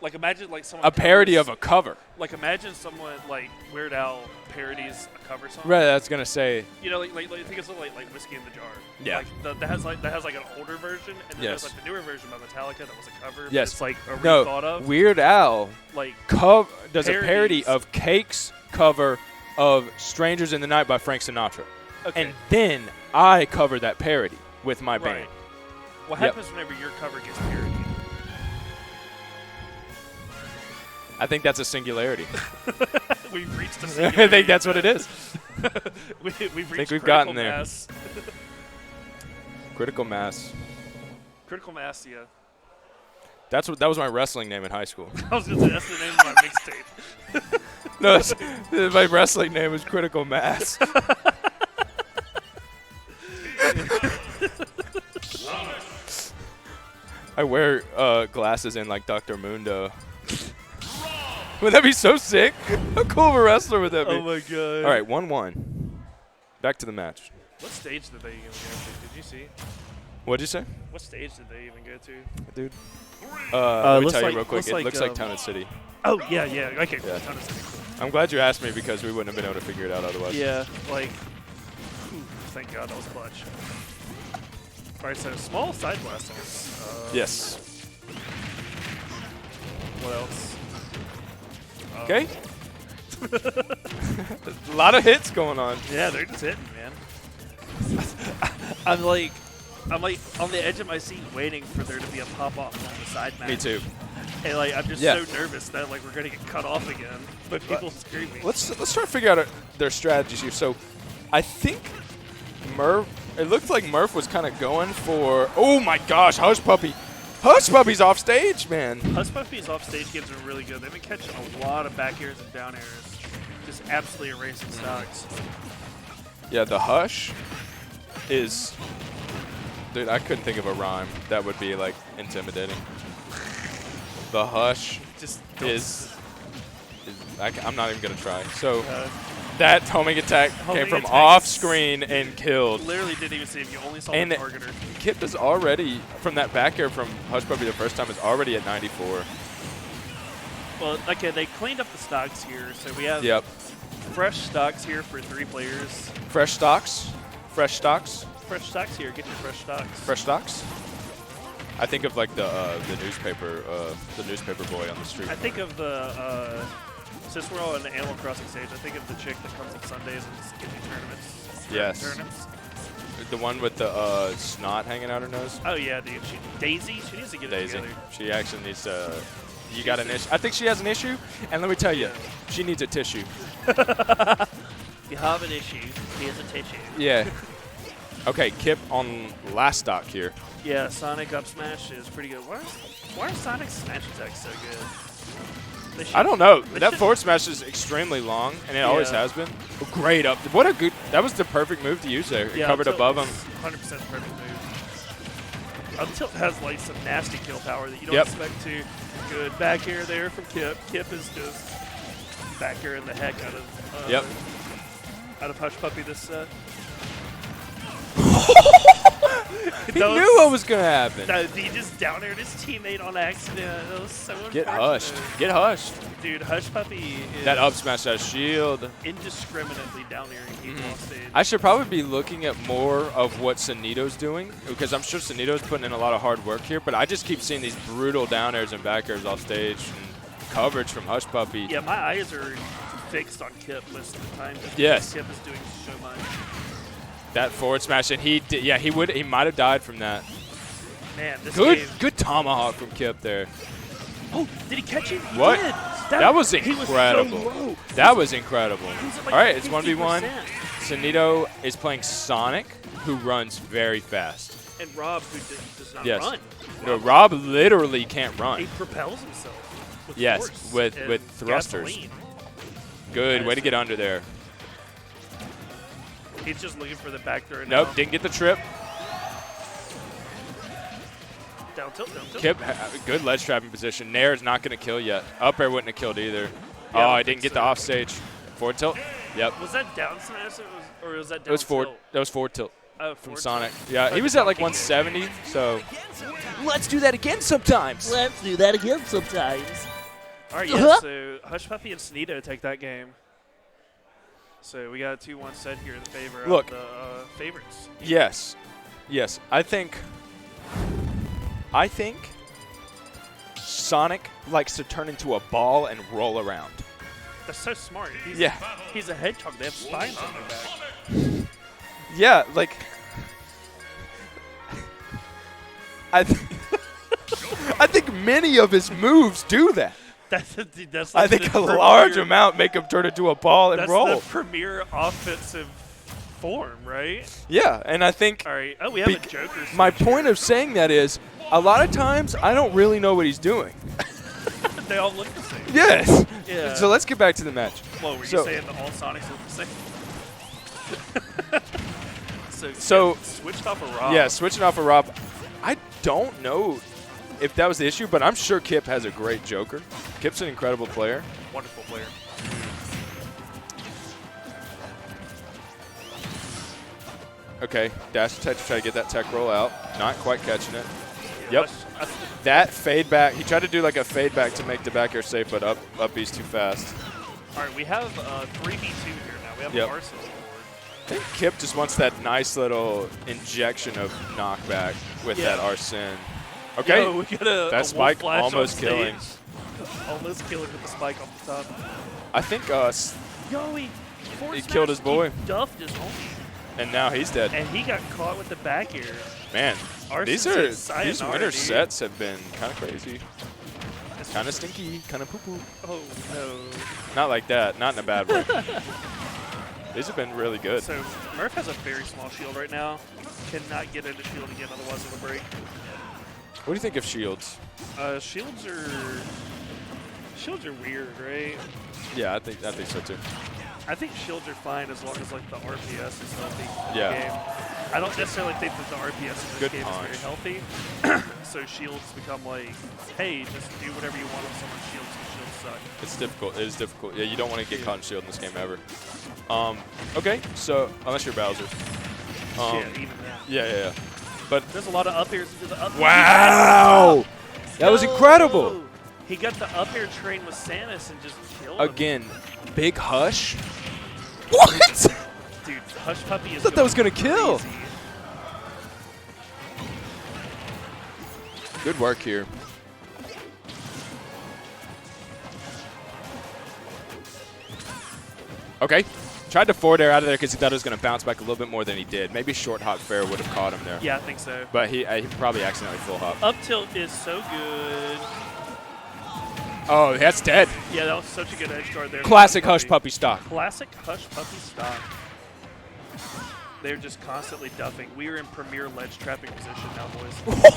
Like imagine like someone a parody covers- of a cover. Like imagine someone like Weird Al parodies a cover song. Right, that's gonna say. You know, like think of something like Whiskey in the Jar. Yeah. Like that has like an older version, and then Yes. there's like the newer version by Metallica that was a cover. But Yes. It's like a No, rethought of. Weird Al Like does a parody parodies. of Cake's cover of "Strangers in the Night" by Frank Sinatra, okay. and then I cover that parody with my Right. band. What Yep. happens whenever your cover gets parodied? I think that's a singularity. We've reached a I singularity. think that's what it is. We've reached we've critical gotten there. mass. Critical mass. Critical mass, yeah. That was my wrestling name in high school. I was going to say, that's the name of my mixtape. No, my wrestling name was Critical Mass. I wear glasses in like Dr. Mundo. Would that be so sick? How cool of a wrestler would that be? Oh, my God. All right, 1-1. Back to the match. What stage did they even go to? Did you see? What'd you say? What stage did they even go to? Dude. Let me looks tell you like- real quick. looks It like, looks like Town and City. Oh, yeah. Okay, cool. Yeah. Ton of city. I'm glad you asked me because we wouldn't have been able to figure it out otherwise. Yeah, like, thank God that was clutch. All right, so small side blasters. Yes. What else? Okay. A lot of hits going on. Yeah, they're just hitting, man. I'm like on the edge of my seat waiting for there to be a pop-off on the side match. Me too. And like I'm just Yeah. so nervous that like we're gonna get cut off again. But people screaming. Let's try to figure out their strategies here. So, I think Murph. It looked like Murph was kind of going for. Oh my gosh, Hush Puppy! Hush Puppy's off stage, man. Hush Puppy's off stage games are really good. They've been catching a lot of back airs and down airs, just absolutely erasing stocks. Yeah, the Hush is. Dude, I couldn't think of a rhyme that would be like intimidating. The Hush Just I'm not even gonna try. So uh, that homing attack homing came from attack off is- screen and killed. literally didn't even see if you only saw And the targeter. Kip is already from that back air from Hush Puppy the first time is already at 94. Well, okay, they cleaned up the stocks here, so we have Yep. fresh stocks here for 3 players. Fresh stocks. Fresh stocks. Fresh stocks here. Get your fresh stocks. Fresh stocks. I think of like the newspaper boy on the street. I think of the since we're all in the Animal Crossing stage, I think of the chick that comes on Sundays and gives you tournaments. Yes. Tournaments. The one with the snot hanging out her nose. Oh yeah, dude. Daisy. She needs to get Daisy. it together. She actually needs to. You got an issue. I think she has an issue, and let me tell you, she needs a tissue. You have an issue. Here's a tissue. Yeah. Okay, Kip on last stock here. Yeah, Sonic up smash is pretty good. Why are Sonic's smash attacks so good? They should- I don't know. they That should- forward smash is extremely long, and it always Yeah. has been. Great up. What a good. That was the perfect move to use there. It Yeah, covered Tilt above him. is 100% the perfect move. Tilt has like some nasty kill power that you don't Yep. expect to. Good back air there from Kip. Kip is just back air in the heck out of Yep. out of Hush Puppy this set. He knew what was going to happen. He just down aired his teammate on accident. That was so Get unfortunate. hushed. Get hushed. Dude, Hush Puppy is That up smash, that shield. indiscriminately down airing people off stage. I should probably be looking at more of what Sanito's doing, because I'm sure Sanito's putting in a lot of hard work here, but I just keep seeing these brutal down airs and back airs off stage and coverage from Hush Puppy. Yeah, my eyes are fixed on Kip most of the time. Just Yes. because Kip is doing so much. That forward smash, and he did, yeah, he might have died from that. Man, this Good, game. good tomahawk from Kip there. Oh, did he catch it? He What? did. That was he incredible. Was so low. That was incredible. He was at, like, All right, it's 1v1. 50%. Sanito is playing Sonic, who runs very fast. And Rob, who does not Yes. run. No, Rob literally can't He run. propels himself with Yes, force with and thrusters. gasoline. Good, way to get under there. He's just looking for the back throw. Nope, now. didn't get the trip. Down tilt, down tilt. Kip, good ledge trapping position. Nair is not going to kill yet. Up air wouldn't have killed either. Yeah, Oh, I I don't didn't think get so. the offstage. Forward tilt? Yep. Was that down smash or was that down It was forward. tilt? That was forward tilt Oh, from forward Sonic. tilt. Yeah, he was at like 170, so let's do that again sometimes. Let's do that again sometimes. All right, yeah, so Hush Puppy and Sneedo take that game. So we got a 2-1 set here in favor Look. of the favorites. Yes. Yes. I think Sonic likes to turn into a ball and roll around. That's so smart. He's a hedgehog. They have spines on their back. Yeah, like I think many of his moves do that. That's I like think the a large premier- amount make him turn into a ball and That's roll. the premier offensive form, right? Yeah, and I think All right. Oh, we have a Joker. my switch point here. of saying that is a lot of times I don't really know what he's doing. They all look the same. Yes. Yeah. So let's get back to the match. Well, were So- you saying that all Sonics look the same? So- Kip switched off a Rob. Yeah, switching off of Rob. I don't know if that was the issue, but I'm sure Kip has a great Joker. Kip's an incredible player. Wonderful player. Okay, dash attack to try to get that tech roll out. Not quite catching it. Yeah, Yep. That fade back. He tried to do like a fade back to make the back air safe, but up B's too fast. All right, we have 3v2 here now. We have Yep. a Larson on the board. I think Kip just wants that nice little injection of knockback with that Arsene. Okay, Yo, we got a that wolf spike flash on almost killing. stage. Almost killing with the spike off the top. I think Yo, he killed his boy. He duffed his homie. and now he's dead. And he got caught with the back air. Man, Arsene these said sayonara, winter dude. sets have been kind of crazy, kind of stinky, kind of poo-poo. Oh, no. Not like that, not in a bad way. These have been really good. So Murph has a very small shield right now. Cannot get into shield again, otherwise it'll break. What do you think of shields? Shields are weird, right? Yeah, I think so too. I think shields are fine as long as like the RPS is healthy in Yeah. the game. I don't necessarily think that the RPS in this Good game punch. is very healthy. So shields become like, hey, just do whatever you want with someone's shields because shields suck. It's difficult. It is difficult. Yeah, you don't want to get caught in shield in this game ever. Okay, so unless you're Bowser. Yeah, even that. Yeah. But There's a lot of up airs into the up. wow, that was incredible. Yo! He got the up air train with Samus and just killed him. Again, big hush. What? Dude, Hush Puppy is I thought that was gonna kill. crazy. Good work here. Okay. Tried to forward air out of there because he thought it was going to bounce back a little bit more than he did. Maybe short hop fair would have caught him there. Yeah, I think so. But he probably accidentally full hop. Up tilt is so good. Oh, that's dead. Yeah, that was such a good edge guard there. Classic Hush Puppy stock. Classic Hush Puppy stock. They're just constantly duffing. We are in premier ledge trapping position now, boys.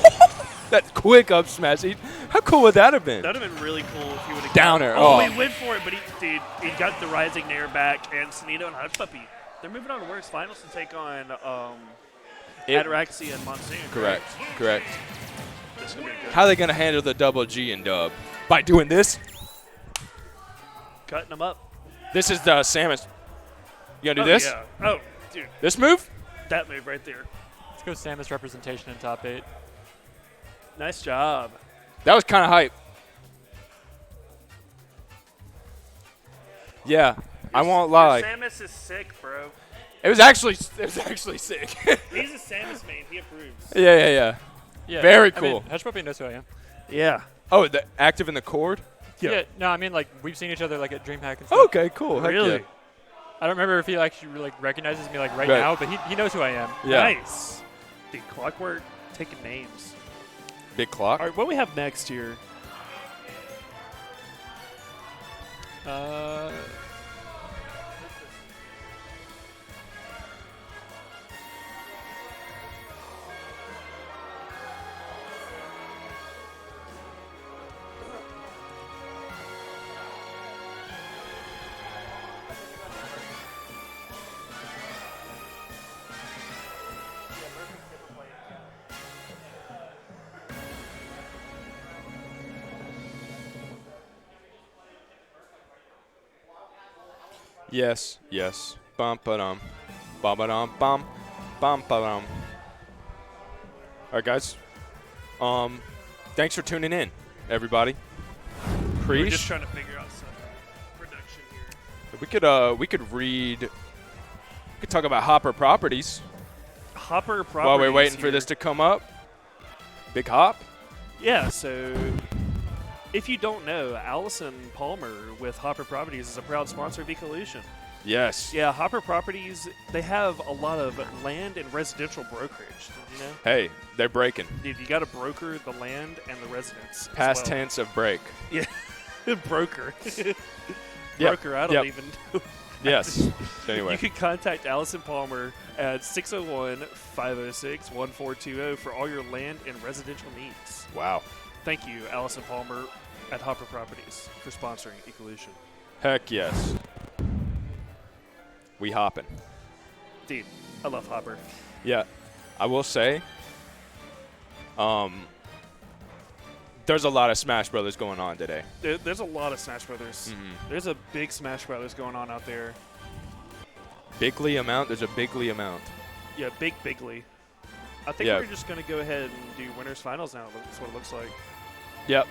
That quick up smash. How cool would that have been? That would have been really cool if he would have Downer. Oh, Oh. he went for it, but he got the rising nair back, and Sneedo and Hush Puppy. They're moving on to worse finals to take on Ataraxia and Monsoon. Correct. Correct. This is gonna be good. How are they going to handle the double G and dub? By doing this? Cutting them up. This is the Samus. You going to do Oh, this? Yeah. Oh, dude, This move? that move right there. Let's go Samus representation in top 8. Nice job. That was kind of hype. Yeah, I won't lie. Samus is sick, bro. It was actually sick. He's a Samus main. He approves. Yeah. Yeah, Very I mean, cool. Hush Puppy knows who I am. Yeah. Oh, the active in the cord? Yeah. No, I mean like we've seen each other like at DreamHack and stuff. Okay, cool. Heck Really? yeah. I don't remember if he actually like recognizes me like right Right. now, but he knows who I am. Yeah. Nice. Dude, Clockwork taking names. Big clock. All right, what do we have next here? Yes. Bum ba dum. Bum ba dum bum. Bum ba dum. All right, guys. Thanks for tuning in, everybody. We're Creesh. just trying to figure out some production here. We could read. We could talk about Hopper properties Hopper properties. while we're waiting for here. this to come up. Big Hop. Yeah, so if you don't know, Allison Palmer with Hopper Properties is a proud sponsor of Ecolution. Yes. Yeah, Hopper Properties, they have a lot of land and residential brokerage. Did you know? Hey, they're breaking. Dude, you got to broker the land and the residents. Past as well. tense of break. Yeah, broker. Yep. Broker, I don't Yep. even know. Yes. Anyway. You can contact Allison Palmer at 601-506-1420 for all your land and residential needs. Wow. Thank you, Allison Palmer at Hopper Properties, for sponsoring Ecolution. Heck yes. We hopping. Dude, I love Hopper. Yeah. I will say, there's a lot of Smash Brothers going on today. There's a lot of Smash Brothers. Mm-hmm. There's a big Smash Brothers going on out there. Bigly amount. There's a bigly amount. Yeah, bigly. I think Yeah. we're just going to go ahead and do winners finals now. That's what it looks like. Yep.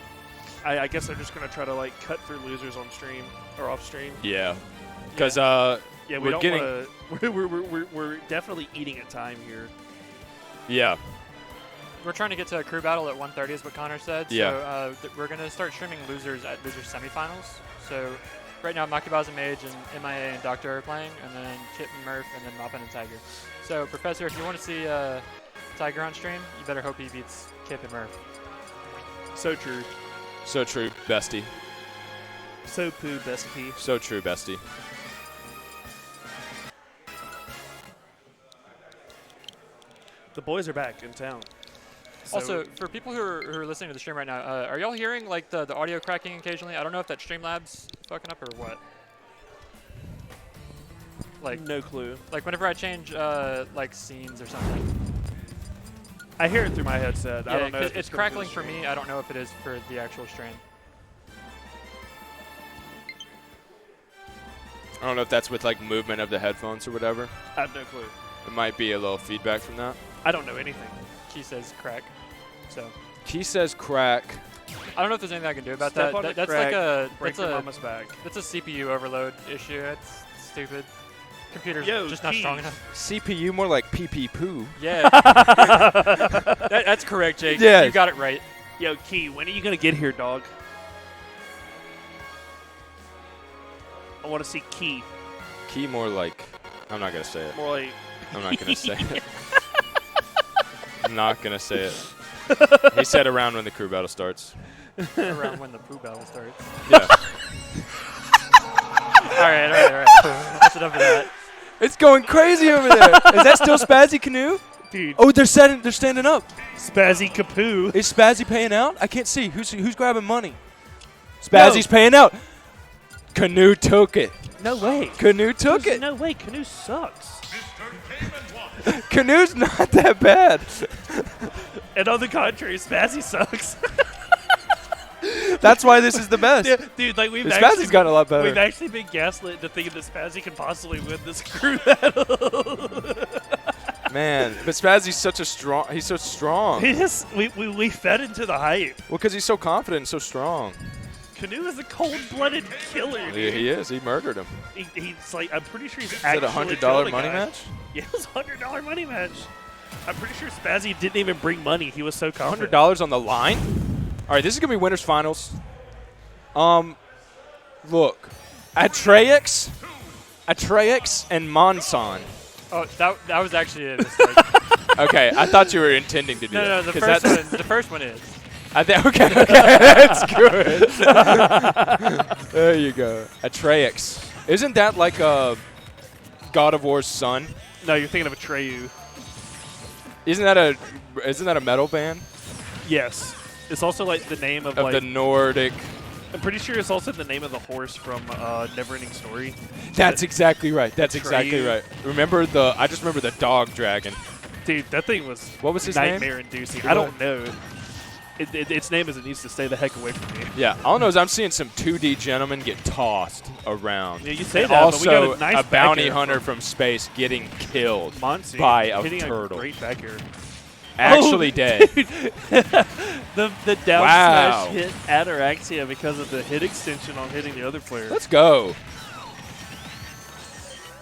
I guess I'm just going to try to like cut through losers on stream or off stream. Yeah. Because Yeah, we we're don't getting. want to. We're definitely eating at time here. Yeah. We're trying to get to a crew battle at 1:30 is what Connor said. Yeah. So we're going to start streaming losers at losers semifinals. So right now Makibaza Mage and MIA and Doctor are playing, and then Kit and Murph, and then Moppin and Tiger. So Professor, if you want to see Tiger on stream, you better hope he beats Kip and Murph. So true. So true, bestie. So poo, bestie. So true, bestie. The boys are back in town. So Also, for people who are listening to the stream right now, are y'all hearing like the audio cracking occasionally? I don't know if that Streamlabs fucking up or what. Like no clue. Like whenever I change like scenes or something. I hear it through my headset. I Yeah, don't know. 'cause if it's coming crackling through for the me. I don't know if it is for the actual stream. I don't know if that's with like movement of the headphones or whatever. stream. I have no clue. It might be a little feedback from that. I don't know anything. Key says crack. So Key says crack. I don't know if there's anything I can do about Step that. on the That's crack, like a break your mama's back. that's a CPU overload issue. That's stupid. Computer's Yo, just not Key. strong enough. CPU more like pee poo. Yeah. That's correct, Jake. Yes. You got it right. Yo, Key, when are you gonna get here, dog? I want to see Key. Key more like. I'm not gonna say it. More like. I'm not gonna say it. I'm not gonna say it. He said around when the crew battle starts. Around when the poo battle starts. Yeah. all right. That's enough of that. It's going crazy over there. Is that still Spazzy Canoe? Dude. Oh, they're standing up. Spazzy Kapoo. Is Spazzy paying out? I can't see. Who's grabbing money? Spazzy's paying out. Canoe took it. No way. Canoe took it. No way. Canoe sucks. Canoe's not that bad. And on the contrary, Spazzy sucks. That's why this is the best. Dude, like we've Spazzy's actually gotten a lot better. We've actually been gaslit into thinking that Spazzy can possibly win this crew battle. Man, but Spazzy's such a strong. He's so strong. We fed into the hype. Well, because he's so confident and so strong. Canoe is a cold-blooded killer, Yeah, dude. he is. He murdered him. He's like, I'm pretty sure he's Is it actually $100 killed a money guy. match? Yeah, it was a $100 money match. I'm pretty sure Spazzy didn't even bring money. He was so confident. $100 on the line. All right, this is gonna be winners finals. Look, Atreus and Monson. Oh, that was actually a mistake. Okay, I thought you were intending to do No, that. the 'cause the first one is. Okay, that's good. There you go. Atreus. Isn't that like a God of War's son? No, you're thinking of Atreyu. Isn't that a metal band? Yes. It's also like the name of, Of like, the Nordic. I'm pretty sure it's also the name of the horse from Neverending Story. That's exactly right. That's exactly Atreyu. right. I just remember the dog dragon. Dude, that thing was What was his name? nightmare-inducing. I don't know. Its name is it needs to stay the heck away from me. Yeah, all I know is I'm seeing some 2D gentlemen get tossed around. Yeah, you say And that, also, but we got a nice bounty back air hunter from space getting killed Monsoon by a hitting turtle. A great back air. actually dead. the down Wow. smash hit Ataraxia because of the hit extension on hitting the other player. Let's go.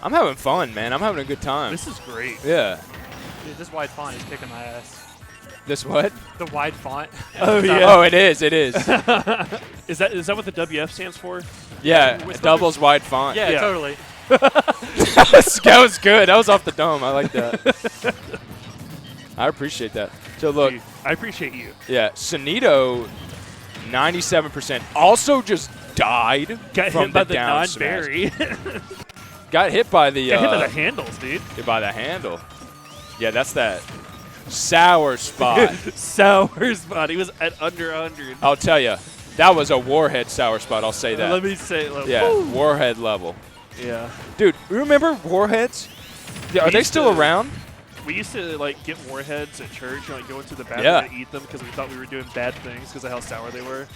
I'm having fun, man. I'm having a good time. This is great. Yeah. Dude, this wide font is kicking my ass. This what? The wide font. Oh yeah. Oh, it is. It is. Is that what the WF stands for? Yeah. With Doubles wide font. Yeah, Yeah. totally. That was good. That was off the dome. I like that. I appreciate that. So look, Dude, I appreciate you. yeah, Sunito, 97%. Also just died Got from hit by the down smash. non-berry. Got hit by the Got hit by the handles, dude. hit by the handle. Yeah, that's that sour spot. Sour spot. He was at under 100. I'll tell you, that was a Warhead sour spot. I'll say that. Let me say, like, Yeah, woo. Warhead level. Yeah. Dude, you remember Warheads? Yeah, are We they used still to- around? We used to like get warheads at church and like go into the bathroom Yeah. and eat them because we thought we were doing bad things because of how sour they were.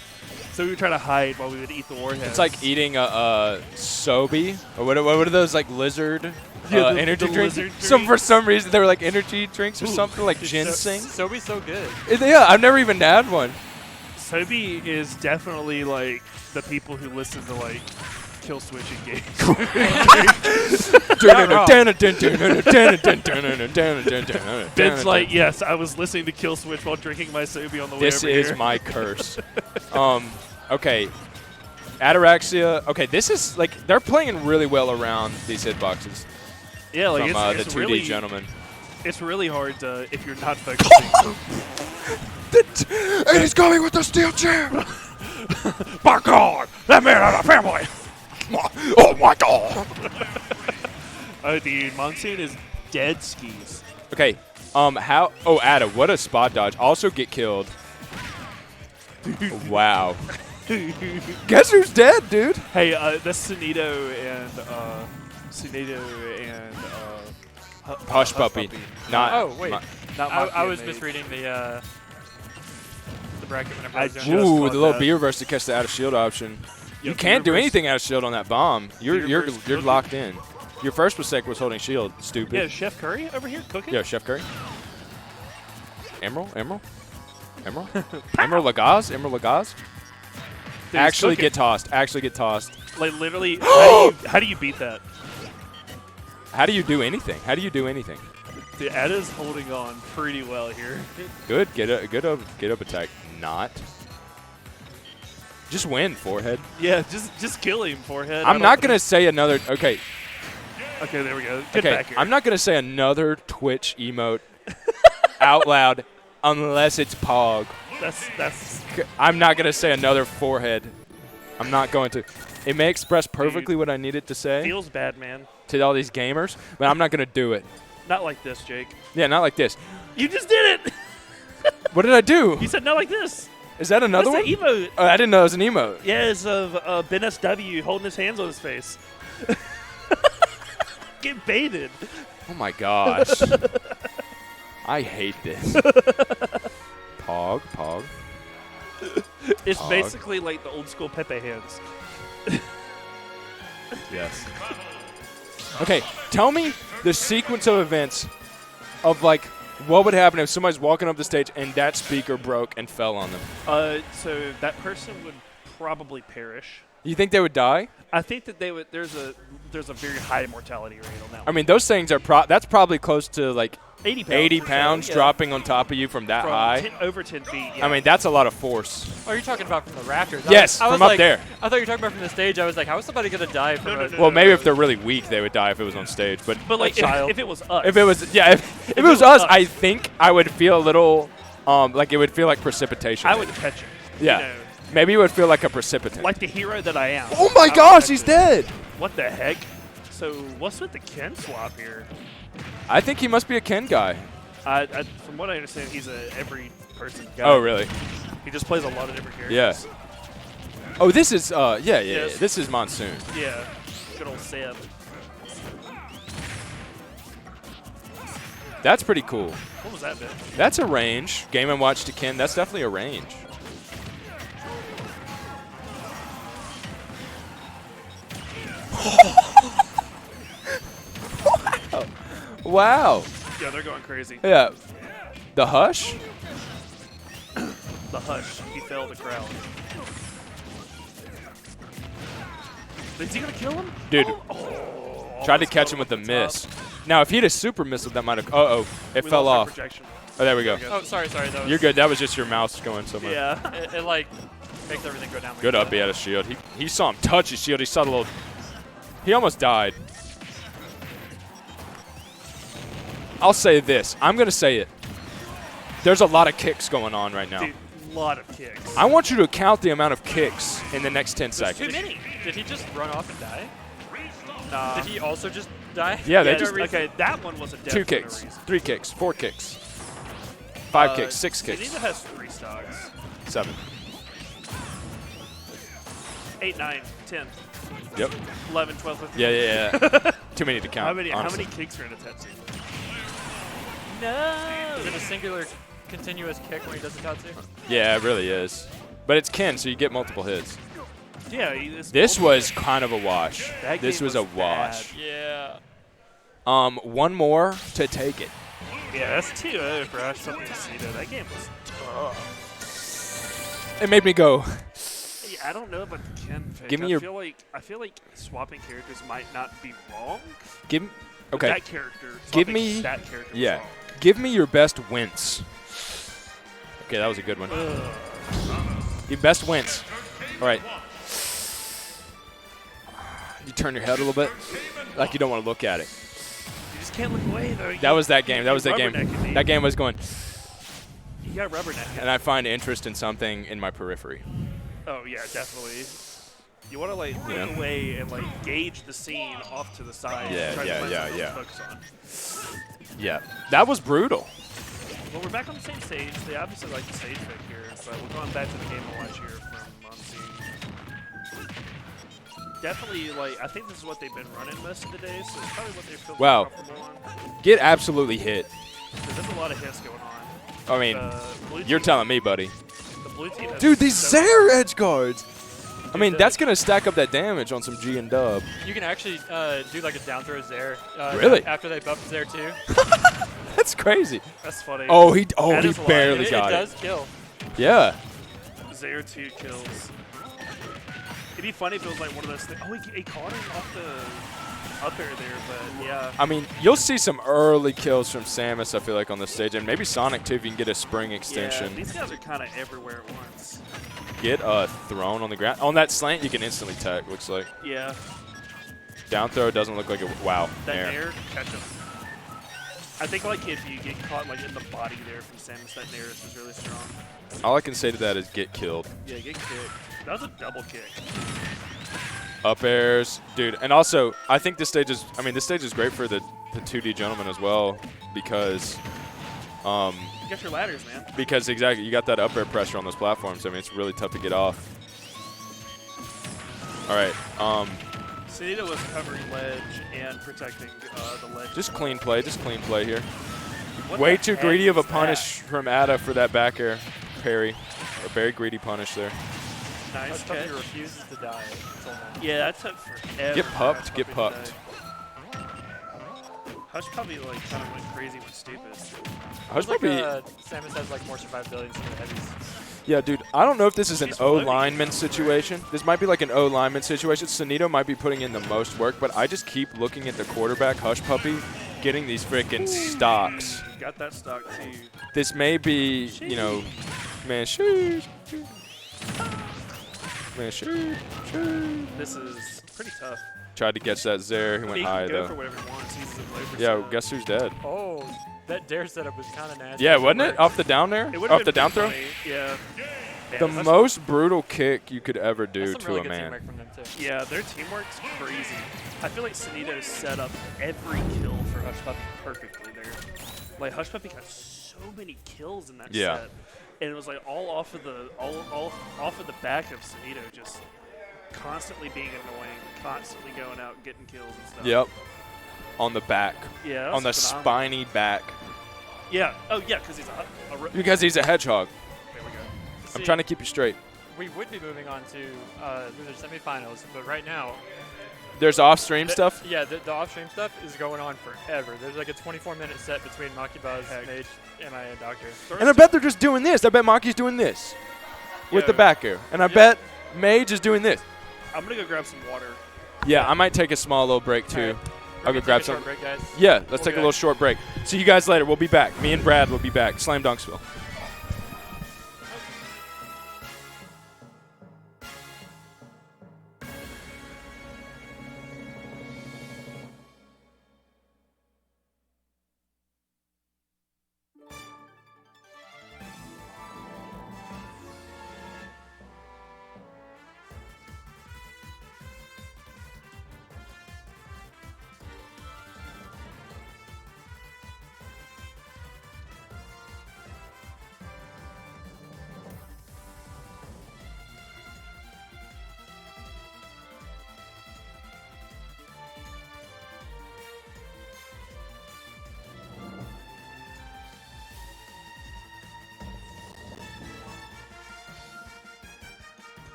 So we would try to hide while we would eat the warheads. It's like eating a Sobe, or what are those, like lizard Yeah, the energy drinks? lizard For some reason they were like energy drinks or Ooh, something, like it's ginseng. Sobe's so good. Yeah, I've never even had one. Sobe is definitely like the people who listen to like Kill Switch and games. Ben's like, yes, I was listening to Kill Switch while drinking my Sobe on the way This over is here. my curse. Okay. Ataraxia. Okay, this is like they're playing really well around these hitboxes Yeah, like from the it's 2D really, gentleman. it's really hard to if you're not focusing. And he's coming with the steel chair. My God, that man had a family. Oh my God. Oh, dude, Monsoon is dead skis. Okay. How? Oh, Ada, what a spot dodge. Also get killed. Wow. Guess who's dead, dude? Hey, that's Sunito and Hush Puppy. Not. Oh, wait. not- Not I was Machia, mate. misreading the bracket whenever I I was doing just it. Ooh, caught the little that. beer burst to catch the out of shield option. Yeah, You can't do beer burst. anything out of shield on that bomb. You're Beer burst you're cooking. locked in. Your first mistake was holding shield. Stupid. Yeah, Chef Curry over here cooking. Yo, Chef Curry. Emerald. Emerald Lagaz. Dude, he's Actually cooking. get tossed. Actually get tossed. Like literally, how do you beat that? How do you do anything? How do you do anything? Dude, Ada's holding on pretty well here. Good. Get up attack. Not. Just win, forehead. Yeah, just kill him, forehead. I'm not gonna say another. Okay. Okay, there we go. Get Okay. back here. I'm not gonna say another Twitch emote out loud unless it's Pog. That's. I'm not gonna say another forehead. I'm not going to. It may express perfectly what I needed to say Feels bad, man. to all these gamers, but I'm not gonna do it. Not like this, Jake. Yeah, not like this. You just did it. What did I do? You said not like this. Is that another That's one? the emote. Oh, I didn't know it was an emote. Yeah, it's of Ben SW holding his hands on his face. Get baited. Oh my gosh. I hate this. Pog. It's Pog. basically like the old school Pepe hands. Yes. Okay, tell me the sequence of events of like what would happen if somebody's walking up the stage and that speaker broke and fell on them. So that person would probably perish. You think they would die? I think that they would. There's a very high mortality rate on that I one. mean, those things are that's probably close to like 80 pounds. 80 for pounds sure, yeah. dropping on top of you from that From high. over 10 feet. Yeah. I mean, that's a lot of force. Oh, you're talking about from the rafters. Yes, I was from up like, there. I thought you were talking about from the stage. I was like, how is somebody going to die from No, a... no, Well, maybe if they're really weak, they would die if it was on stage. But but like child. if it was us. if it was, yeah, if it was us, I think I would feel a little, like it would feel like precipitation. I would catch it. Yeah. You know, Maybe it would feel like a precipitant. like the hero that I am. Oh my I would gosh, catch he's it. dead. What the heck? So what's with the Ken swap here? I think he must be a Ken guy. From what I understand, he's a every person guy. Oh, really? He just plays a lot of different characters. Yeah. Oh, this is, yeah. Yes. This is Monsoon. Yeah. Good old Seb. That's pretty cool. What was that bit? That's a range. Game & Watch to Ken, that's definitely a range. Wow. Yeah, they're going crazy. Yeah. The Hush? The Hush. He fell the crowd. Is he gonna kill him? Dude, Oh, tried to almost catch got him with off the top. miss. Now, if he had a super missile, that might have. Uh-oh. It We fell lost our off. projection. Oh, there we go. Oh, sorry. That was, You're good. That was just your mouse going somewhere. Yeah. It like makes everything go down. when Good you up. do He that. had a shield. He saw him touch his shield. He saw the little. He almost died. I'll say this. I'm going to say it. There's a lot of kicks going on right now. Dude, lot of kicks. I want you to count the amount of kicks in the next 10 There's seconds. too many. Did he just run off and die? Nah. Did he also just die? Yeah, they Yeah, just. okay, that one was a death 2 for no kicks, reason. 3 kicks, 4 kicks, 5 kicks, 6 kicks, Sunita has 3 stocks. 7. 8, 9, 10, Yep. 11, 12, 15. Yeah. Too many to count. How many honestly. kicks are in a Tetsu? Is it a singular continuous kick when he does the tatsu? Yeah, it really is. But it's Ken, so you get multiple hits. Yeah. This was kind of a wash. That This game was a was wash. Yeah. One more to take it. Yeah, that's 2-0 for Hush Puppy and Sunita. That game was tough. It made me go. Hey, I don't know about the Ken pick. Give me I your- feel like swapping characters might not be wrong. Give. But Okay. that character. Give swapping me- that character. was Yeah. wrong. Give me your best wince. Okay, that was a good one. Your best wince. All right. You turn your head a little bit, like you don't want to look at it. You just can't look away though. That was that game. That was that game. That game was going. You got rubberneck. And I find interest in something in my periphery. Oh yeah, definitely. You want to like look Yeah. away and like gauge the scene off to the side. Yeah, try to yeah, find yeah, something yeah. to focus on. Yeah, that was brutal. Well, we're back on the same stage. They obviously like the stage pick here, but we're going back to the game to watch here from Muncie. Definitely, like, I think this is what they've been running most of the day, so it's probably what they feel Wow. comfortable on. Get absolutely hit. 'Cause there's a lot of hits going on. I mean, Blue you're team- telling me, buddy. The blue team has Dude, these so- Zare edge guards. I mean, Dude, that's going to stack up that damage on some G and dub. You can actually do like a down throw Zare. Really? After they buffed Zare too. That's crazy. That's funny. Oh, he That is a lot. barely It got does kill. Yeah. Zare 2 kills. It'd be funny if it was like one of those things. Oh, he caught him off the up air there, but yeah. I mean, you'll see some early kills from Samus, I feel like, on this stage. And maybe Sonic, too, if you can get a spring Yeah, extension. these guys are kind of everywhere at once. Get a thrown on the ground. On that slant, you can instantly tech, looks like. Yeah, Down throw doesn't look like a wow. that Nair. nair catch him. I think like if you get caught like in the body there from Samus, that nair is really strong. All I can say to that is get killed. Yeah, get kicked. That was a double kick. Up airs, dude. And also, I think this stage is, this stage is great for the 2D gentleman as well because, You got your ladders, man. exactly, you got that up air pressure on those platforms. I mean, it's really tough to get off. All right, Sunita was covering ledge and protecting the ledge. just clean play here. What Way the too heck greedy of a is that? punish from Ada for that back air parry. A very greedy punish there. Nice Hush Puppy catch. refuses to die. until now. Yeah, that took forever. Get for pupped, Hush get Puppy to pupped. die. Hush Puppy like kind of went crazy with stupid. Hush Like, Puppy, Samus has like more survivability than some of the heavies. yeah, dude. I don't know if this is an She's O floating. lineman situation. This might be like an O lineman situation. Sunito might be putting in the most work, but I just keep looking at the quarterback, Hush Puppy, getting these freaking stocks. Got that stock too. This may be, man, shoot. Man, shoot. This is pretty tough. Tried to catch that Zare. He I mean, went he high, can go though. for whatever he wants. He's a flavor Yeah, zone. guess who's dead? Oh, that dare setup was kind of nasty. Yeah, wasn't it? Off the down there? It would've Off been the down throw? pretty funny, Yeah. The Man, most brutal kick you could ever That's do some to really a good man. teamwork from them too. Yeah, their teamwork's crazy. I feel like Sunito set up every kill for Hush Puppy perfectly there. Like Hush Puppy got so many kills in that Yeah. set, and it was like all off of the off of the back of Sunito, just constantly being annoying, constantly going out and getting kills and stuff. Yep. On the back. Yeah. that On the was phenomenal. spiny back. Yeah. Oh yeah, because he's Because he's a hedgehog. There we go. I'm trying to keep you straight. We would be moving on to loser semifinals, but right now There's off-stream stuff? Yeah, the off-stream stuff is going on forever. There's like a 24-minute set between Makibaz, Mage, MIA, and Doctor. And I bet they're just doing this. I bet Maki's doing this with the back air. And I bet Mage is doing this. I'm going to go grab some water. Yeah, I might take a small little break, too. I'll go grab some. Break, guys. Yeah, let's take a little short break. See you guys later. We'll be back. Me and Brad will be back. Slam Dunksville.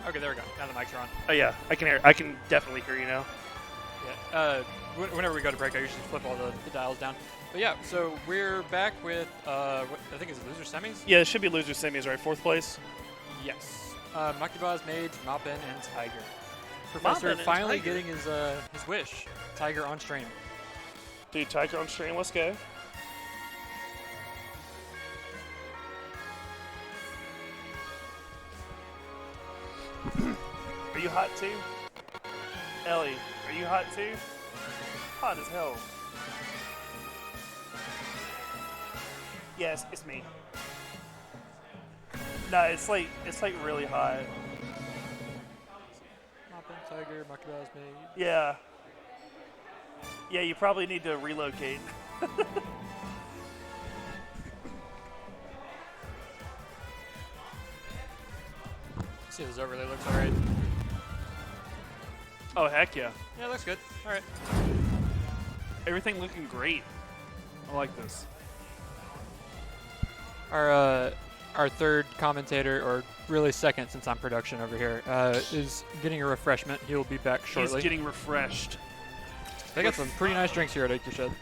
Okay, there we go. Now the mics are on. Oh yeah, I can definitely hear you now. Yeah. Whenever we go to break, I usually flip all the dials down. But yeah, so we're back with what I think is loser semis. Yeah, it should be loser semis, right? 4th place. Yes. Makibaz, Mage, Moppin, and Tiger. Professor Moppin and finally Tiger. getting his wish. Tiger on stream. Dude, Tiger on stream. Let's go. Are you hot too? Ellie, are you hot too? Hot as hell. Yes, it's me. No, it's like really hot. Moppin, Tiger, Makibaz, Mage. Yeah. Yeah, you probably need to relocate. See if this overlay looks alright. Oh, heck yeah. Yeah, it looks good. Alright. Everything looking great. I like this. Our third commentator, or really second since I'm production over here, is getting a refreshment. He will be back shortly. He's getting refreshed. They got some pretty nice drinks here at Ecolution.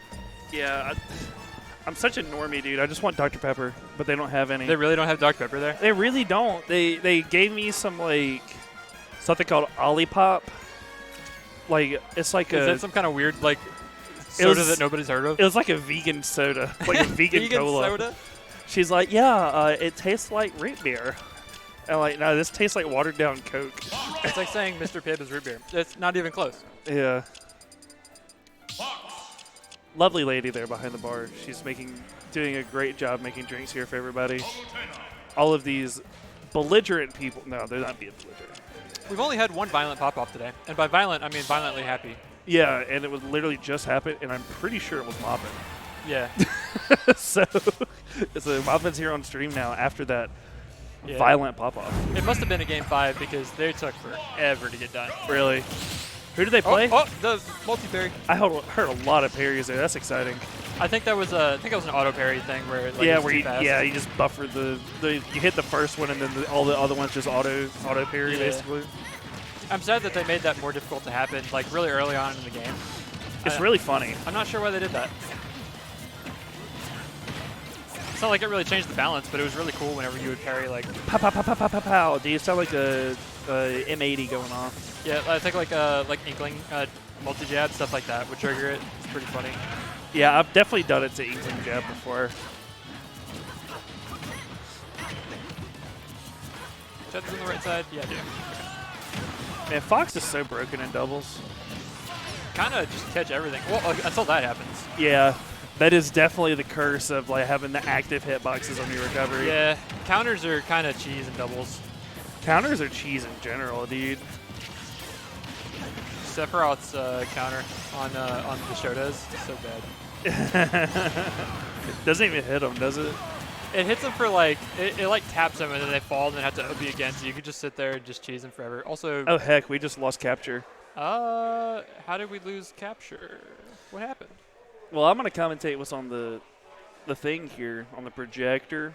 Yeah, I'm such a normie, dude. I just want Dr. Pepper, but they don't have any. They really don't have Dr. Pepper there? They really don't. They gave me some, like, something called Olipop. Like, it's like Is that some kind of weird, like, soda that nobody's heard of? It was like a vegan soda, like a vegan cola. soda? She's like, yeah, it tastes like root beer. And I'm like, no, this tastes like watered down Coke. It's like saying Mr. Pibb is root beer. It's not even close. Yeah. Lovely lady there behind the bar. She's doing a great job making drinks here for everybody. All of these belligerent people. No, they're not being belligerent. We've only had one violent pop-off today. And by violent, I mean violently happy. Yeah, and it would literally just happen, and I'm pretty sure it was Moppin. Yeah. so Moppin's here on stream now after that Yeah. violent pop-off. It must have been a game 5 because they took forever to get done. Really? Who did they play? Oh, the multi-parry. I heard a lot of parries there. That's exciting. I think that was an auto parry thing where like, Yeah, it was where too you, fast. you just buffer you hit the first one and then all the other ones just auto parry Yeah. basically. I'm sad that they made that more difficult to happen like really early on in the game. It's really funny. I'm not sure why they did that. It's not like it really changed the balance, but it was really cool whenever you would parry like. Pow pow pow pow pow pow pow. Do you sound like a M80 going off? Yeah, I think like Inkling multi jab stuff like that would trigger it. It's pretty funny. Yeah, I've definitely done it to Inkling jab before. Jab's on the right side. Yeah, dude. Man, Fox is so broken in doubles. Kind of just catch everything. Well, until that happens. Yeah, that is definitely the curse of like having the active hitboxes on your recovery. Yeah, counters are kind of cheese in doubles. Counters are cheese in general, dude. Sephiroth's counter on the Shotas is so bad. Doesn't even hit him, does it? It hits them for like it like taps them and then they fall and then have to OB again. So you could just sit there and just cheese them forever. Also, Oh heck, we just lost capture. how did we lose capture? What happened? Well, I'm gonna commentate what's on the thing here on the projector.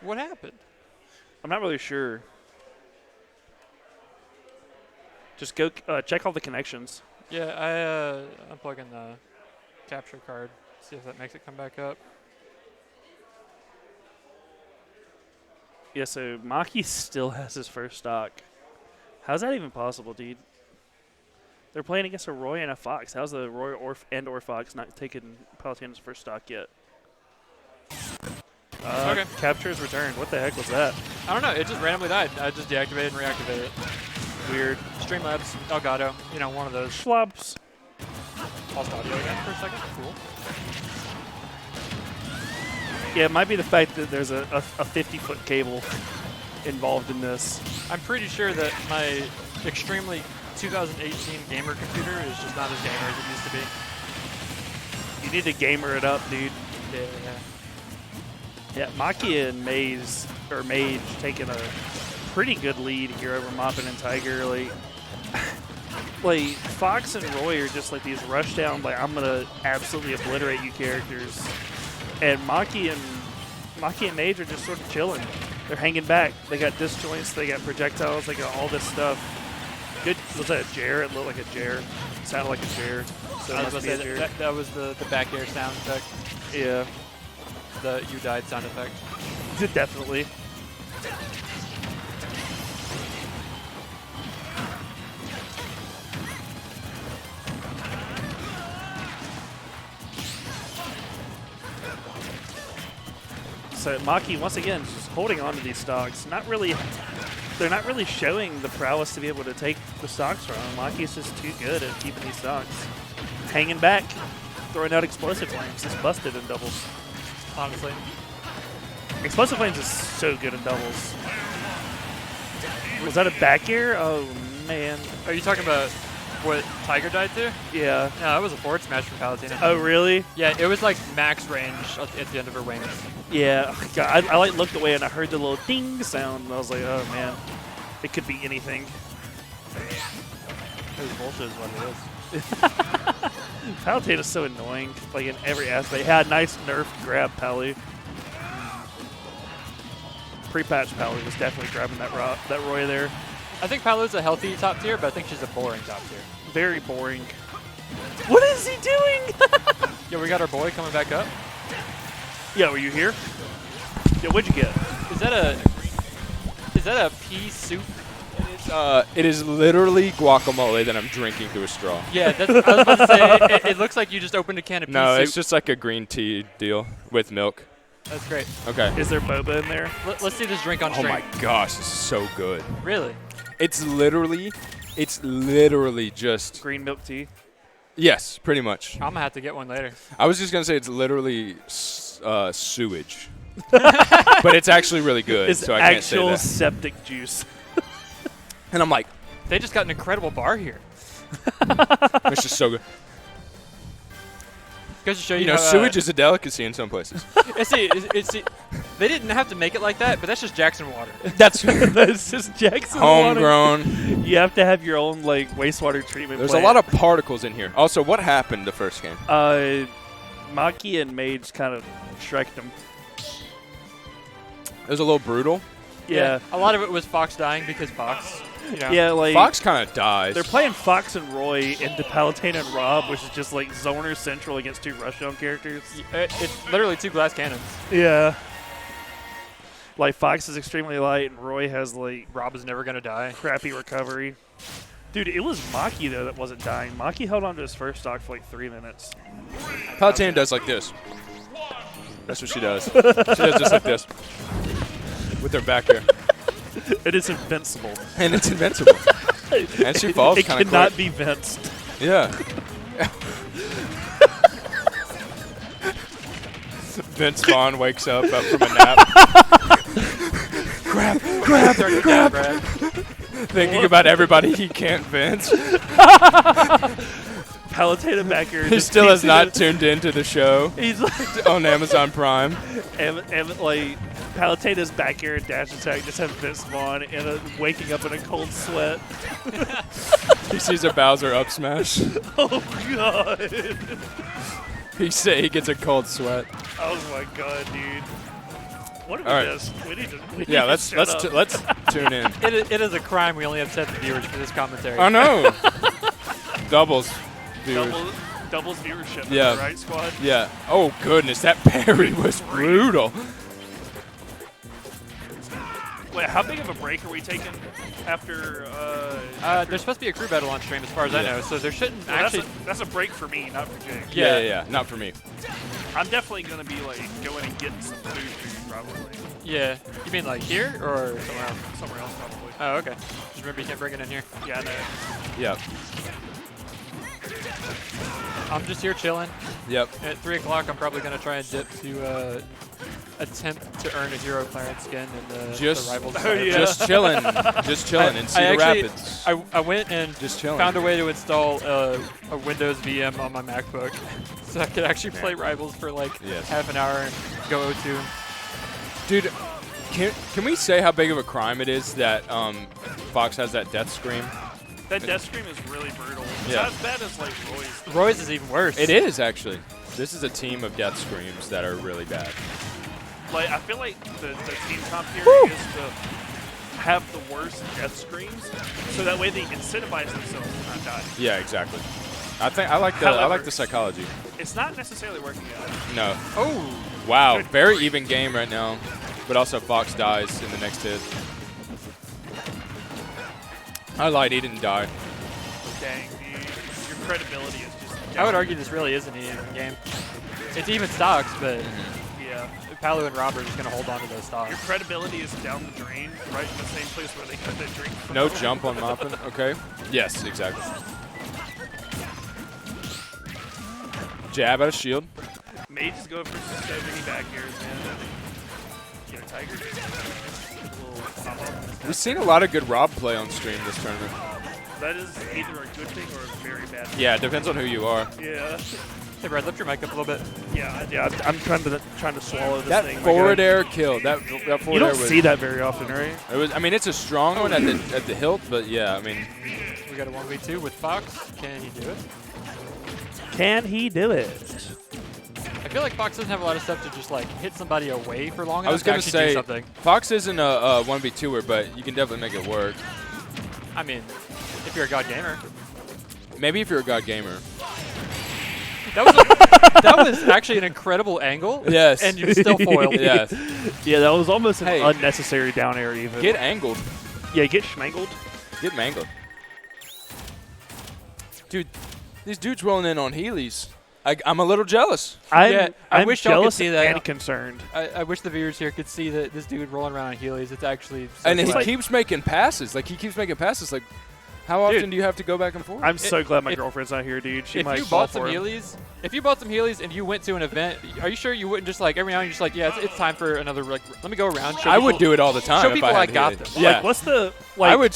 What happened? I'm not really sure. Just go check all the connections. Yeah, I unplug in the capture card. See if that makes it come back up. Yeah, so Maki still has his first stock. How's that even possible, dude? They're playing against a Roy and a Fox. How's the Roy or Fox not taking Palutena's first stock yet? Okay. Capture is returned. What the heck was that? I don't know. It just randomly died. I just deactivated and reactivated it. Weird. Streamlabs, Elgato, one of those. Schlubs. Paused audio again for a second. Cool. Yeah, it might be the fact that there's a 50-foot cable involved in this. I'm pretty sure that my extremely 2018 gamer computer is just not as gamer as it used to be. You need to gamer it up, dude. Yeah. Yeah, Maki and Mage taking a pretty good lead here over Moppin and Tiger. Like Fox and Roy are just like these rush down, like I'm gonna absolutely obliterate you characters. And Maki and Mage are just sort of chilling. They're hanging back. They got disjoints. They got projectiles. They got all this stuff. Good. Was that a Jer? It looked like a Jer. Sounded like a Jer. So I it was must going be to a say Jer. that was the back air sound effect, Yeah, the you died sound effect. definitely. So Maki once again just holding on to these stocks. They're not really showing the prowess to be able to take the stocks from him. Maki's just too good at keeping these stocks. Hanging back, throwing out explosive flames. It's busted in doubles. Honestly, Explosive flames is so good in doubles. Was that a back air? Oh man. are you talking about what Tiger died to? Yeah. No, that was a forward smash from Palutena. Oh really? Yeah, it was like max range at the end of her wings. Yeah. God, I like looked away and I heard the little ding sound and I was like, oh man, it could be anything. It was bullshit is what it is. Palutena's so annoying, like in every aspect. Had a nice nerf grab, Palu. Pre-patch Palu was definitely grabbing that Roy there. I think Palu's a healthy top tier, but I think she's a boring top tier. Very boring. What is he doing? Yeah, we got our boy coming back up. Yeah, were you here? Yeah, what'd you get? Is that a pea soup? It is literally guacamole that I'm drinking through a straw. Yeah, I was about to say, it looks like you just opened a can of pea No, soup. it's just like a green tea deal with milk. That's great. Okay. Is there boba in there? Let's see this drink on Oh stream. my gosh, this is so good. Really? It's literally just. Green milk tea. Yes, pretty much. I'm gonna have to get one later. I was just gonna say it's literally sewage, but it's actually really good. It's so I can't say actual that. septic juice. And I'm like, They just got an incredible bar here. it's just so good. Goes to show you, You know, how, sewage is a delicacy in some places. see, they didn't have to make it like that, but that's just Jackson water. That's just Jackson water. Homegrown. You have to have your own like wastewater treatment There's plant. a lot of particles in here. Also, what happened the first game? Maki and Mage kind of shreked him. It was a little brutal. Yeah. A lot of it was Fox dying because Fox. You know. Yeah, like Fox kind of dies. they're playing Fox and Roy into Palutena and Rob, which is just like Zoner Central against two Rush Zone characters. It's literally two glass cannons. Yeah. Like Fox is extremely light and Roy has like Rob is never gonna die. crappy recovery. Dude, it was Maki though that wasn't dying. Maki held on to his first stock for like 3 minutes. Palutena does like this. That's what she does. She does just like this. With her back here. It is invincible. And it's invincible. And she falls It kind of cannot quick. be vinced. Yeah. Vince Vaughn wakes up from a nap. grab. Thinking about everybody he can't Vince. Palutena back here. He just still has keeps not it- tuned into the show He's like, on Amazon Prime. and like Palutena's back here and Dash Attack just have Vince Vaughn and waking up in a cold sweat. He sees a Bowser up smash. Oh god. He gets a cold sweat. Oh my god, dude. What did we All right. miss? We need to Yeah, to let's shut up. let's tune in. It is a crime we only have 7 viewers for this commentary. Oh no! Doubles viewers. Doubles viewership. Yeah. Right, squad? Yeah. Oh goodness, that parry was brutal. Wait, how big of a break are we taking after? There's supposed to be a crew battle on stream as far as I Yeah. know, so there shouldn't Well, actually. that's a break for me, not for Jake. Yeah. Not for me. I'm definitely gonna be like going and getting some food probably Yeah. You mean like here or? somewhere else probably. Oh, okay. Just remember you can't bring it in here. Yeah, I know. Yep. I'm just here chilling. Yep. At 3 o'clock, I'm probably gonna try and dip to attempt to earn a hero clearance skin in the Just- rivals. Oh, yeah. Just chilling in Cedar Rapids. I went and Just chilling. found a way to install a Windows VM on my MacBook, so I could actually play Rivals for like Yes. half an hour and go to. Dude, can we say how big of a crime it is that Fox has that death scream? That death scream is really brutal. It's Yeah. not as bad as like Roy's. Roy's is even worse. It is actually. This is a team of death screams that are really bad. Like I feel like the team comp here is to have the worst death screens, so that way they incentivize themselves to not die. Yeah, exactly. I like the psychology. It's not necessarily working out. No. Oh. Wow, Good. very even game right now. But also Fox dies in the next hit. I lied, he didn't die. Dang, dude. Your credibility is just. I would argue this really isn't an even game. It's even stocks, but Yeah. Palu and Robert are just going to hold on to those stocks. Your credibility is down the drain, right in the same place where they cut that drink. From. No jump on Moppin. Okay. Yes, exactly. Jab out of shield. Mages go for so many back airs, man. You know, Tiger just a little pop up. We've seen a lot of good Rob play on stream this tournament. That is either a good thing or a very bad thing. Yeah, it depends on who you are. Yeah. Hey, Brad, lift your mic up a little bit. Yeah. I'm trying to swallow this That thing. my forward guy. air kill. That forward You don't air was. see that very often, right? It was. I mean, it's a strong one at the hilt, but yeah, I mean, We got a 1v2 with Fox. Can he do it? Can he do it? I feel like Fox doesn't have a lot of stuff to just like hit somebody away for long enough I was to gonna actually say do something. Fox isn't a 1v2er, but you can definitely make it work. I mean, if you're a god gamer. Maybe if you're a god gamer. That was actually an incredible angle. Yes. And you still foiled. Yes. Yeah, that was almost an Hey. unnecessary down air even. Get angled. Yeah, get schmangled. Get mangled. Dude, these dudes rolling in on Heelys. I'm a little jealous. I I wish y'all could jealous see that. and concerned. I wish the viewers here could see that this dude rolling around on Heelys. It's actually so And he fun. keeps making passes. Like, how often Dude, do you have to go back and forth? I'm so glad my if- girlfriend's not here, dude. She if might you fall bought some for him. Heelys, and you went to an event, are you sure you wouldn't just like every now and then you're just like, yeah, it's time for another like, let me go around. Show I would people- do it all the time. show if people I I had got Heelys. them. Yeah. Like, what's the like? I would.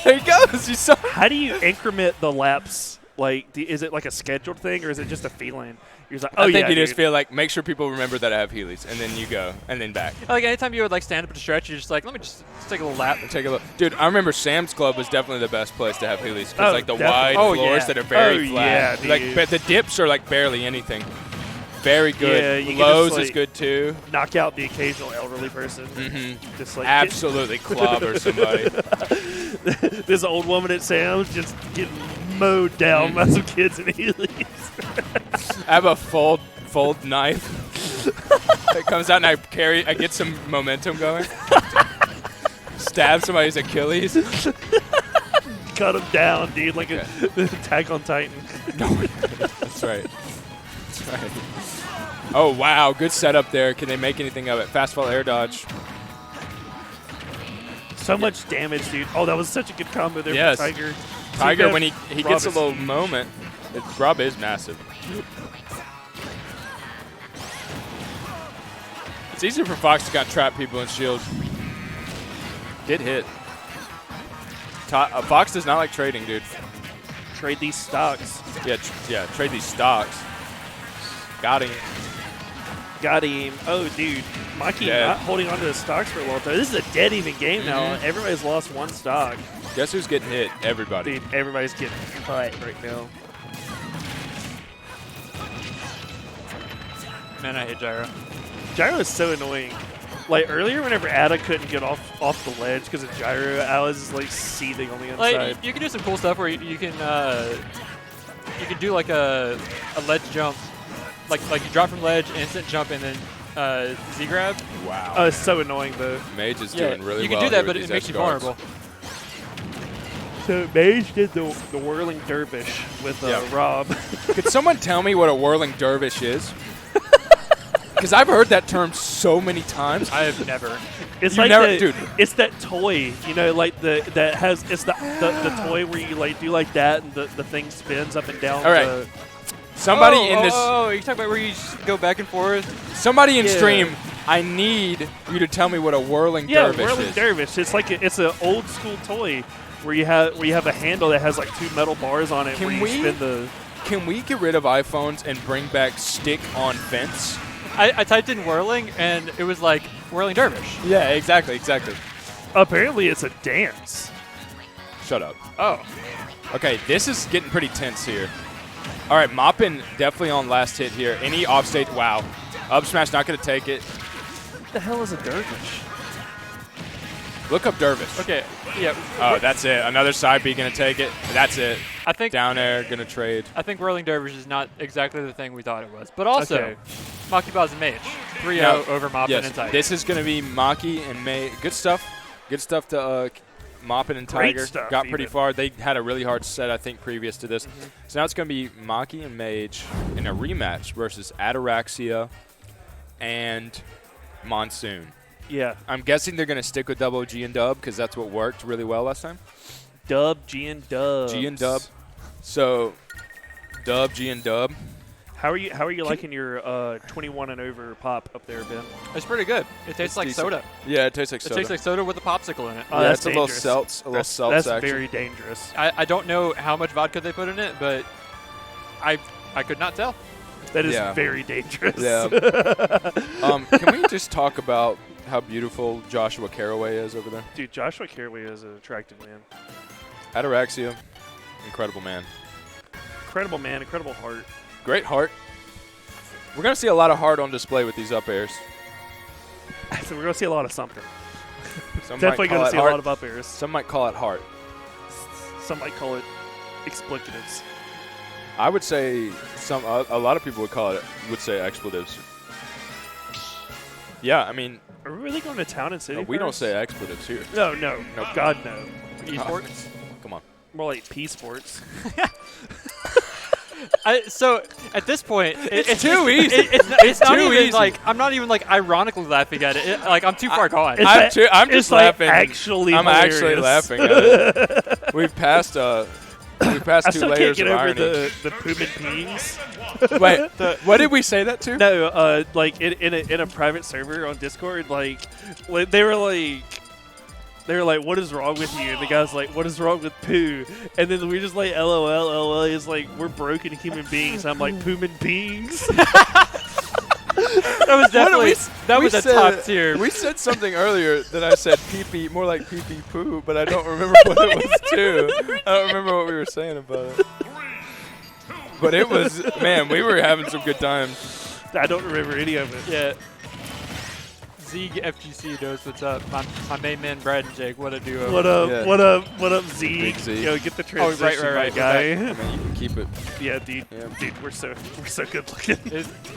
There he goes. You saw. How do you increment the laps? Like, is it like a scheduled thing or is it just a feeling? You're just like, oh I think yeah, you just dude. feel like make sure people remember that I have Heelys, and then you go, and then back. Like anytime you would like stand up to stretch, you're just like, let me just take a little lap. Take a look, dude. I remember Sam's Club was definitely the best place to have Heelys because Oh, like the definitely. wide Oh, floors yeah. that are very Oh, flat. yeah, Like, dude. but the dips are like barely anything. Very good. Yeah, you can Lows just, is like, good too. knock out the occasional elderly person. Mm-hmm. Just like Absolutely clobber somebody. this old woman at Sam's just getting mowed down by some kids in Heelys. I have a fold knife. It comes out and I get some momentum going. Stab somebody's Achilles. Cut him down, dude, like a Attack on Titan. That's right. That's right. Oh wow, good setup there. Can they make anything of it? Fast fall air dodge. So much damage, dude. Oh, that was such a good combo there Yes. for Tiger. Tiger, that when he Rob gets a is little huge. moment, Rob is massive. It's easier for Fox to trap people in shield. Get hit. Fox does not like trading, dude. Trade these stocks. Yeah, trade these stocks. Got him. Got him. Oh, dude. Mikey Dead. not holding on to the stocks for a long time. This is a dead even game now. Mhm. Everybody's lost one stock. Guess who's getting hit? Everybody. Dude, everybody's getting cut right now. Man, I hate Gyro. Gyro is so annoying. Like earlier, whenever Ada couldn't get off the ledge because of Gyro, I was like seething on the inside. Like you can do some cool stuff where you can do like a ledge jump, like you drop from ledge, instant jump, and then Z grab. Wow. It's so annoying though. Mage is Yeah, doing really you can well do that, here but with it these makes you X-guards. vulnerable. So Mage did the whirling dervish with Yeah. Rob. Could someone tell me what a whirling dervish is? Because I've heard that term so many times. I have never. It's You like never- the, dude. It's that toy, you know, like it's the toy where you like do like that and the thing spins up and down. All right. the- Somebody oh, in this, Oh, you talking about where you just go back and forth? somebody in Yeah. stream, I need you to tell me what a whirling yeah, dervish whirling is. dervish. It's like it's an old school toy where you have a handle that has like two metal bars on it Can where you we- spin the. Can we get rid of iPhones and bring back stick on fence? I typed in whirling and it was like whirling dervish. Yeah, exactly. Apparently, it's a dance. Shut up. Oh. Okay, this is getting pretty tense here. All right, Moppin definitely on last hit here. Any offstage, wow. Up smash not going to take it. the hell is a dervish? Look up Dervish. Okay, yeah. Oh, that's it. Another side B gonna take it. That's it. I think Down air, gonna trade. I think Whirling Dervish is not exactly the thing we thought it was. But also, Okay. Maki Bow's a mage. 3-0 Now, over Moppin yes, and Tiger. this is gonna be Maki and May. Good stuff. Good stuff to Moppin and Great Tiger. stuff, Got pretty even. far. They had a really hard set, I think, previous to this. So now it's gonna be Maki and Mage in a rematch versus Ataraxia and Monsoon. Yeah. I'm guessing they're gonna stick with double G and Dub because that's what worked really well last time. Dub, G and Dub. G and Dub. So Dub, G and Dub. How are you liking your 21 and over pop up there, Ben? It's pretty good. It tastes like decent. soda. Yeah, it tastes like It soda. tastes like soda with a popsicle in it. Oh, yeah, that's it's a little dangerous. seltz, That's action. very dangerous. I don't know how much vodka they put in it, but I could not tell. That is Yeah. very dangerous. Yeah. Can we just talk about how beautiful Joshua Caraway is over there? Dude, Joshua Caraway is an attractive man. Ataraxia, incredible man. Incredible man, incredible heart. Great heart. We're going to see a lot of heart on display with these up airs. So we're going to see a lot of something. Some Definitely might call going to it see a heart. lot of up airs. Some might call it heart. Some might call it explicatives. I would say a lot of people would say expletives. Yeah, I mean, Are we really going to town and city? we don't first? say expletives here. No, no. Nope. God, no. Esports. Come on. More like P sports. So at this point, it's too easy. It's not too even easy. like I'm not even like ironically laughing at it. Like I'm too far gone. It's I'm it's just like laughing. actually I'm hilarious. actually laughing at it. We've passed I two still can't layers get of over irony. the poop and peeings. Wait, what did we say that to? No, like in a private server on Discord, like they were like, what is wrong with you? And the guy's like, what is wrong with poo? And then we just like, LOL. He's like, we're broken human beings. I'm like, poo and beings. That was definitely that we was a said- top tier. We said something earlier that I said pee-pee, more like pee-pee poo, but I don't remember what it was to. I don't remember what we were saying about it. But it was, man, we were having some good times. I don't remember any of it. Yeah. Zeke FGC knows what's up. My main man Brad and Jake, what a duo. What up? Yeah. What up, Zeke? Big Zeke. Yo, get the Oh, transition, right, my guy. I mean, you can keep it. Yeah, dude. Yeah. Dude, we're so good looking.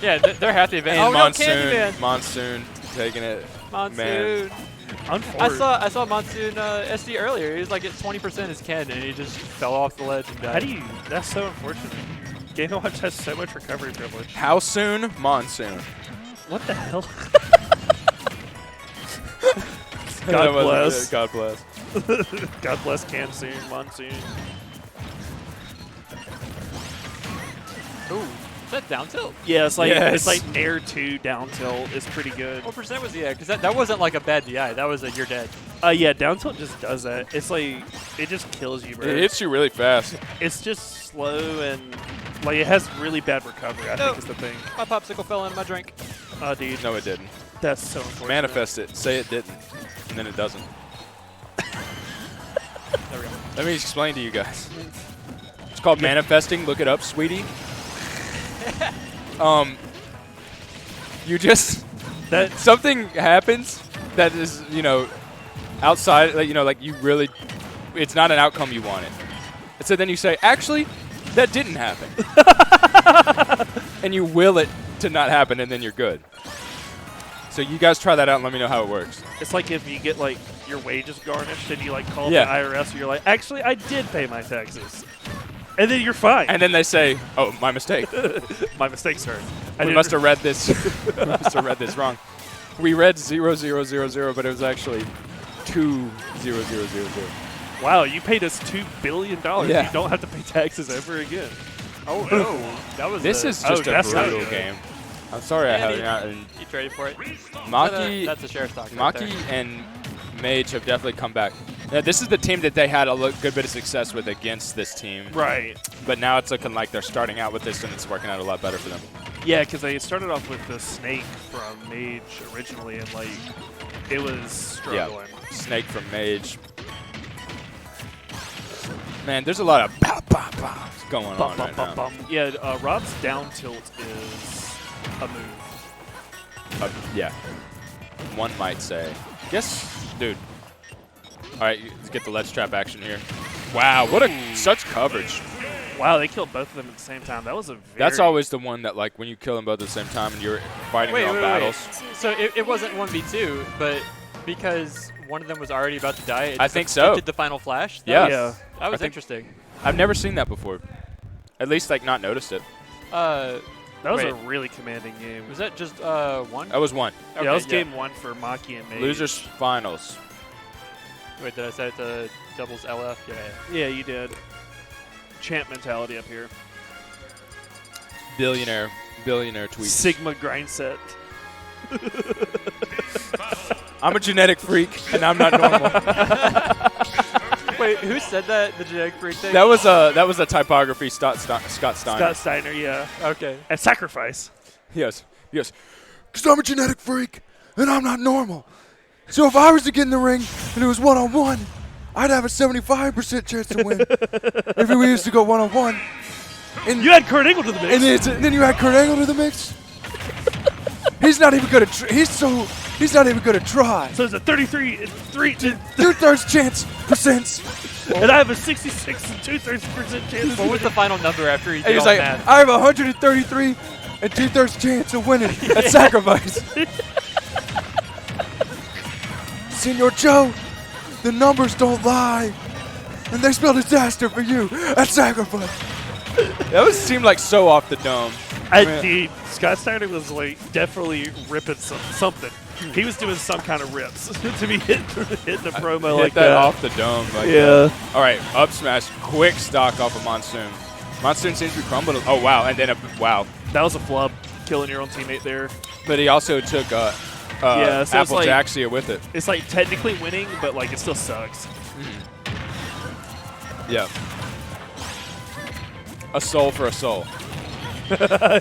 Yeah, they're happy about it. And Oh no, Candyman. Monsoon taking it. Monsoon. Man. I saw Monsoon SD earlier. He was like at 20% as Ken, and he just fell off the ledge and died. How do you? That's so unfortunate. Game & Watch has so much recovery privilege. How soon? Monsoon. What the hell? That God was- bless. God bless. God bless Monsoon. Ooh, is that down tilt? Yeah, it's like Yes. it's like Nair 2 down tilt is pretty good. What percent was he at? Because that wasn't like a bad DI. That was a you're dead. Yeah, down tilt just does that. It's like it just kills you, bro. It hits you really fast. It's just slow and like it has really bad recovery. I think is the thing. My popsicle fell into my drink. Oh, dude, No, it didn't. that's so unfortunate. Manifest it. Say it didn't. And then it doesn't. There we go. Let me explain to you guys. It's called manifesting. Look it up, sweetie. You just That something happens that is, outside, like you really, it's not an outcome you wanted. And so then you say, actually, that didn't happen. And you will it to not happen, and then you're good. So you guys try that out and let me know how it works. it's like if you get like your wages garnished and you like call Yeah. the IRS and you're like, actually, I did pay my taxes, and then you're fine. And then they say, oh, my mistake. My mistake, sir. We must have read this. We must have read this wrong. We read 0000, but it was actually 20000. Wow, you paid us $2 billion. Yeah. You don't have to pay taxes ever again. Oh no, that was This is Oh, just a that's not brutal good. game. I'm sorry I Andy. have it. You traded for it. Maki, That's a share stock. Right Maki there. and Mage have definitely come back. Now, this is the team that they had a good bit of success with against this team. Right. But now it's looking like they're starting out with this, and it's working out a lot better for them. Yeah, because they started off with the snake from Mage originally, and like it was struggling. Yeah, Snake from Mage. Man, there's a lot of pop, pop, pop going on right now. Yeah, Rob's down tilt is a move. Yeah. one might say. Guess, dude. All right, let's get the ledge trap action here. Wow, what such coverage. Wow, they killed both of them at the same time. That was a very... That's always the one that, like, when you kill them both at the same time and you're fighting your own battles. So it wasn't 1v2, but because one of them was already about to die, it I think so. did the final flash. Yeah. That was interesting. I've never seen that before. At least, like, not noticed it. That was wait. a really commanding game. Was that just one? That was one. Okay, Yeah, that was game 1 for Maki and Mage. Losers finals. Wait, did I say it to doubles LF? Yeah. Yeah, you did. Champ mentality up here. Billionaire tweets. Sigma grind set. I'm a genetic freak, and I'm not normal. Wait, who said that? The genetic freak thing? That was a typography Scott Steiner. Scott Steiner, yeah. Okay. And Sacrifice. Yes. Because I'm a genetic freak, and I'm not normal. So if I was to get in the ring and it was one-on-one, I'd have a 75% chance to win. If we used to go one-on-one. And You had Kurt Angle to the mix. and then you had Kurt Angle to the mix. He's not even gonna. He's not even gonna try. So it's a 2/3 chance percent. and I have a 66 and 2/3% chance. What was the final number after he And did he's all like, math? I have 133 and 2/3 chance of winning at Sacrifice. Senor Joe, the numbers don't lie, and they spell disaster for you at Sacrifice. That seemed like so off the dome. Dude, Scott Steiner was like definitely ripping something. He was doing some kind of rips to be hitting a promo like that. Off the dome. Like Yeah. All right, up smash, quick stock off of Monsoon. Monsoon seems to be crumbling. Oh wow, and then wow. That was a flub, killing your own teammate there. But he also took so it's Apple like- Jaxia with it. It's like technically winning, but like it still sucks. Yeah. A soul for a soul. I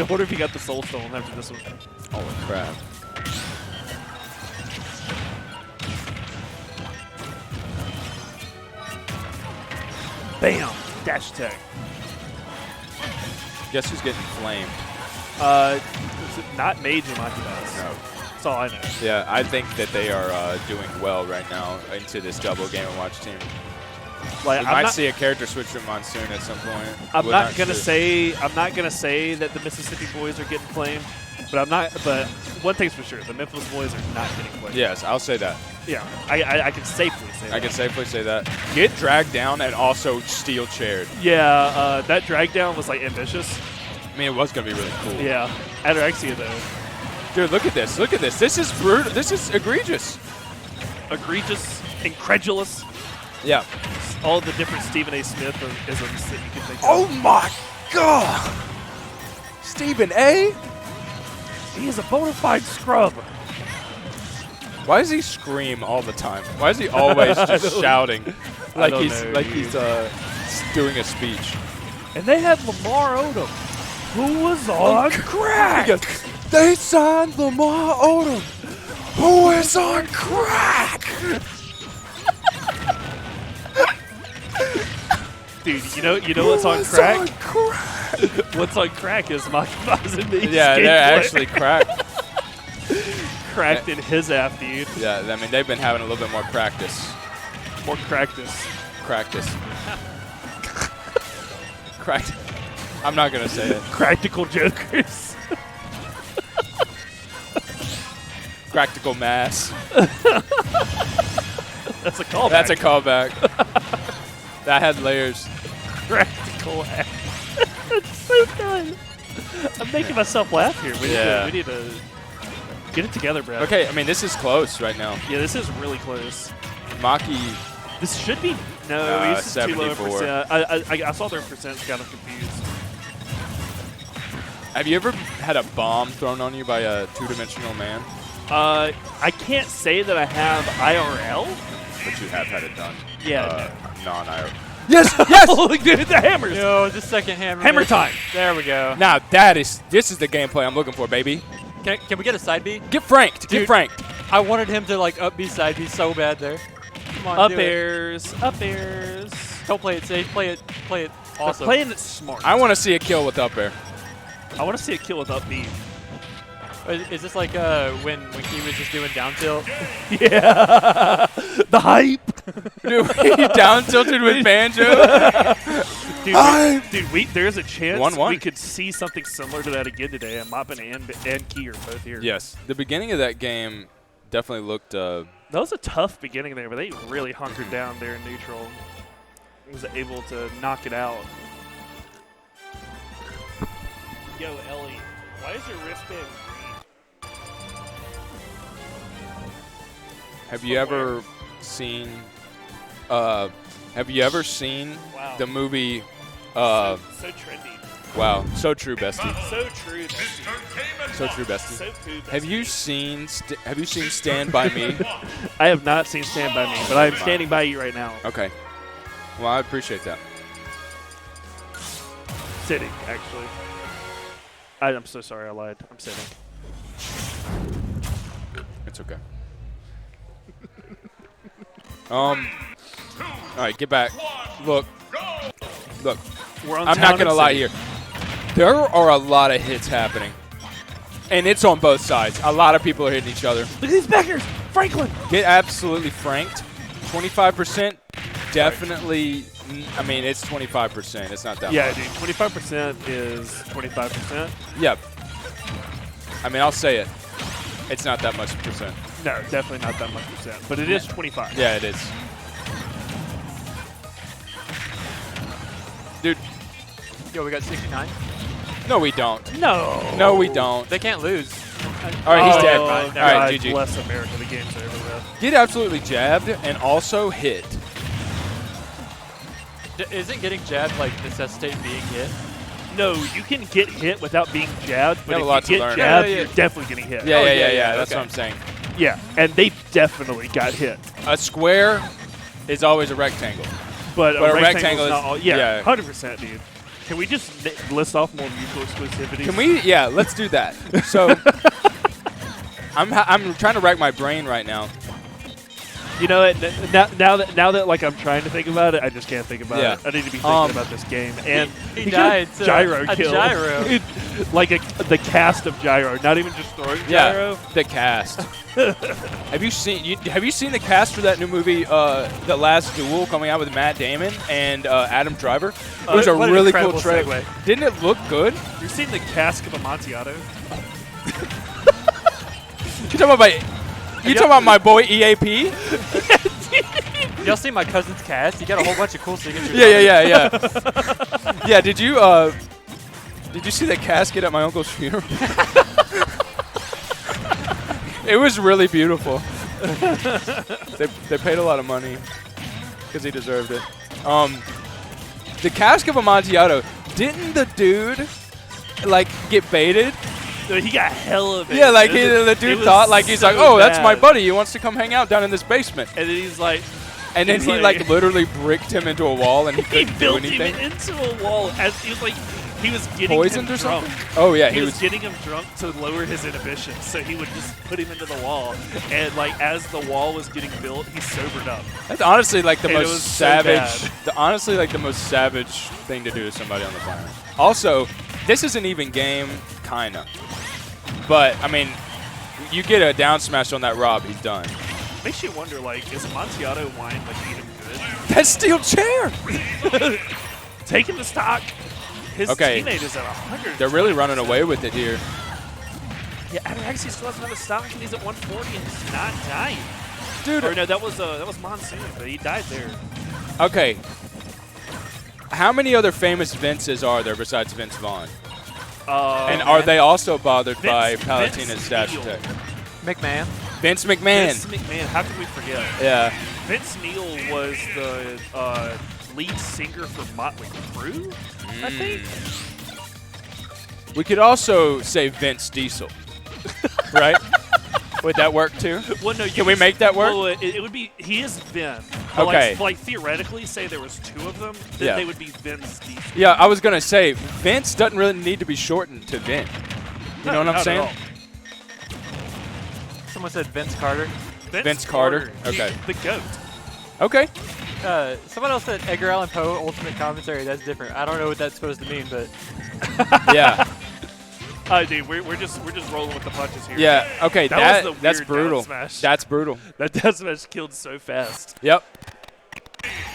wonder if he got the Soul Stone after this one. Holy crap. Bam! Dash attack. Guess who's getting flamed? Is it not Mage and Maki Does? No. That's all I know. Yeah, I think that they are doing well right now into this double Game & Watch team. Like, We might see a character switch from Monsoon at some point. I'm We're not gonna sure. say that the Mississippi boys are getting flamed, but But one thing's for sure, the Memphis boys are not getting flamed. Yes, I'll say that. Yeah, I can safely say that. I can safely say that. Get dragged down and also steel chaired. Yeah, that drag down was like ambitious. I mean, it was gonna be really cool. Yeah, Anorexia though. Dude, look at this. Look at this. This is brutal. This is egregious. Egregious, incredulous, Yeah. all the different Stephen A. Smith isms that you can think Oh of. my God. Stephen A. He is a bona fide scrub. Why does he scream all the time? Why is he always just shouting like don't he's know, dude. doing a speech? And they had Lamar Odom, who was on crack. He goes, they signed Lamar Odom, who is on crack. Dude, you know what's on Who is crack? on crack? What's on crack is Maki Baz and Nate's Yeah, they're gameplay. actually cracked. cracked in his app, dude. Yeah, I mean, they've been having a little bit more practice. More practice. Practice. Cracked. I'm not going to say it. Practical jokers. Practical mass. That's a callback. That's a callback. That had layers. practical app. That's so good. I'm making myself laugh here. We need to get it together, bro. Okay, I mean, this is close right now. Yeah, this is really close. Maki, This should be this is too low in 74. percent. I saw their percents, got them confused. have you ever had a bomb thrown on you by a two-dimensional man? I can't say that I have IRL. But you have had it done. Yeah. Non-IRL. Yes, yes! Oh, dude, the hammers. Yo, the second hammer. Hammer time. There we go. Now, this is the gameplay I'm looking for, baby. Can we get a side B? Get franked. Get Dude. franked. I wanted him to like up B side B so bad there. Come on, Up do it. airs. Up airs. Don't play it safe. Play it awesome. Playing it smart. I want to see a kill with up air. I want to see a kill with up B. Is this like when he was just doing down tilt? Yeah. The hype. Dude, he down tilted with Banjo. Dude, there's a chance 1-1. we could see something similar to that again today, and Moppin and Key are both here. Yes, the beginning of that game definitely looked. That was a tough beginning there, but they really hunkered down there in neutral. Was able to knock it out. Yo, Ellie, why is your wristband green? Have you ever seen? Have you ever seen Wow. the movie? So trendy. Wow, so true, bestie. So true. Bestie. So true, bestie. So cool, bestie. Have you seen Stand by Me? I have not seen Stand By Me, but I'm standing by you right now. Okay. Well, I appreciate that. Sitting, actually. I'm so sorry, I lied. I'm sitting. It's okay. All right, get back. Look. We're on I'm Town not gonna and lie City. here. There are a lot of hits happening, and it's on both sides. A lot of people are hitting each other. Look at these backers! Franklin! Get absolutely franked. 25%, definitely. I mean, it's 25%. It's not that Yeah, much. dude, 25% is 25%. Yep. I mean, I'll say it. It's not that much percent. No, definitely not that much percent, but it is 25. Yeah, it is. Dude, Yo, we got 69. no, we don't. No. No, we don't. They can't lose. All right, he's dead. Oh, All right, God GG. bless America. The game's over with. Get absolutely jabbed and also hit. Isn't getting jabbed like necessitate being hit? No, you can get hit without being jabbed, but Got a if lot you to get learn. jabbed, Yeah. you're definitely getting hit. Yeah, Oh, yeah. That's okay. what I'm saying. Yeah, and they definitely got hit. A square is always a rectangle. But a a rectangle rectangle is- not all. yeah. Yeah, 100%, dude. Can we just list off more mutual exclusivities? Can we? Yeah, let's do that. So, I'm trying to rack my brain right now. You know, now that like I'm trying to think about it, I just can't think about Yeah. it. I need to be thinking about this game. And He got died a to gyro a kill. gyro. Like the cast of gyro, not even just throwing gyro. The cast. Have you seen the cast for that new movie, The Last Duel, coming out with Matt Damon and Adam Driver? It was a what an really cool incredible trailer. segue. Didn't it look good? You've seen the cask of Amontillado? You talking about my boy EAP? Y'all see my cousin's cast? He got a whole bunch of cool signatures. Yeah. Yeah, did you see the casket at my uncle's funeral? It was really beautiful. They paid a lot of money because he deserved it. The cask of Amontillado, didn't the dude like get baited? No, he got hella big. Yeah, like the It dude was thought like he's so like, oh, that's my bad. buddy. He wants to come hang out down in this basement. And then he's like, And then He's he like- like literally bricked him into a wall, and he he couldn't do built anything. him into a wall as he was like, he was getting Poisoned him or drunk. something? Oh yeah, He was getting him drunk to lower his inhibition, so he would just put him into the wall. And like as the wall was getting built, he sobered up. That's honestly like the And it most was so savage. bad. Honestly, like the most savage thing to do to somebody on the planet. Also, this is an even game, kinda. But I mean, you get a down smash on that Rob, he's done. Makes you wonder, like, is Amontillado wine like even good? That steel chair. Taking the stock. His Okay. teammate is at 100. They're really running away with it here. Yeah, Ataraxia still has another stock, and he's at 140, and he's not dying. Dude. Or no, that was Monsoon, but he died there. Okay. How many other famous Vinces are there besides Vince Vaughn? And are they also bothered by Palatina's dash Neal. attack? McMahon. Vince McMahon. Vince McMahon, how could we forget? Yeah. Vince Neal was the lead singer for Motley Crue, I think. We could also say Vince Diesel, right? Would that work too? Well, no, Can we make that work? Well, it would be, he is Vin. But Okay. like theoretically, say there was two of them, then Yeah. they would be Vince Diesel. Yeah, I was going to say, Vince doesn't really need to be shortened to Vin. You know what I'm Not at saying? all. Someone said Vince Carter. Vince Carter? Okay. The GOAT. Okay. Someone else said Edgar Allan Poe Ultimate Commentary. That's different. I don't know what that's supposed to mean, but Yeah. Dude, we're just rolling with the punches here. Yeah. Okay. That was the That's weird brutal. down smash. That's brutal. That down smash killed so fast. Yep.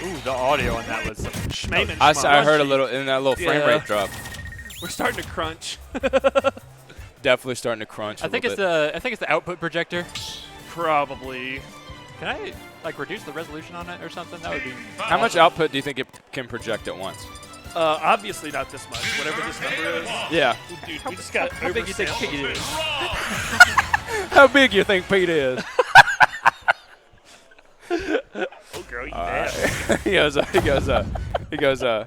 Ooh, the audio on that was. Schmaman I heard a little in that little frame Yeah. rate drop. We're starting to crunch. Definitely starting to crunch. I think it's the output projector. Probably. Can I like reduce the resolution on it or something? That would be. How much output do you think it can project at once? Obviously not this much. Whatever this number is. Yeah. Dude, we just got How big you think oversampled. Pete is? How big you think Pete is? Oh, girl, you bad. He goes, go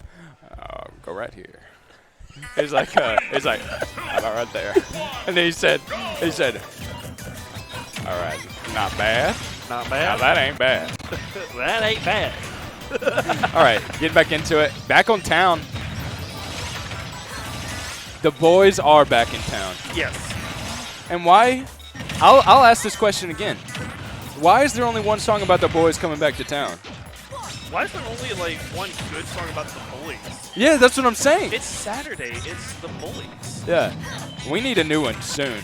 right here. He's like, how about right there? And then he said, all right, not bad. Not Now bad. that ain't bad. That ain't bad. All right, getting back into it. Back on town. The boys are back in town. Yes. And why? I'll ask this question again. Why is there only one song about the boys coming back to town? Why is there only like one good song about the bullies? Yeah, that's what I'm saying. It's Saturday. It's the bullies. Yeah. We need a new one soon.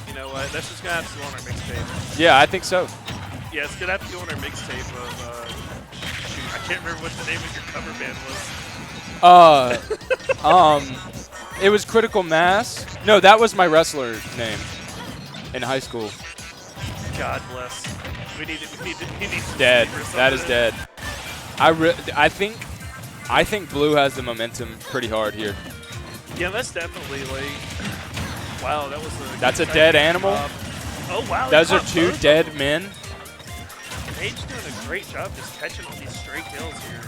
You know what? That's just gonna have to go on our mixtape. Yeah, I think so. Yeah, it's gonna have to go on our mixtape of. Shoot, I can't remember what the name of your cover band was. It was Critical Mass. No, that was my wrestler name in high school. God bless. We need some Dead. sleep or That is something. dead. I think Blue has the momentum pretty hard here. Yeah, that's definitely like. Wow, that was a. That's a dead animal. Oh wow. Those they are caught two both dead of them. men. Paige doing a great job just catching all these stray kills here.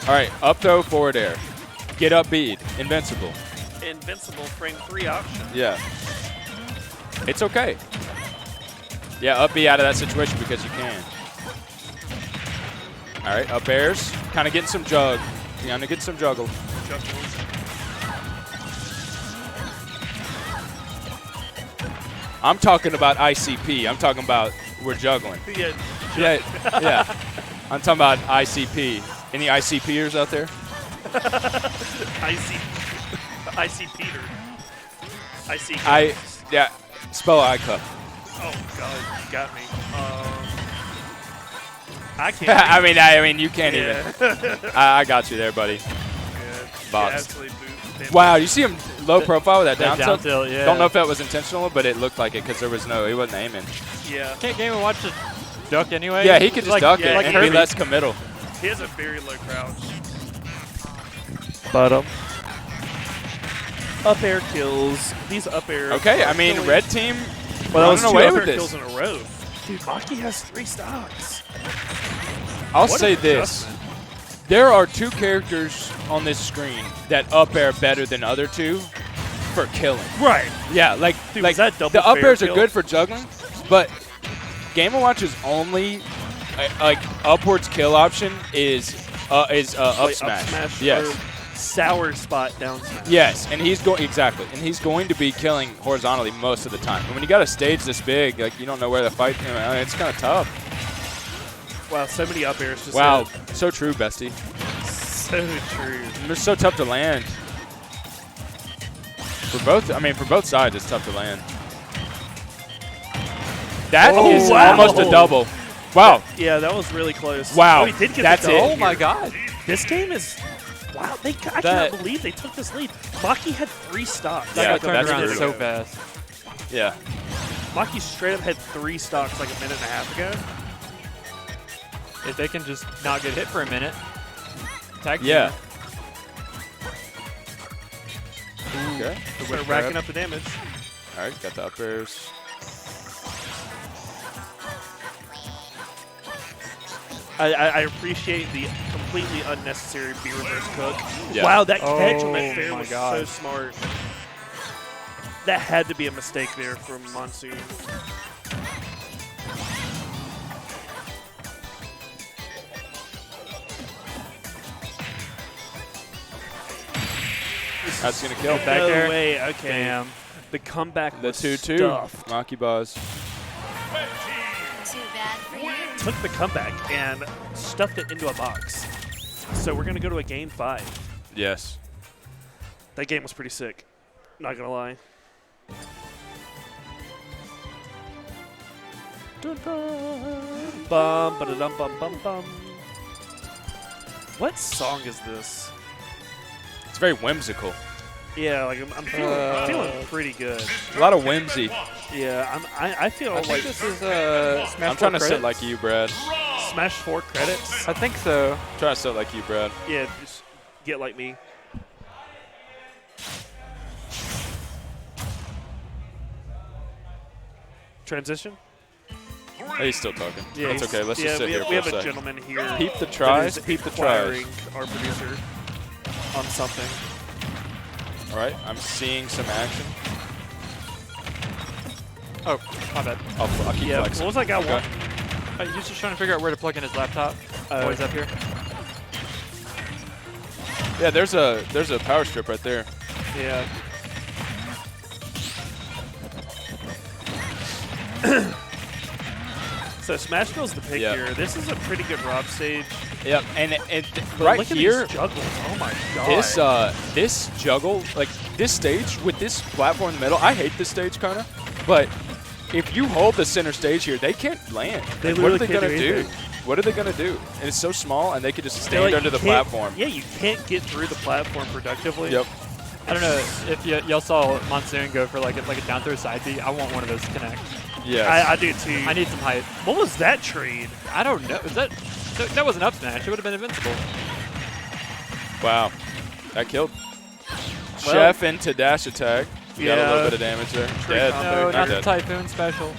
All right, up throw, forward air. Get up bead. Invincible. Invincible frame 3 option. Yeah. It's okay. Yeah, up B out of that situation because you can. All right, up airs. Kind of getting some jug. Kind of getting some juggle. Juggles. I'm talking about ICP. I'm talking about we're juggling. Yeah. Yeah, yeah. I'm talking about ICP. Any ICPers out there? I see Peter. I see. Yeah. Spell ICUP. Oh God, you got me. I can't. I mean, you can't even. I got you there, buddy. Boxed. Wow, you see him low profile with that down tilt? Yeah. Don't know if that was intentional, but it looked like it because he wasn't aiming. Yeah. Can't Game & Watch just duck anyway? Yeah, he could just duck it like and be Kirby. less committal. He has a very low crouch. But up air kills. These up air. Okay, are I mean, killing- red team Well, that was running two away up with air this. kills in a row. Dude, Maki has 3 stocks. I'll What say an this. adjustment. There are 2 characters on this screen that up air better than other 2 for killing. Right. Yeah, like, Dude, like was that double the up fair airs are kill? good for juggling, but Game & Watch's only like upwards kill option is up Like smash. Yes. or sour spot down smash. Yes, and he's going and he's going to be killing horizontally most of the time. And when you got a stage this big, like you don't know where the fight. It's kind of tough. Wow, so many up airs. Just Wow, hit. so true, bestie. So true. They're so tough to land. For both sides, it's tough to land. That is Oh, wow. almost a double. Wow. Yeah, that was really close. Wow, Oh, he did get that's the it. double Oh my here. God. This game is. Wow, I That- cannot believe they took this lead. Maki had 3 stocks. That Yeah, got turned that's around brutal. so fast. Yeah. Maki straight up had 3 stocks like a minute and a half ago. If they can just not get hit for a minute. Tag Yeah. team. Okay. They're racking up the damage. All right, got the up airs. I appreciate the completely unnecessary B reverse cook. Yeah. Wow, that catch on Oh that fair my was God. so smart. That had to be a mistake there from Monsoon. That's gonna kill. Back no air. way. Okay. Damn. The comeback The was 2-2. stuffed. Maki Buzz. Too bad for you. Took the comeback and stuffed it into a box. So we're gonna go to a game 5. Yes. That game was pretty sick. Not gonna lie. Bum, ba-da-dum, bum, bum, bum. What song is this? It's very whimsical. Yeah, like I'm feeling pretty good. A lot of whimsy. Yeah, I feel I like think this is Smash I'm trying to 4 sit credits. like you, Brad. Smash 4 credits. I think so. Trying to sit like you, Brad. Yeah, just get like me. Transition? Oh, he's still talking. Yeah, That's okay. Let's just sit we here have, for we a have a second. gentleman here. Peep the that tries. is Peep the tries. inquiring our producer on something. All right, I'm seeing some action. Oh, my bad. I'll keep Yeah, flexing. what was that guy Okay. wanting? He's just trying to figure out where to plug in his laptop. Oh, he's up here. Yeah, there's a power strip right there. Yeah. So Smashville's the pick Yeah. here. This is a pretty good Rob stage. Yep, and But right look here, at these juggles. Oh my god. this juggle, like this stage with this platform in the middle, I hate this stage kind of, but if you hold the center stage here, they can't land. They Like, what are literally they can't gonna do do? anything. What are they gonna do? And it's so small, and they could just They're stand like, under you the can't- platform. Yeah, you can't get through the platform productively. Yep. I don't know if y'all saw Monsoon go for like a down throw side B. I want one of those to connect. Yes. I do too. I need some height. What was that trade? I don't know. Is that was an up smash. It would have been invincible. Wow. That killed. Well- Chef into dash attack. You got a Yeah. little bit of damage there. Trade Dead. combo. No, Not not the dead. Typhoon special.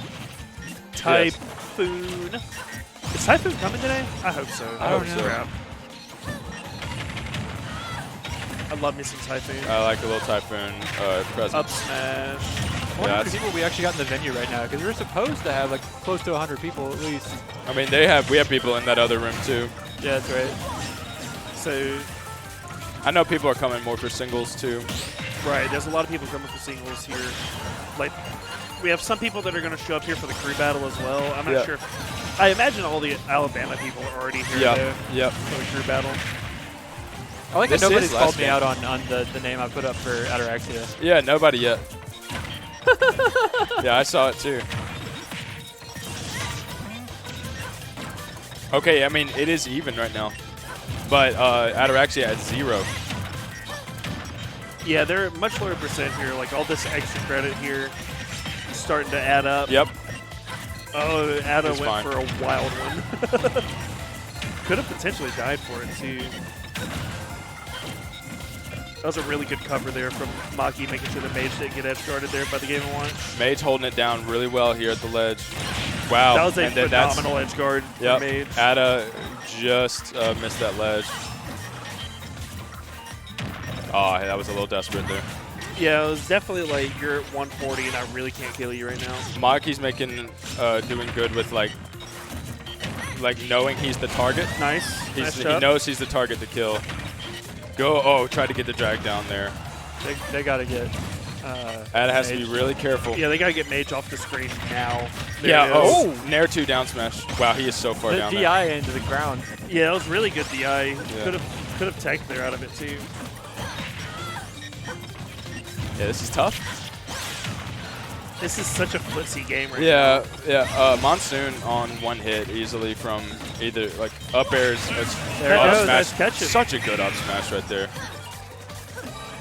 Typhoon. Is Typhoon coming today? I hope so. I don't know. Crap. I love me some Typhoon. I like a little Typhoon presence. Up smash. I wonder how Yeah, many people we actually got in the venue right now, because we're supposed to have like close to 100 people at least. I mean, we have people in that other room too. Yeah, that's right. So, I know people are coming more for singles too. right, there's a lot of people coming for singles here. Like, we have some people that are going to show up here for the crew battle as well. I'm not Yeah. sure. I imagine all the Alabama people are already here Yeah. though, Yep. for the crew battle. I like This that nobody's is last called me game. out on the name I put up for Ataraxia. Yeah, nobody yet. Yeah, I saw it too. Okay, I mean, it is even right now. But Ataraxia at 0. Yeah, they're much lower percent here. Like, all this extra credit here is starting to add up. Yep. Oh, Ada It's went fine. for a wild one. Could have potentially died for it, too. That was a really good cover there from Maki, making sure the mage didn't get edge guarded there by the Game & Watch. Mage holding it down really well here at the ledge. Wow. That was a and then that's- phenomenal edge guard for Yep. mage. Ada just missed that ledge. Oh, that was a little desperate there. Yeah, it was definitely like, you're at 140 and I really can't kill you right now. Maki's doing good with like knowing he's the target. Nice. Nice He job. knows he's the target to kill. Try to get the drag down there. They got to get. Ada has to be Mage. really careful. Yeah, they got to get mage off the screen now. There Yeah, it is. Nair 2 down smash. Wow, he is so far The down there. DI into the ground. Yeah, it was really good DI. Yeah. Could have teched there out of it, too. Yeah, this is tough. This is such a footsie game right Yeah, yeah. Monsoon on one hit easily from either like up airs. There it up goes, smash. nice catch it. Such a good up smash right there.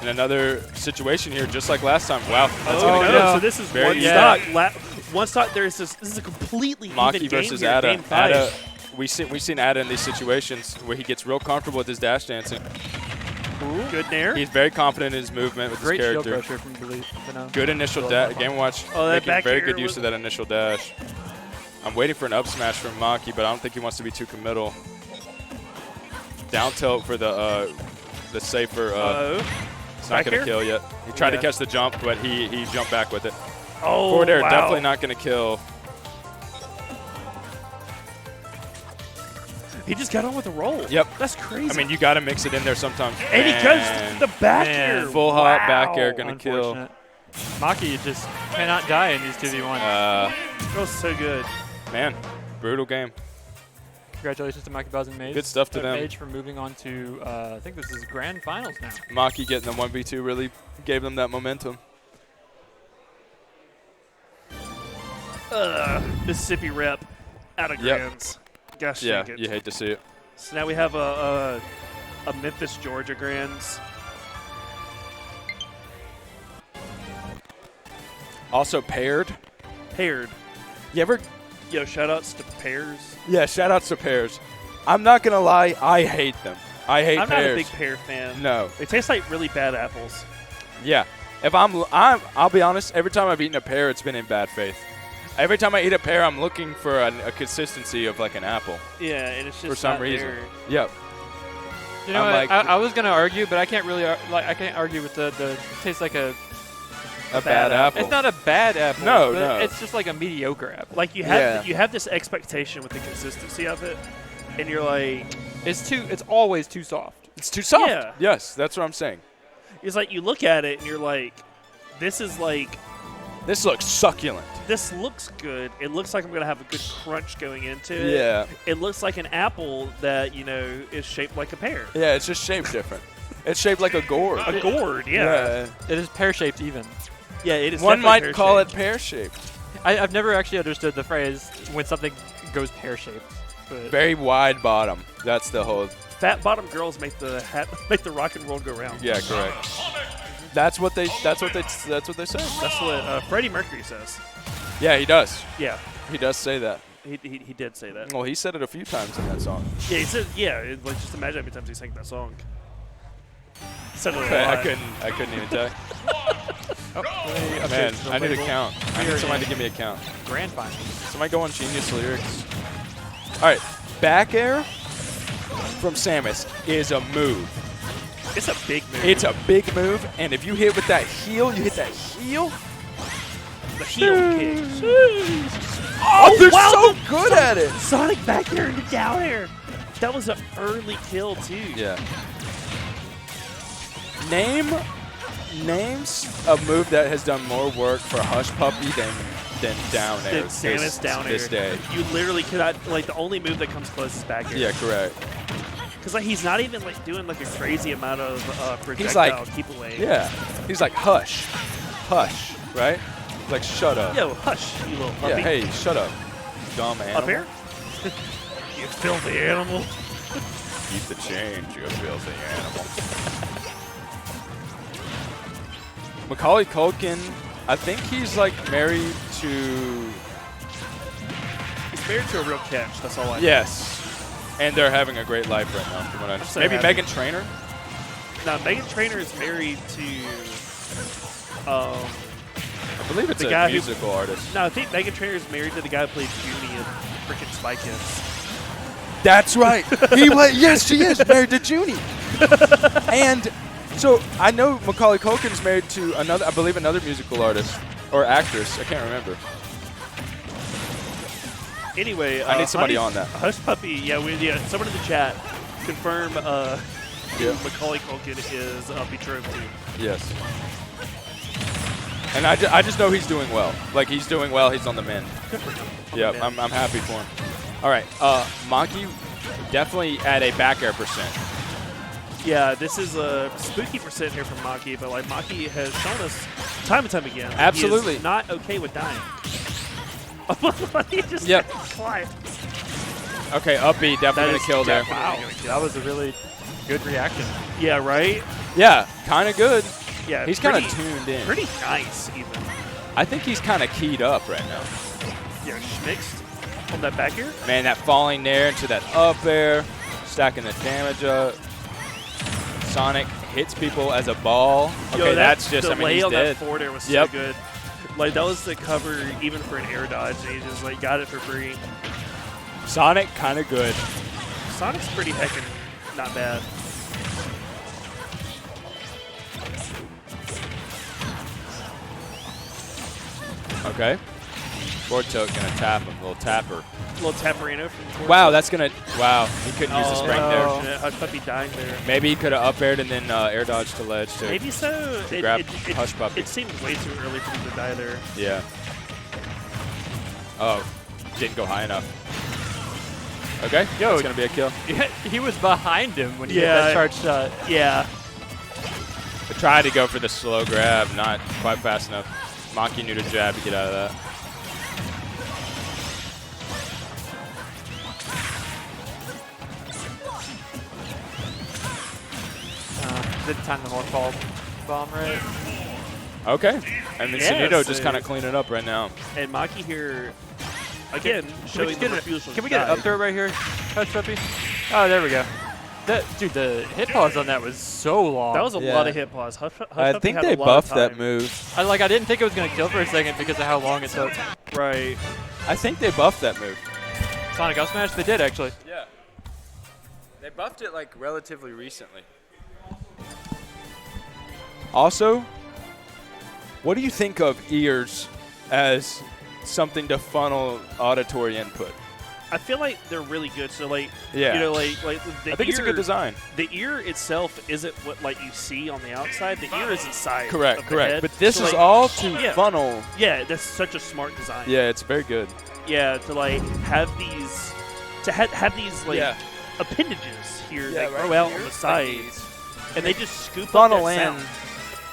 And another situation here, just like last time. Wow, that's Oh, gonna no. kill. So this is Very one easy. stock. One stock. This is a completely even Maki game versus here, Ada. Game 5. Ada. We've seen Ada in these situations where he gets real comfortable with his dash dancing. Good Nair. He's very confident in his movement with Great his shield character. pressure from Belief. Good initial dash. Game Watch Oh, that making back very air good use was- of that initial dash. I'm waiting for an up smash from Maki, but I don't think he wants to be too committal. Down tilt for the safer. It's not Back going air? to kill yet. He tried to Yeah. catch the jump, but he jumped back with it. Oh, Forward air, wow. definitely not going to kill. He just got on with a roll. Yep. That's crazy. I mean, you got to mix it in there sometimes. and he goes the back Man. air. Full hop back air going to kill. Unfortunate. Maki just cannot die in these 2v1. That was so good. Man, brutal game. Congratulations to Maki Bowser and Mage. Good stuff to them. Mage for moving on to, I think this is grand finals now. Maki getting the 1v2 really gave them that momentum. Mississippi rep out of Yep. Grands. Gosh Yeah, dang it. you hate to see it. So now we have a Memphis, Georgia Grands. Also paired. Paired. You ever? Yo, shout-outs to pairs. Yeah, shout outs to pairs. I'm not gonna lie, I hate them. I hate I'm pears. not a big pear fan. No. They taste like really bad apples. Yeah. If I'll be honest. Every time I've eaten a pear, it's been in bad faith. Every time I eat a pear, I'm looking for a consistency of like an apple Yeah, and it's just for some not reason. there. Yep. You know, I'm what? like- I was gonna argue, but I can't really I can't argue with the it tastes like a. A bad apple. It's not a bad apple. No, but no. It's just like a mediocre apple. Like you have this expectation with the consistency of it, and you're like, It's always too soft. It's too soft. Yeah. Yes, that's what I'm saying. it's like you look at it and you're like, this is like, This looks succulent. this looks good. It looks like I'm gonna have a good crunch going into it. Yeah. It looks like an apple that is shaped like a pear. Yeah, it's just shaped different. It's shaped like a gourd. A gourd, yeah. It is pear-shaped even. Yeah, it is. One definitely might call it pear-shaped. pear-shaped. I've never actually understood the phrase when something goes pear-shaped. But Very wide bottom. That's the whole. Fat bottom girls make the rock and roll go round. Yeah, correct. That's what they say. That's what Freddie Mercury says. Yeah, he does. Yeah, He does say that. he did say that. Well, he said it a few times in that song. Yeah, he said. Yeah, like just imagine how many times he sang that song. Said it a Okay, lot. I couldn't even tell. Man, I need a count. I need somebody to give me a count. grand finals. Somebody go on Genius Lyrics. All right, back air from Samus is a move. It's a big move. It's a big move, and if you hit with that heel, you hit that heel. the heel kick. Oh, they're wow, so good at it. Sonic back air into down air. That was an early kill too. Yeah. Names a move that has done more work for Hush Puppy than down air. Then Samus down air. This day. You literally cannot. Like the only move that comes close is back air. Yeah, correct. Because like he's not even like doing like a crazy amount of projectile He's like, keep away. Yeah. He's like, hush, hush, right? He's like, shut up. Yo, hush, you little puppy. Yeah, hey, shut up, dumb animal. Up here? You filthy animal. Keep the change, you filthy animal. Macaulay Culkin, I think he's like married to. He's married to a real catch. That's all I know. Yes. And they're having a great life right now, from what I understand. Maybe happy. Meghan Trainor? Now, Meghan Trainor is married to. I believe it's The a guy who- musical artist. No, I think Meghan Trainor is married to the guy who played Junie in freaking Spy Kids. That's right. Yes, she is married to Junie. And so I know Macaulay Culkin's married to I believe another musical artist or actress. I can't remember. Anyway, I need somebody on that. Hush Puppy, yeah, someone in the chat confirm Yeah. Macaulay Culkin is betrothed to. Yes. And I just know he's doing well. Like, he's doing well. He's on the mend. Good for him. Yeah, Man. I'm happy for him. All right. Monkey definitely at a back air percent. Yeah, this is a spooky percent here from Maki, but like Maki has shown us time and time again. that Absolutely. He is not okay with dying. He just Yep. quiet. Okay, up B, definitely going to kill there. Wow. That was a really good reaction. Yeah, right? Yeah, kind of good. Yeah. He's kind of pretty- tuned in. Pretty nice, even. I think he's kind of keyed up right now. Yeah, mixed on that back here. Man, that falling there into that up air, stacking the damage up. Sonic hits people as a ball. Okay, Yo, that's just, I delay mean, he's on dead. that forward air was Yep. so good. Like, that was the cover even for an air dodge, and he just, like, got it for free. Sonic, kind of good. Sonic's pretty heckin' not bad. Okay. Forward tilt gonna tap him, little tapper. Little Taparino from the forward Wow, tilt. that's gonna. Wow, he couldn't use the spring there. Unfortunate. Hush Puppy dying there. Maybe he could have up aired and then air dodge to ledge too. Maybe so. to grab Hush Puppy. It seemed way too early for him to die there. Yeah. Oh, didn't go high enough. Okay, Yo, it's gonna be a kill. He was behind him when he hit Yeah. that charge shot. Yeah. I tried to go for the slow grab, not quite fast enough. Maki knew to jab to get out of that. didn't time the morph bomb right. Okay. And then Yeah, Sunito just so- kind of cleaning it up right now. And Maki here, again, Can we showing just the get refusal. Can we get an up throw right here, Coach Puppy? Oh, there we go. Dude, the hit pause on that was so long. That was a Yeah. lot of hit pause. I think they buffed that move. I didn't think it was gonna kill for a second because of how long it took. Right. I think they buffed that move. Sonic Up Smash, they did actually. Yeah. They buffed it like relatively recently. Also, what do you think of ears as something to funnel auditory input? I feel like they're really good. So like, Yeah. you know, like the I think it's a good design. The ear itself isn't what like you see on the outside. The ear is inside. Correct, of the correct. head. But this So, is like, all to yeah. funnel. Yeah, that's such a smart design. Yeah, it's very good. Yeah, to like have these, have these like Yeah. appendages here Yeah, that right grow out here, on the like sides, and they just scoop Funnel up that in. sound.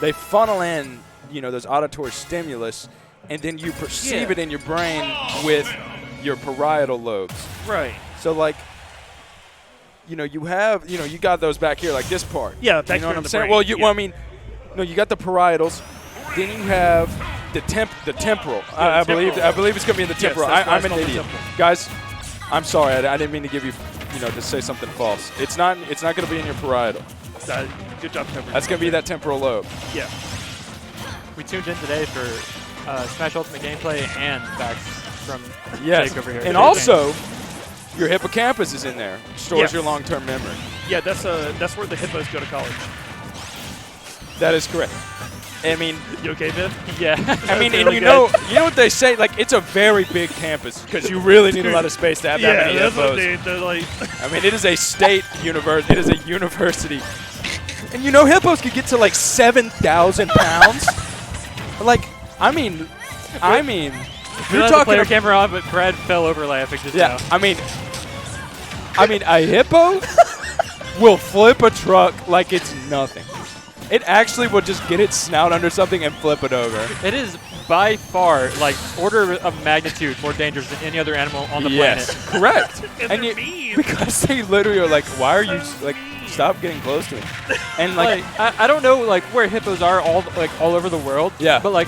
They funnel in, those auditory stimulus, and then you perceive Yeah. it in your brain with your parietal lobes. Right. So like, you have, you got those back here, like this part. Yeah, back you know here what in I'm the saying? brain, Well, yeah. I mean, no, you got the parietals, then you have the temporal. I believe it's gonna be in the Yes, temporal. that's why I'm it's an called the idiot, temporal. guys. I'm sorry, I didn't mean to give you, to say something false. It's not gonna be in your parietal. Good job covering. That's gonna be that temporal lobe. Yeah. We tuned in today for Smash Ultimate gameplay and facts from Yes, Jake over here. and Jake also, your hippocampus is in there. Stores Yes. your long-term memory. Yeah, that's where the hippos go to college. That is correct. I mean, You okay, Viv? Yeah. I mean, and really you good. know what they say? Like, it's a very big campus because you really need a lot of space to have that many that's what hippos. they're like. I mean, it is a state university. It is a university. And hippos could get to like 7,000 pounds. Like, I mean, You're you're talking talking. player camera on, but Brad fell over laughing just Yeah, now. I mean, a hippo will flip a truck like it's nothing. It actually will just get its snout under something and flip it over. It is by far, like, order of magnitude more dangerous than any other animal on the Yes, planet. correct. And you, they're mean. because they literally are like, why are you like, stop getting close to me? And like, I don't know like where hippos are all over the world. Yeah. But like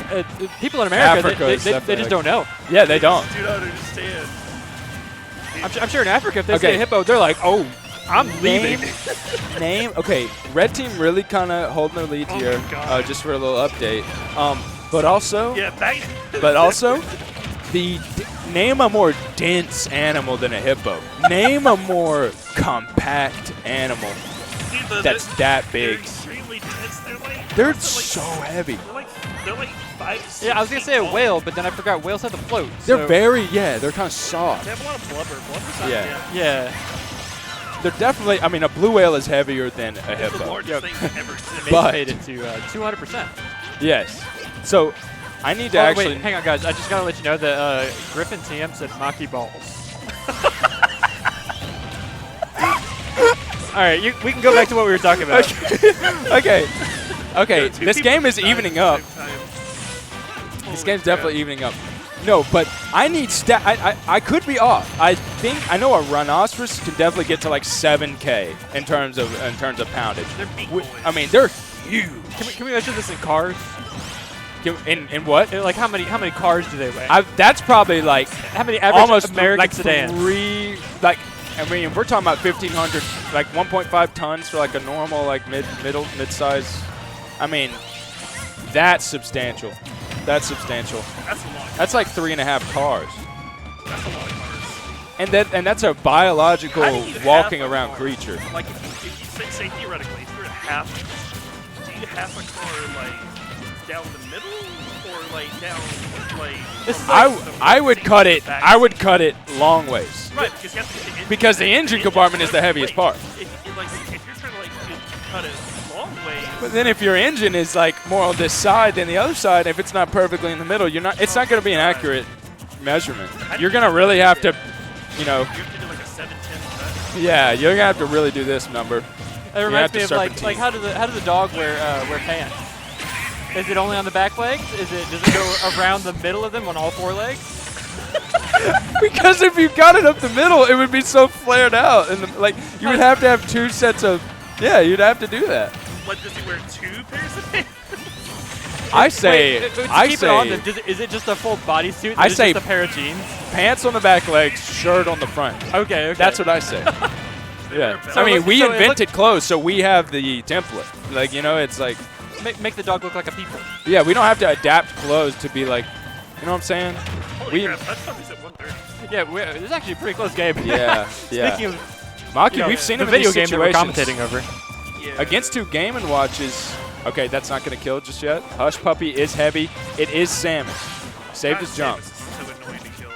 people in America, Africa is they definitely just don't know. yeah, they don't. Do not understand. I'm sure in Africa if they Okay. see a hippo, they're like, oh, I'm leaving. Name. Okay, red team really kind of holding their lead Oh my here. God. Just for a little update. But also, Yeah, back. name a more dense animal than a hippo. Name a more compact animal that's that They're big. extremely dense. They're so heavy. They're like 5. Yeah, I was gonna say a whale, but then I forgot whales have to float. They're so- they're kind of soft. They have a lot of blubber. Blubber's not Yeah. Yeah. They're definitely, a blue whale is heavier than a It's the hippo. largest thing I've ever seen. They But- made it to 200%. Yes. So, I need to Oh, actually. wait, hang on, guys. I just gotta let you know that Griffin TM said Maki balls. All right, we can go back to what we were talking about. Okay. Okay, Two this people game is died at evening the up. same time. This Holy game's crap. definitely evening up. No, but I need I could be off. I know a rhinoceros can definitely get to like 7K in terms of poundage. They're big Wi- boys. I mean, they're huge. Can we measure this in cars? In what? Like how many cars do they weigh? That's probably like How many average almost American like sedans? if we're talking about 1,500, like 1.5 tons for like a normal like mid-size. I mean, that's substantial. That's substantial. That's a lot. That's like 3.5 cars. That's a lot of cars. And that's a biological How do you walking half a around car? creature. Like if you say theoretically, if you're do you half a car like down the middle or like down like? This is from the I would seat cut to it. the back I would seat? cut it long ways. Right, because you have to get the engine. Because the engine compartment is the heaviest part. If you're trying to cut it long ways. But then if your engine is like more on this side than the other side, if it's not perfectly in the middle, it's not going to be an accurate measurement. You're going to really have to, You have to do like a 7/10 cut. yeah, you're going to have to really do this number. It have reminds to me of serpentine. like how does the dog wear pants? Is it only on the back legs? Does it go around the middle of them on all 4 legs? Because if you got it up the middle, it would be so flared out, and you would have to have 2 sets of. Yeah, you'd have to do that. does he wear 2 pairs of pants? I say, Wait, to I keep say, it on, is it just a full bodysuit? I Is it say- just a pair of jeans. pants on the back legs, shirt on the front. Okay. That's what I say. Yeah. So I mean, look- we so it invented clothes, so we have the template. Like, you know, it's like, Make the dog look like a people. yeah, we don't have to adapt clothes to be like, you know what I'm saying? Holy We- crap, that's probably at 1:30. Yeah, it was actually a pretty close game. Yeah, yeah. Speaking of Maki, you know, we've seen the him in video these game that we're situations. commentating over. Yeah. Against 2 Game & Watches. Okay, that's not going to kill just yet. Hush Puppy is heavy. It is Samus. Saved his jump. Samus is so annoying to kill,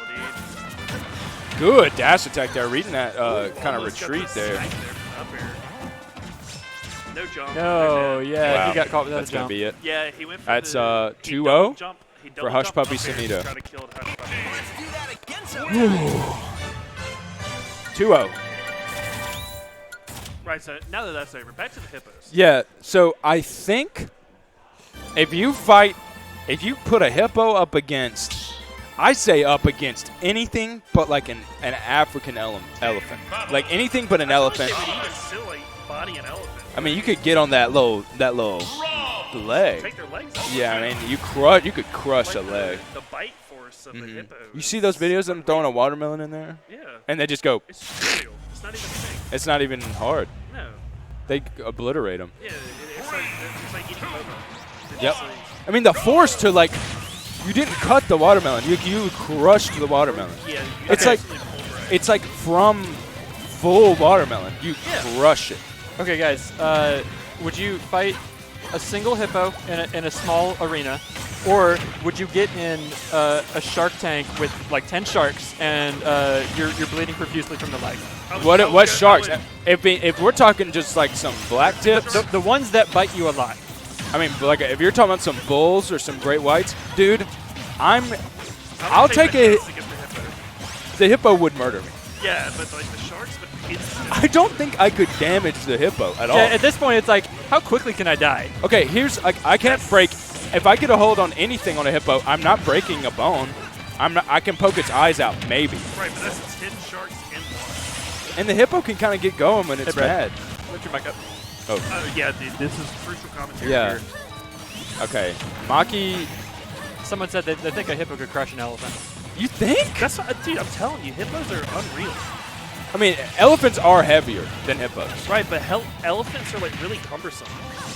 dude. Good dash attack there. Reading that kind of Almost got retreat the there. smack from up air. No jump. No, dead. yeah, Wow, he got caught with that that's going jump. to be it. Yeah, he went for That's, the 2-0 double jump. He double Hush jumped Puppy up air to Sunito. try to kill Hush Puppy. 2-0. Right, so now that that's over, back to the hippos. Yeah, so I think if you put a hippo up against, I say up against anything but like an African elephant. Like anything but an elephant. They would even still like body an elephant. I mean, you could get on that little leg. Take their legs off. Yeah, I mean, you could crush like a leg. The bite force of the hippo. You see those videos of them throwing a watermelon in there? Yeah. And they just go, It's trivial. It's not even a thing. it's not even hard. No. They obliterate them. Yeah, it's like eating boba. Yep. I mean, the force to like, you didn't cut the watermelon. You crushed the watermelon. Yeah, It's like, it's like from full watermelon. You crush it. Okay, guys, would you fight a single hippo in a small arena, or would you get in a shark tank with like 10 sharks and you're bleeding profusely from the leg? What sharks? If we're talking just like some black tips, The ones that bite you a lot. I mean, like if you're talking about some bulls or some great whites, dude, I'll take a. The hippo would murder me. Yeah, but like the sharks would instantly. I don't think I could damage the hippo at all. Yeah, at this point, it's like, how quickly can I die? Okay, here's I can't break. If I get a hold on anything on a hippo, I'm not breaking a bone. I can poke its eyes out, maybe. Right, but that's 10 sharks in one. And the hippo can kind of get going when it's Brad. mad. What's your mic up? Oh. Oh yeah, dude, this is crucial commentary Yeah. here. Okay. Maki, Someone said they think a hippo could crush an elephant. you think? That's dude, I'm telling you, hippos are unreal. I mean, elephants are heavier than hippos. Right, but elephants are like really cumbersome.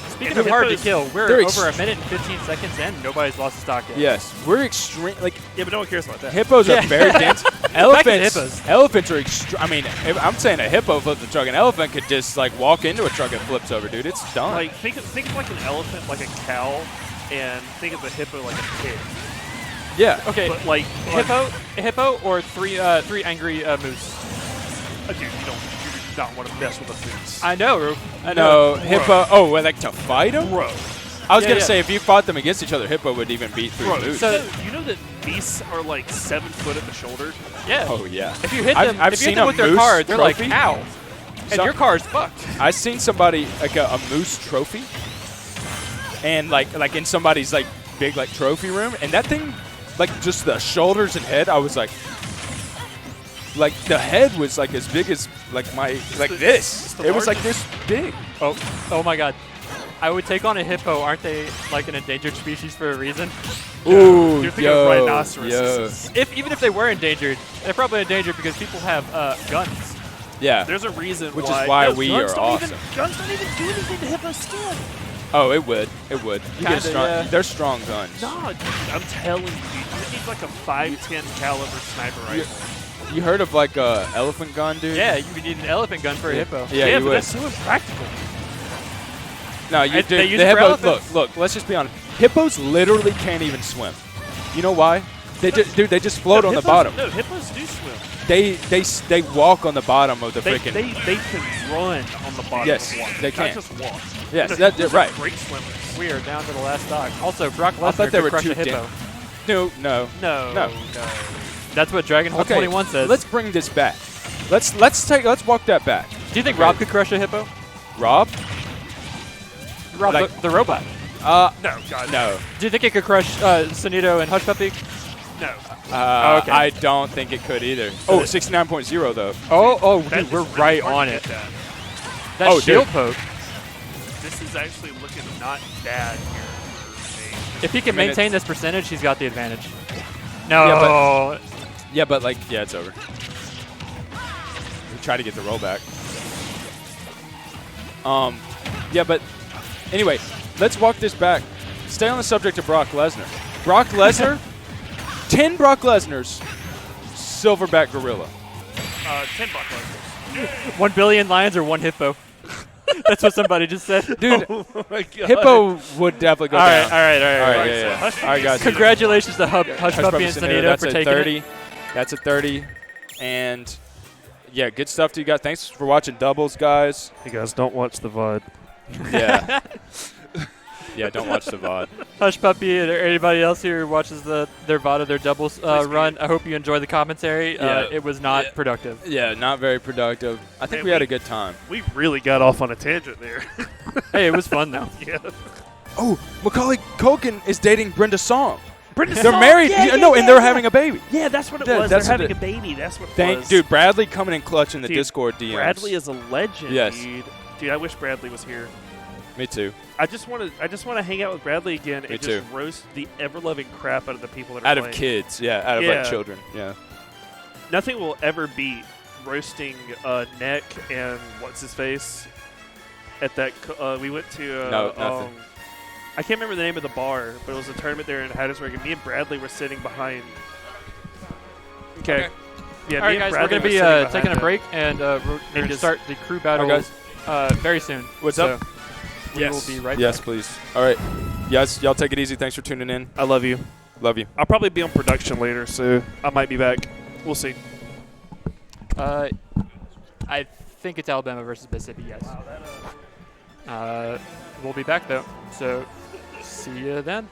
Speaking And of hard to hippos- kill, we're they're over a minute and 15 seconds in. Nobody's lost a stock yet. Yes, we're extreme. Like Yeah, but no one cares about that. hippos are very dense. Elephants, hippos. elephants are extreme. I mean, if I'm saying a hippo flips a truck. An elephant could just like walk into a truck and flips over, dude. It's done. Like think of like an elephant like a cow, and think of a hippo like a pig. yeah. Okay, But like hippo or three angry moose. dude, you do not want to mess with a moose. I know, Roof. I No, know. hippo. Oh, well, like to fight them? Bro, I was Yeah, gonna yeah. say if you fought them against each other, hippo would even beat through bro. moose. So- you know that beasts are like 7 foot at the shoulder. Yeah. Oh yeah. If you hit I've- them, I've if you seen hit them a with their moose car, they're trophy. like, ow. And So- your car's fucked. I seen somebody like a moose trophy, and like in somebody's like big like trophy room, and that thing, like just the shoulders and head, I was like the head was like as big as like my like this. the It was like largest- this big. Oh my god. I would take on a hippo. Aren't they like an endangered species for a reason? Ooh, You're thinking yo, of rhinoceroses. Even if they were endangered, they're probably endangered because people have guns. yeah. There's a reason Which is why. why no, we guns are don't awesome. Guns don't even do anything to hippo's skin. Oh, it would. It would. You Kinda, get strong. yeah. They're strong guns. No, dude, I'm telling you, you need like a 5.10 caliber sniper rifle. You heard of like a elephant gun, dude? Yeah, you would need an elephant gun for a hippo. Yeah, you but would. that's so impractical. No, you They dude, use the it for hippos. Look, elephants? look. Let's just be honest. Hippos literally can't even swim. You know why? They just, dude. They just float No, on the hippos- bottom. No, hippos do swim. They walk on the bottom of the They freaking. can run on the bottom Yes, of water. they Not can. just walk. Yes, No, that- hippos right. are great swimmers. We are down to the last stock. Also, Brock I Lesnar thought they could were crush too a hippo. No. No. That's what Dragon Hole Okay. 21 says. Let's bring this back. Let's walk that back. Do you think Okay. Rob could crush a hippo? Rob? Rob, Like- the robot. No, God, No. Do you think it could crush Sunito and Hush Puppy? no. Okay. I don't think it could either. Oh, 69.0 though. Oh, That dude, we're is really right hard on to it. get that. That Oh, shield dude. poke. this is actually looking not bad here for Nate. If he can I mean, maintain this percentage, he's got the advantage. No. Yeah, but like, yeah, it's over. We try to get the roll back. Yeah, but anyway, let's walk this back. Stay on the subject of Brock Lesnar. Brock Lesnar, 10 Brock Lesnars, silverback gorilla. 10 Brock Lesnars. 1 billion lions or 1 hippo? That's what somebody just said. Dude, Oh my God. Hippo would definitely go All right, down. all right, all right. All right, all right. yeah, yeah. Hush All right, guys. Congratulations to Hush Puppy and Sanita That's for a taking 30. it. That's a 30. And yeah, good stuff to you guys. Thanks for watching doubles, guys. Hey guys, don't watch the VOD. Yeah. Yeah, don't watch the VOD. Hush Puppy and anybody else here who watches their VOD of their doubles run, I hope you enjoy the commentary. Yeah. It was not productive. Yeah, not very productive. I think Man, we had a good time. We really got off on a tangent there. Hey, it was fun though. Yeah. Oh, Macaulay Culkin is dating Brenda Song. Brenda They're Song? married. Yeah, no, yeah, and they're yeah. having a baby. Yeah, that's what it Yeah, was. They're that's what having it- a baby. That's what it was. Dude, Bradley coming in clutch in the Dude, Discord DMs. Bradley is a legend, Yes. dude. Dude, I wish Bradley was here. Me too. I just want to hang out with Bradley again Me and too. just roast the ever-loving crap out of the people that are Out of playing. kids, yeah, out of Yeah. like children, yeah. Nothing will ever beat roasting Neck and what's his face at that. We went to. No, nothing. I can't remember the name of the bar, but it was a tournament there in Hattiesburg, and me and Bradley were sitting behind. Okay. Yeah, All right, me and guys, we're Bradley going to were be sitting behind taking a that. break, and we're going to just- start the crew battle guys. very soon. What's So up? We will be right Yes, back. please. All right. Yes, y'all take it easy. Thanks for tuning in. I love you. Love you. I'll probably be on production later, so I might be back. We'll see. I think it's Alabama versus Mississippi, yes. We'll be back, though. So see you then.